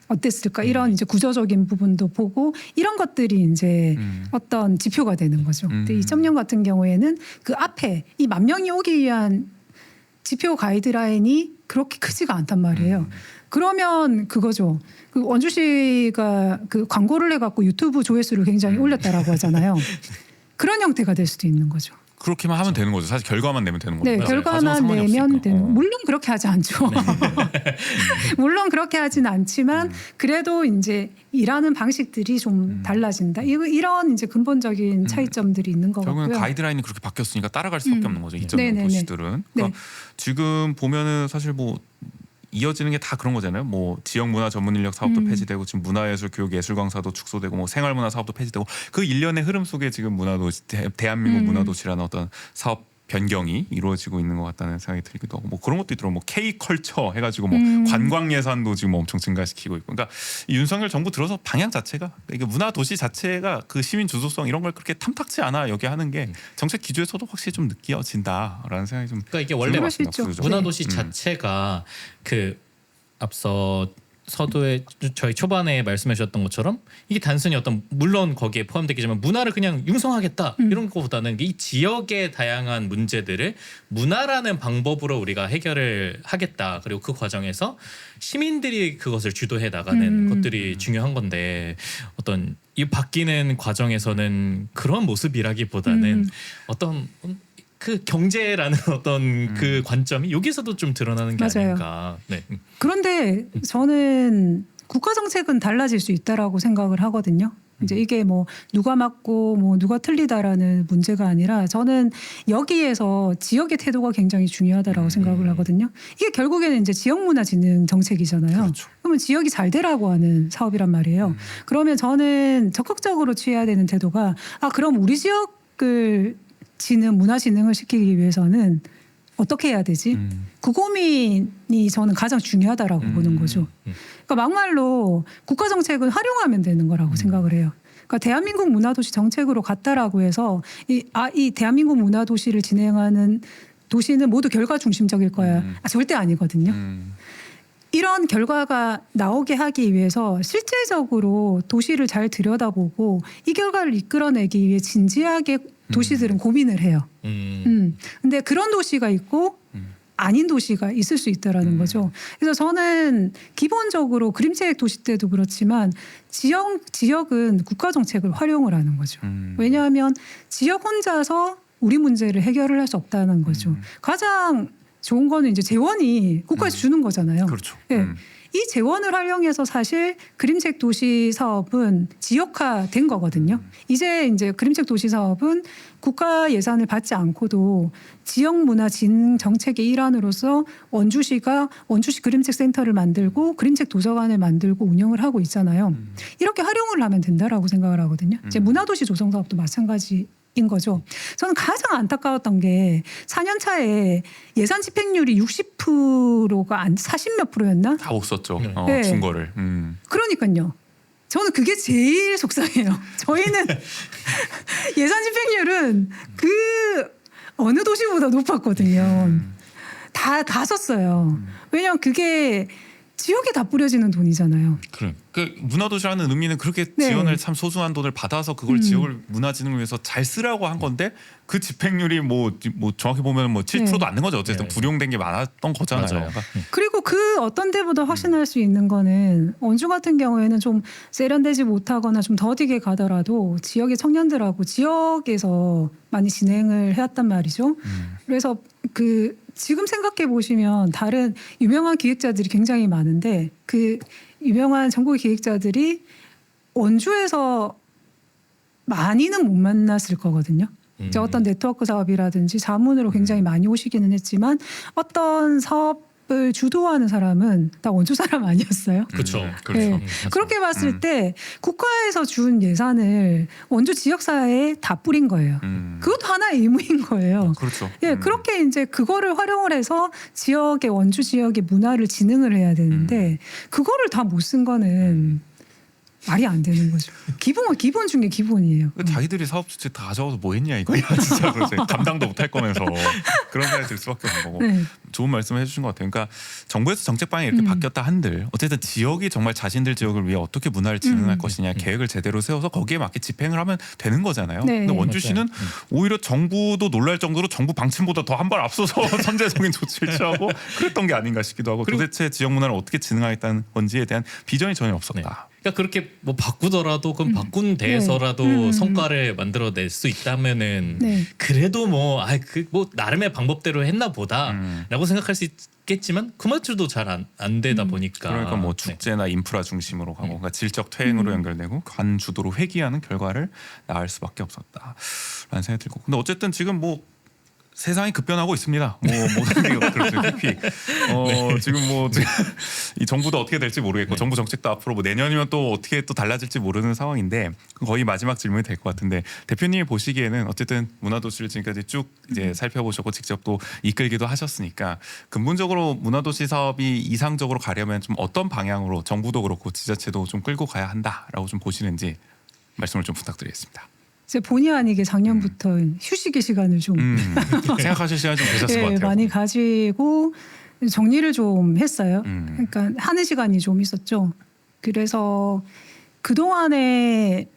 어땠을까 이런 이제 구조적인 부분도 보고 이런 것들이 이제 어떤 지표가 되는 거죠. 근데 2.0 같은 경우에는 그 앞에 이 10,000명이 오기 위한 지표 가이드라인이 그렇게 크지가 않단 말이에요. 그러면 그거죠. 그 원주 씨가 그 광고를 해갖고 유튜브 조회수를 굉장히 올렸다라고 하잖아요. 그런 형태가 될 수도 있는 거죠. 그렇게만 하면 되는 거죠. 사실 결과만 내면 되는 거죠. 네, 맞아요. 결과만 내면 되는. 거. 물론 그렇게 하지 않죠. 물론 그렇게 하진 않지만 그래도 이제 일하는 방식들이 좀 달라진다. 이런 이제 근본적인 차이점들이 있는 것 결국은 같고요. 가이드라인이 그렇게 바뀌었으니까 따라갈 수밖에 없는 거죠. 2.0 네네네. 도시들은. 그러니까 지금 보면은 사실 뭐 이어지는 게 다 그런 거잖아요. 뭐 지역 문화 전문 인력 사업도 폐지되고 지금 문화예술 교육 예술 강사도 축소되고 뭐 생활문화 사업도 폐지되고 그 일련의 흐름 속에 지금 문화도시 대한민국 문화도시라는 어떤 사업 변경이 이루어지고 있는 것 같다는 생각이 들기도 하고 뭐 그런 것도 있더라고. 뭐 K 컬처 해가지고 뭐 관광 예산도 지금 엄청 증가시키고 있고. 그러니까 이 윤석열 정부 들어서 방향 자체가 이게 문화 도시 자체가 그 시민 주도성 이런 걸 그렇게 탐탁치 않아 여기 하는 게 정책 기조에서도 확실히 좀 느껴진다라는 생각이 좀. 그러니까 이게 원래 드는 것 같습니다, 그럴 수 있죠. 구조적으로. 문화도시 자체가 그 앞서 서두에 저희 초반에 말씀해 주셨던 것처럼 이게 단순히 어떤 물론 거기에 포함되겠지만 문화를 그냥 융성하겠다 이런 것보다는 이 지역의 다양한 문제들을 문화라는 방법으로 우리가 해결을 하겠다. 그리고 그 과정에서 시민들이 그것을 주도해 나가는 것들이 중요한 건데 어떤 이 바뀌는 과정에서는 그런 모습이라기보다는 어떤 그 경제라는 어떤 그 관점이 여기서도 좀 드러나는 게 맞아요. 아닌가. 네. 그런데 저는 국가 정책은 달라질 수 있다라고 생각을 하거든요. 이제 이게 뭐 누가 맞고 뭐 누가 틀리다라는 문제가 아니라 저는 여기에서 지역의 태도가 굉장히 중요하다라고 생각을 하거든요. 이게 결국에는 이제 지역문화진흥 정책이잖아요. 그렇죠. 그러면 지역이 잘 되라고 하는 사업이란 말이에요. 그러면 저는 적극적으로 취해야 되는 태도가 아 그럼 우리 지역을 문화 진흥을 시키기 위해서는 어떻게 해야 되지? 그 고민이 저는 가장 중요하다라고 보는 거죠. 그러니까 막말로 국가 정책은 활용하면 되는 거라고 생각을 해요. 그러니까 대한민국 문화도시 정책으로 갔다라고 해서 이 대한민국 문화도시를 진행하는 도시는 모두 결과 중심적일 거야. 절대 아니거든요. 이런 결과가 나오게 하기 위해서 실제적으로 도시를 잘 들여다보고 이 결과를 이끌어내기 위해 진지하게 도시들은 고민을 해요. 근데 그런 도시가 있고 아닌 도시가 있을 수 있다라는 거죠. 그래서 저는 기본적으로 그림책 도시 때도 그렇지만 지역은 국가 정책을 활용을 하는 거죠. 왜냐하면 지역 혼자서 우리 문제를 해결을 할 수 없다는 거죠. 가장 좋은 거는 이제 재원이 국가에서 주는 거잖아요. 그렇죠. 네. 이 재원을 활용해서 사실 그림책 도시 사업은 지역화된 거거든요. 이제 그림책 도시 사업은 국가 예산을 받지 않고도 지역 문화 진흥 정책의 일환으로서 원주시 그림책 센터를 만들고 그림책 도서관을 만들고 운영을 하고 있잖아요. 이렇게 활용을 하면 된다라고 생각을 하거든요. 이제 문화도시 조성 사업도 마찬가지. 인 거죠. 저는 가장 안타까웠던 게 4년 차에 예산 집행률이 60%가 40몇 %였나? 다 없었죠. 네. 준 거를. 그러니까요. 저는 그게 제일 속상해요. 저희는 예산 집행률은 그 어느 도시보다 높았거든요. 다 썼어요. 왜냐하면 그게 지역에 다 뿌려지는 돈이잖아요. 그래. 그 문화도시라는 의미는 그렇게 네. 지원을 참 소중한 돈을 받아서 그걸 지역을 문화진흥을 위해서 잘 쓰라고 한 건데 그 집행률이 뭐 정확히 보면 뭐 7%도 안 된 거죠. 어쨌든 네. 불용된 게 많았던 거잖아요. 맞아요. 그러니까 그리고 그 어떤 데보다 확신할 수 있는 거는 원주 같은 경우에는 좀 세련되지 못하거나 좀 더디게 가더라도 지역의 청년들하고 지역에서 많이 진행을 해왔단 말이죠. 그래서 지금 생각해 보시면 다른 유명한 기획자들이 굉장히 많은데 그 유명한 전국의 기획자들이 원주에서 많이는 못 만났을 거거든요. 이제 어떤 네트워크 사업이라든지 자문으로 굉장히 많이 오시기는 했지만 어떤 사업을 주도하는 사람은 다 원주 사람 아니었어요. 그렇죠. 그렇죠. 네. 그렇게 봤을 때 국가에서 준 예산을 원주 지역사회에 다 뿌린 거예요. 그것도 하나의 의무인 거예요. 그렇죠. 예, 그렇게 이제 그거를 활용을 해서 원주 지역의 문화를 진흥을 해야 되는데 그거를 다 못 쓴 거는 말이 안 되는 거죠. 기본 중에 기본이에요. 자기들이 사업 주체 다 가져와서 뭐 했냐 이거야 진짜. 그렇죠. 감당도 못 할 거면서 그런 생각이 들 수밖에 없는 거고. 네. 좋은 말씀을 해주신 것 같아요. 그러니까 정부에서 정책 방향이 이렇게 바뀌었다 한들 어쨌든 지역이 정말 자신들 지역을 위해 어떻게 문화를 진흥할 것이냐 계획을 제대로 세워서 거기에 맞게 집행을 하면 되는 거잖아요. 네. 근데 원주시는 오히려 정부도 놀랄 정도로 정부 방침보다 더 한 발 앞서서 선제적인 조치를 취하고 그랬던 게 아닌가 싶기도 하고 도대체 지역 문화를 어떻게 진흥하겠다는 건지에 대한 비전이 전혀 없었다. 그러니까 그렇게 뭐 바꾸더라도 그럼 바꾼 데에서라도 성과를 만들어낼 수 있다면은 네. 그래도 뭐 나름의 방법대로 했나 보다라고 생각할 수 있겠지만 그마저도 잘 안 되다 보니까 그러니까 뭐 네. 축제나 인프라 중심으로 가고 그러니까 질적 퇴행으로 연결되고 관 주도로 회귀하는 결과를 낳을 수밖에 없었다라는 생각이 들고. 근데 어쨌든 지금 뭐 세상이 급변하고 있습니다. 모든 게 그렇죠. 지금 이 정부도 어떻게 될지 모르겠고 정부 정책도 앞으로 뭐 내년이면 또 어떻게 또 달라질지 모르는 상황인데 거의 마지막 질문이 될 것 같은데 대표님이 보시기에는 어쨌든 문화도시를 지금까지 쭉 이제 살펴보셨고 직접 또 이끌기도 하셨으니까 근본적으로 문화도시 사업이 이상적으로 가려면 좀 어떤 방향으로 정부도 그렇고 지자체도 좀 끌고 가야 한다라고 좀 보시는지 말씀을 좀 부탁드리겠습니다. 이제 본의 아니게 작년부터 휴식의 시간을 좀 생각하실 시간이 좀 되셨을 것 같아요. 많이 가지고 정리를 좀 했어요. 그러니까 하는 시간이 좀 있었죠. 그래서 그동안에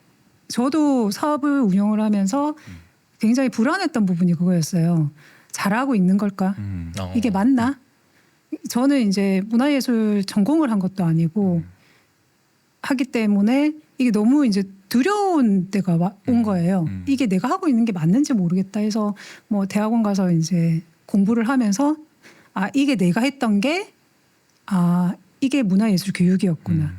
저도 사업을 운영을 하면서 굉장히 불안했던 부분이 그거였어요. 잘하고 있는 걸까? 이게 맞나? 저는 이제 문화예술 전공을 한 것도 아니고 하기 때문에 이게 너무 이제 두려운 때가 온 거예요. 이게 내가 하고 있는 게 맞는지 모르겠다 해서 뭐 대학원 가서 이제 공부를 하면서 이게 내가 했던 게 이게 문화예술 교육이었구나.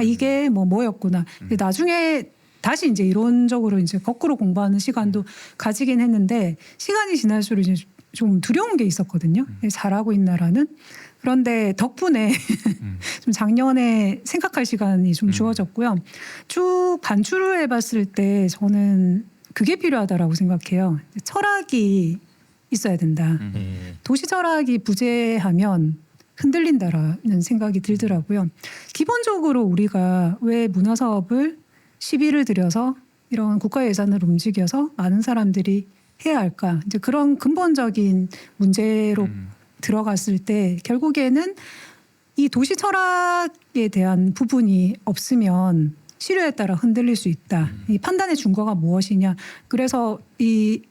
이게 뭐였구나. 근데 나중에 다시 이제 이론적으로 이제 거꾸로 공부하는 시간도 가지긴 했는데 시간이 지날수록 이제 좀 두려운 게 있었거든요. 잘하고 있나라는. 그런데 덕분에 좀 작년에 생각할 시간이 좀 주어졌고요. 쭉 반추를 해봤을 때 저는 그게 필요하다라고 생각해요. 철학이 있어야 된다. 도시 철학이 부재하면 흔들린다라는 생각이 들더라고요. 기본적으로 우리가 왜 문화 사업을 시비를 들여서 이런 국가 예산을 움직여서 많은 사람들이 해야 할까? 이제 그런 근본적인 문제로 들어갔을 때 결국에는 이 도시 철학에 대한 부분이 없으면 실효에 따라 흔들릴 수 있다. 이 판단의 준거가 무엇이냐. 그래서 이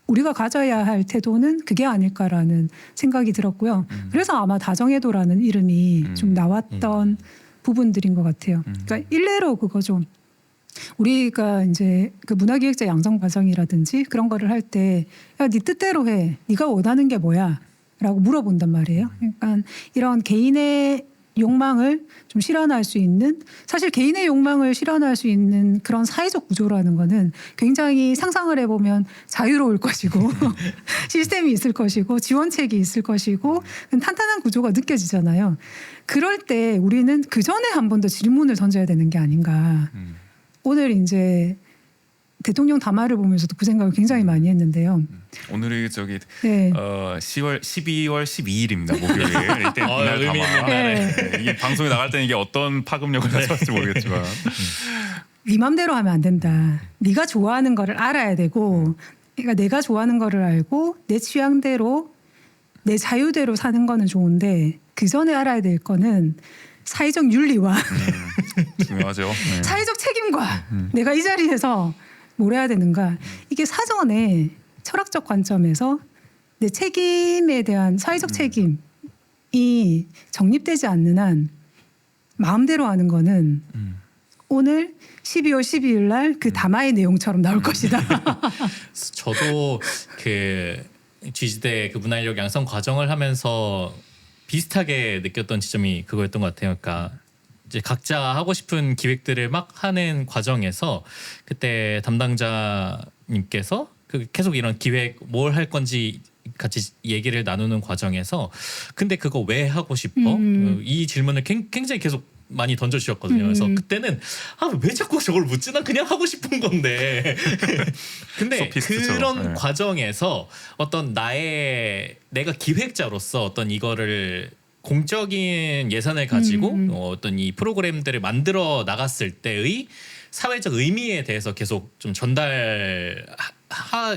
우리가 가져야 할 태도는 그게 아닐까라는 생각이 들었고요. 그래서 아마 다정해도라는 이름이 좀 나왔던 부분들인 것 같아요. 그러니까 일례로 그거 좀 우리가 이제 그 문화기획자 양성 과정이라든지 그런 거를 할 때 야, 네 뜻대로 해. 네가 원하는 게 뭐야? 라고 물어본단 말이에요. 그러니까 이런 개인의 욕망을 좀 실현할 수 있는 사실 개인의 욕망을 실현할 수 있는 그런 사회적 구조라는 거는 굉장히 상상을 해보면 자유로울 것이고 시스템이 있을 것이고 지원책이 있을 것이고 탄탄한 구조가 느껴지잖아요. 그럴 때 우리는 그 전에 한 번 더 질문을 던져야 되는 게 아닌가. 오늘 이제 대통령 담화를 보면서도 그 생각을 굉장히 많이 했는데요. 오늘이 저기 네. 12월 12일입니다. 목요일. 이때 그날 의미 있는 담아. 날에. 네. 이게 방송에 나갈 때는 이게 어떤 파급력을 가져갈지 모르겠지만 네 맘대로 하면 안 된다. 네가 좋아하는 거를 알아야 되고 그러니까 내가 좋아하는 거를 알고 내 취향대로 내 자유대로 사는 거는 좋은데 그 전에 알아야 될 거는 사회적 윤리와 중요하죠. 네. 사회적 책임과 내가 이 자리에서 뭘 해야 되는가. 이게 사전에 철학적 관점에서 내 책임에 대한 사회적 책임이 정립되지 않는 한 마음대로 하는 거는 오늘 12월 12일 날 그 담화의 내용처럼 나올 것이다. 저도 그 GZ대 그 문화인력 양성 과정을 하면서 비슷하게 느꼈던 지점이 그거였던 것 같아요. 그러니까 이제 각자 하고 싶은 기획들을 막 하는 과정에서 그때 담당자님께서 그 계속 이런 기획 뭘 할 건지 같이 얘기를 나누는 과정에서 근데 그거 왜 하고 싶어? 이 질문을 굉장히 계속 많이 던져주셨거든요. 그래서 그때는 왜 자꾸 저걸 묻지? 난 그냥 하고 싶은 건데. 근데 소피스트죠. 그런 네. 과정에서 어떤 내가 기획자로서 어떤 이거를 공적인 예산을 가지고 어떤 이 프로그램들을 만들어 나갔을 때의 사회적 의미에 대해서 계속 좀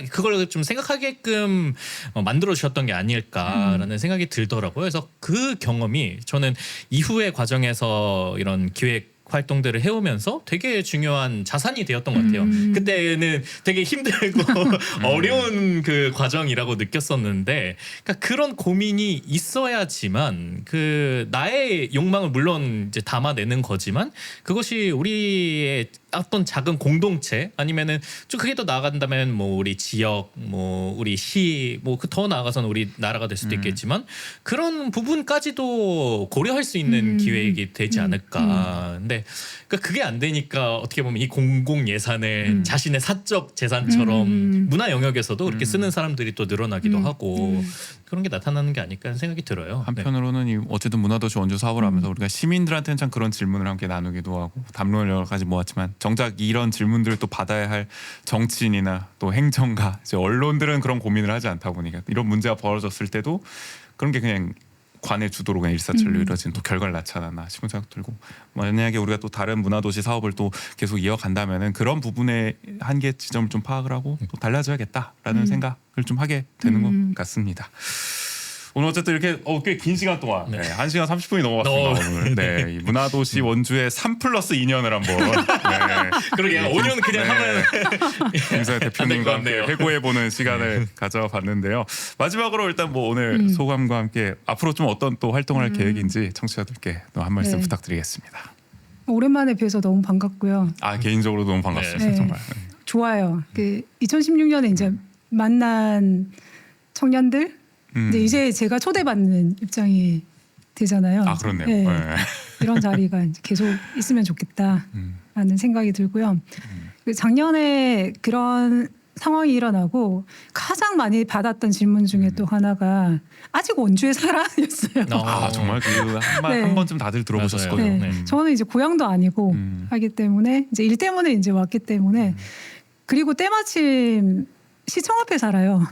그걸 좀 생각하게끔 만들어 주셨던 게 아닐까라는 생각이 들더라고요. 그래서 그 경험이 저는 이후의 과정에서 이런 기획 활동들을 해오면서 되게 중요한 자산이 되었던 것 같아요. 그때는 되게 힘들고 어려운 그 과정이라고 느꼈었는데, 그러니까 그런 고민이 있어야지만 그 나의 욕망을 물론 이제 담아내는 거지만 그것이 우리의 어떤 작은 공동체 아니면은 좀 그게 더 나아간다면 뭐 우리 지역, 뭐 우리 시, 뭐 더 나아가서는 우리 나라가 될 수도 있겠지만 그런 부분까지도 고려할 수 있는 기획이 되지 않을까. 근데 그러니까 그게 안 되니까 어떻게 보면 이 공공 예산을 자신의 사적 재산처럼 문화 영역에서도 그렇게 쓰는 사람들이 또 늘어나기도 하고 그런 게 나타나는 게 아닐까 하는 생각이 들어요. 한편으로는 이 어쨌든 문화도시 원주 사업을 하면서 우리가 시민들한테는 참 그런 질문을 함께 나누기도 하고 담론을 여러 가지 모았지만 정작 이런 질문들을 또 받아야 할 정치인이나 또 행정가, 이제 언론들은 그런 고민을 하지 않다 보니까 이런 문제가 벌어졌을 때도 그런 게 그냥 관의 주도로 그냥 일사천리로 이루어진 또 결과를 낳지 않았나 싶은 생각 들고, 만약에 우리가 또 다른 문화도시 사업을 또 계속 이어간다면은 그런 부분의 한계 지점을 좀 파악을 하고 또 달라져야겠다라는 생각을 좀 하게 되는 것 같습니다. 오늘 어쨌든 이렇게 꽤 긴 시간 동안 1시간 30분이 넘어갔습니다. 오늘. 네, 이 문화도시 원주의 3+2년을 한번 그러게요. 5년 그냥 하면 김사현 대표님과 함께 회고해보는 시간을 가져봤는데요. 마지막으로 일단 뭐 오늘 소감과 함께 앞으로 좀 어떤 또 활동을 할 계획인지 청취자들께 또 한 말씀 네. 부탁드리겠습니다. 오랜만에 뵈서 너무 반갑고요. 개인적으로 너무 반갑습니다. 네. 정말. 좋아요. 그 2016년에 이제 만난 청년들 근데 이제 제가 초대받는 입장이 되잖아요. 그렇네요. 네. 네. 이런 자리가 이제 계속 있으면 좋겠다라는 생각이 들고요. 그 작년에 그런 상황이 일어나고 가장 많이 받았던 질문 중에 또 하나가 아직 원주에 살아?였어요. 정말 네. 한 번쯤 다들 들어보셨을 맞아요. 거예요. 네. 저는 이제 고향도 아니고 하기 때문에 이제 일 때문에 이제 왔기 때문에 그리고 때마침 시청 앞에 살아요.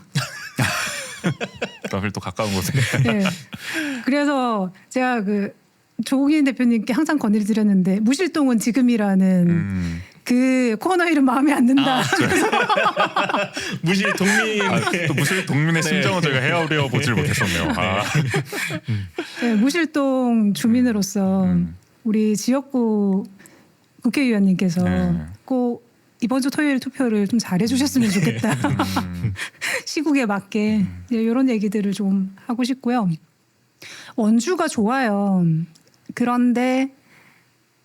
또 가까운 곳에. 네. 그래서 제가 그 조국인 대표님께 항상 건의를 드렸는데 무실동은 지금이라는 그 코너 이름 마음에 안 든다. 무실 동민. 또 무실 동민의 네. 심정은 저희가 헤아려 보질 못했었네요. 네, 무실동 주민으로서 우리 지역구 국회의원님께서 네. 꼭 이번 주 토요일 투표를 좀 잘해주셨으면 좋겠다. 시국에 맞게 이런 얘기들을 좀 하고 싶고요. 원주가 좋아요. 그런데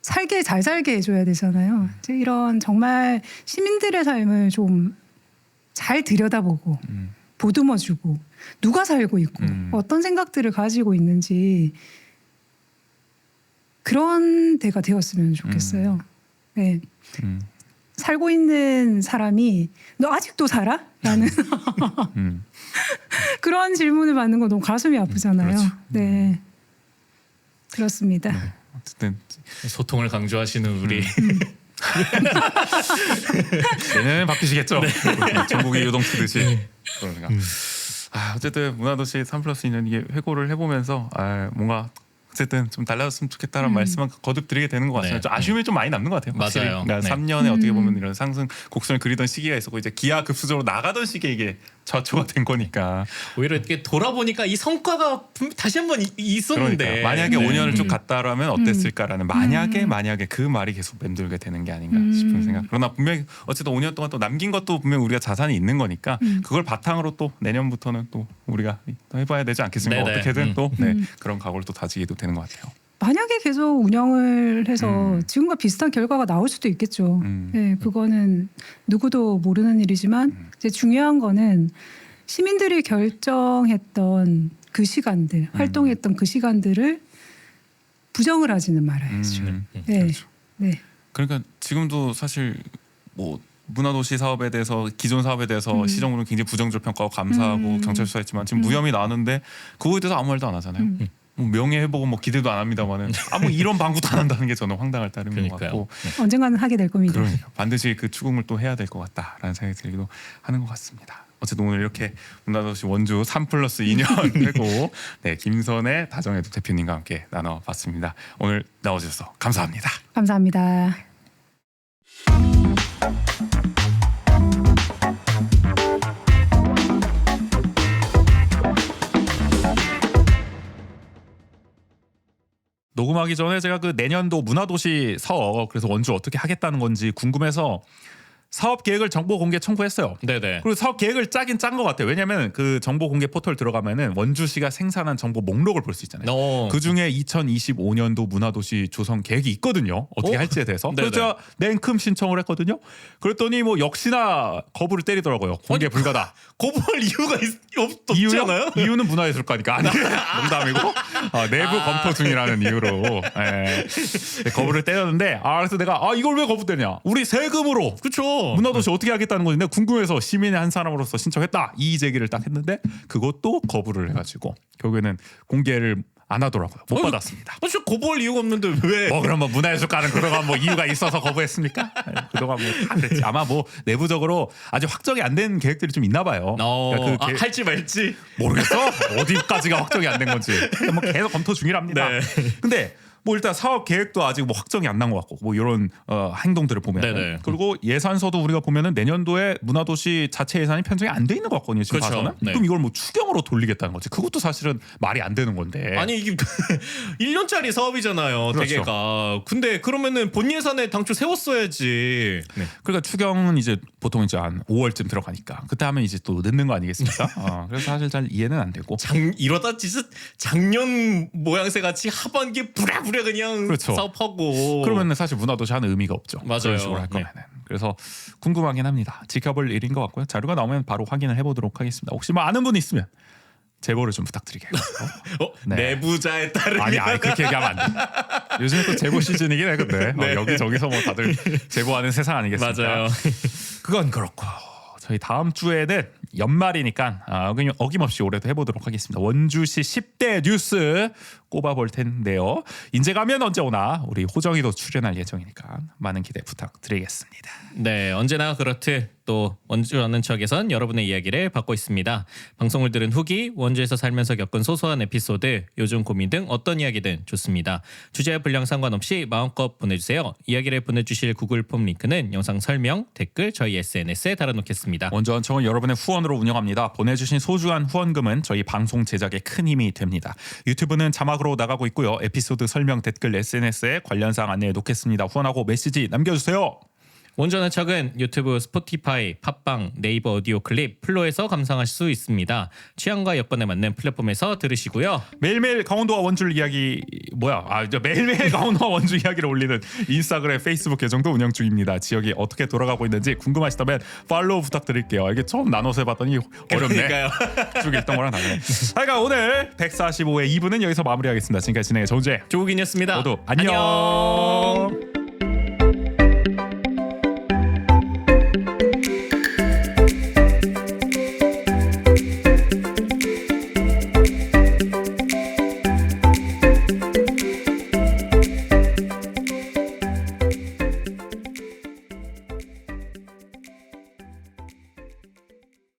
잘 살게 해줘야 되잖아요. 이제 이런 정말 시민들의 삶을 좀 잘 들여다보고 보듬어주고 누가 살고 있고 어떤 생각들을 가지고 있는지 그런 데가 되었으면 좋겠어요. 네. 살고 있는 사람이 너 아직도 살아? 라는 그런 질문을 받는 거 너무 가슴이 아프잖아요. 그렇죠. 네. 그렇습니다. 어쨌든 소통을 강조하시는 우리 내년엔 바뀌시겠죠. 전국이 요동치듯이. 그러니까. 어쨌든 문화도시 3+2년 이게 회고를 해보면서 뭔가 어쨌든 좀 달라졌으면 좋겠다라는 말씀만 거듭 드리게 되는 것 같아요. 네. 좀 아쉬움이 좀 많이 남는 것 같아요. 확실히. 맞아요. 그러니까 네. 3년에 어떻게 보면 이런 상승 곡선을 그리던 시기가 있었고 이제 기하급수적으로 나가던 시기에 이게 저초가 된 거니까. 오히려 이렇게 돌아보니까 이 성과가 다시 한번 있었는데 그러니까 만약에 네. 5년을 쭉 갔다라면 어땠을까라는 만약에 그 말이 계속 맴돌게 되는 게 아닌가 싶은 생각. 그러나 분명히 어쨌든 5년 동안 또 남긴 것도 분명 우리가 자산이 있는 거니까 그걸 바탕으로 또 내년부터는 또 우리가 또 해봐야 되지 않겠습니까? 네네. 어떻게든 또 그런 각오를 또 다지게도 되는 것 같아요. 만약에 계속 운영을 해서 지금과 비슷한 결과가 나올 수도 있겠죠. 네, 그거는 누구도 모르는 일이지만 이제 중요한 거는 시민들이 결정했던 그 시간들, 활동했던 그 시간들을 부정을 하지는 말아야죠. 네, 그렇죠. 네. 그러니까 지금도 사실 뭐 문화도시 사업에 대해서 기존 사업에 대해서 시정부는 굉장히 부정적 평가하고 감사하고 경찰 수사했지만 지금 무혐의 나왔는데 그거에 대해서 아무 말도 안 하잖아요. 뭐 명예 회복은 뭐 기대도 안 합니다만은 뭐 이런 방구도 안 한다는 게 저는 황당할 따름인 것 그러니까요. 같고 언젠가는 하게 될 겁니다. 그러니까 반드시 그 추궁을 또 해야 될 것 같다라는 생각이 들기도 하는 것 같습니다. 어쨌든 오늘 이렇게 문화도시 원주 3+2년 회고 김선의 다정해도 대표님과 함께 나눠봤습니다. 오늘 나와주셔서 감사합니다. 감사합니다. 녹음하기 전에 제가 그 내년도 문화도시 사업 그래서 원주 어떻게 하겠다는 건지 궁금해서 사업 계획을 정보 공개 청구했어요. 네네. 그리고 사업 계획을 짜긴 짠 것 같아요. 왜냐하면 그 정보 공개 포털 들어가면은 원주시가 생산한 정보 목록을 볼 수 있잖아요. 그 중에 2025년도 문화도시 조성 계획이 있거든요. 어떻게 할지에 대해서. 그래서 제가 냉큼 신청을 했거든요. 그랬더니 뭐 역시나 거부를 때리더라고요. 공개 불가다. 거부할 이유가 없지 이유요? 않아요? 이유는 문화예술과니까. 아니 농담이고 내부 검토 중이라는 이유로 거부를 때렸는데 그래서 내가 이걸 왜 거부 때냐? 우리 세금으로 그렇죠. 문화도시 어떻게 하겠다는 건데 궁금해서 시민의 한 사람으로서 신청했다 이의 제기를 딱 했는데 그것도 거부를 해가지고 결국에는 공개를 안 하더라고요. 못 받았습니다. 진짜 거부할 이유가 없는데 왜? 그럼 뭐 문화예술가는 그동안 뭐 이유가 있어서 거부했습니까? 그동안 뭐 다 그랬지. 아마 뭐 내부적으로 아직 확정이 안 된 계획들이 좀 있나 봐요. 그러니까 그 할지 말지 모르겠어. 어디까지가 확정이 안 된 건지. 근데 뭐 계속 검토 중이랍니다. 네. 근데 뭐 일단 사업 계획도 아직 뭐 확정이 안 난 것 같고 뭐 이런 행동들을 보면 네네. 그리고 예산서도 우리가 보면은 내년도에 문화도시 자체 예산이 편성이 안 돼 있는 것 같거든요. 지금 그렇죠. 봐서는. 네. 그럼 이걸 뭐 추경으로 돌리겠다는 거지. 그것도 사실은 말이 안 되는 건데. 아니 이게 1년짜리 사업이잖아요. 그렇죠. 대개가. 근데 그러면은 본 예산에 당초 세웠어야지. 네. 그러니까 추경은 이제 보통 이제 한 5월쯤 들어가니까 그때 하면 이제 또 늦는 거 아니겠습니까? 그래서 사실 잘 이해는 안 되고. 이러다 진짜 작년 모양새 같이 하반기에 부랴부랴 그냥 그렇죠. 사업하고. 그러면 사실 문화도시 하는 의미가 없죠. 맞아요. 그런 식으로 할 거면은. 그래서 궁금하긴 합니다. 지켜볼 일인 것 같고요. 자료가 나오면 바로 확인을 해보도록 하겠습니다. 혹시 뭐 아는 분이 있으면 제보를 좀 부탁드리게요. 네. 내부자에 따르면 아니 그렇게 얘기하면 안 돼. 요즘에 또 제보 시즌이긴 해 근데 네. 여기저기서 뭐 다들 제보하는 세상 아니겠습니까? 맞아요. 그건 그렇고 저희 다음 주에는 연말이니까 어김없이 올해도 해보도록 하겠습니다. 원주시 10대 뉴스 꼽아볼 텐데요. 인제 가면 언제 오나 우리 호정이도 출연할 예정이니까 많은 기대 부탁드리겠습니다. 네, 언제나 그렇듯 또 원주 아는 척에선 여러분의 이야기를 받고 있습니다. 방송을 들은 후기, 원주에서 살면서 겪은 소소한 에피소드, 요즘 고민 등 어떤 이야기든 좋습니다. 주제와 분량 상관없이 마음껏 보내주세요. 이야기를 보내주실 구글 폼 링크는 영상 설명, 댓글, 저희 SNS에 달아놓겠습니다. 원주 원청은 여러분의 후원으로 운영합니다. 보내주신 소중한 후원금은 저희 방송 제작에 큰 힘이 됩니다. 유튜브는 자막으로 나가고 있고요. 에피소드 설명, 댓글, SNS에 관련 사항 안내해 놓겠습니다. 후원하고 메시지 남겨주세요. 원전의 척은 유튜브, 스포티파이, 팟빵, 네이버 오디오 클립, 플로에서 감상하실 수 있습니다. 취향과 여건에 맞는 플랫폼에서 들으시고요. 매일매일 강원도와 원주 이야기 매일매일 강원도와 원주 이야기를 올리는 인스타그램, 페이스북 계정도 운영 중입니다. 지역이 어떻게 돌아가고 있는지 궁금하시다면 팔로우 부탁드릴게요. 이게 처음 나눠서 해봤더니 어렵네. 쭉 읽던 거랑 다르네. 그러니까 오늘 145회 2부는 여기서 마무리하겠습니다. 지금까지 진행의 정재 조국인이었습니다. 모두 안녕.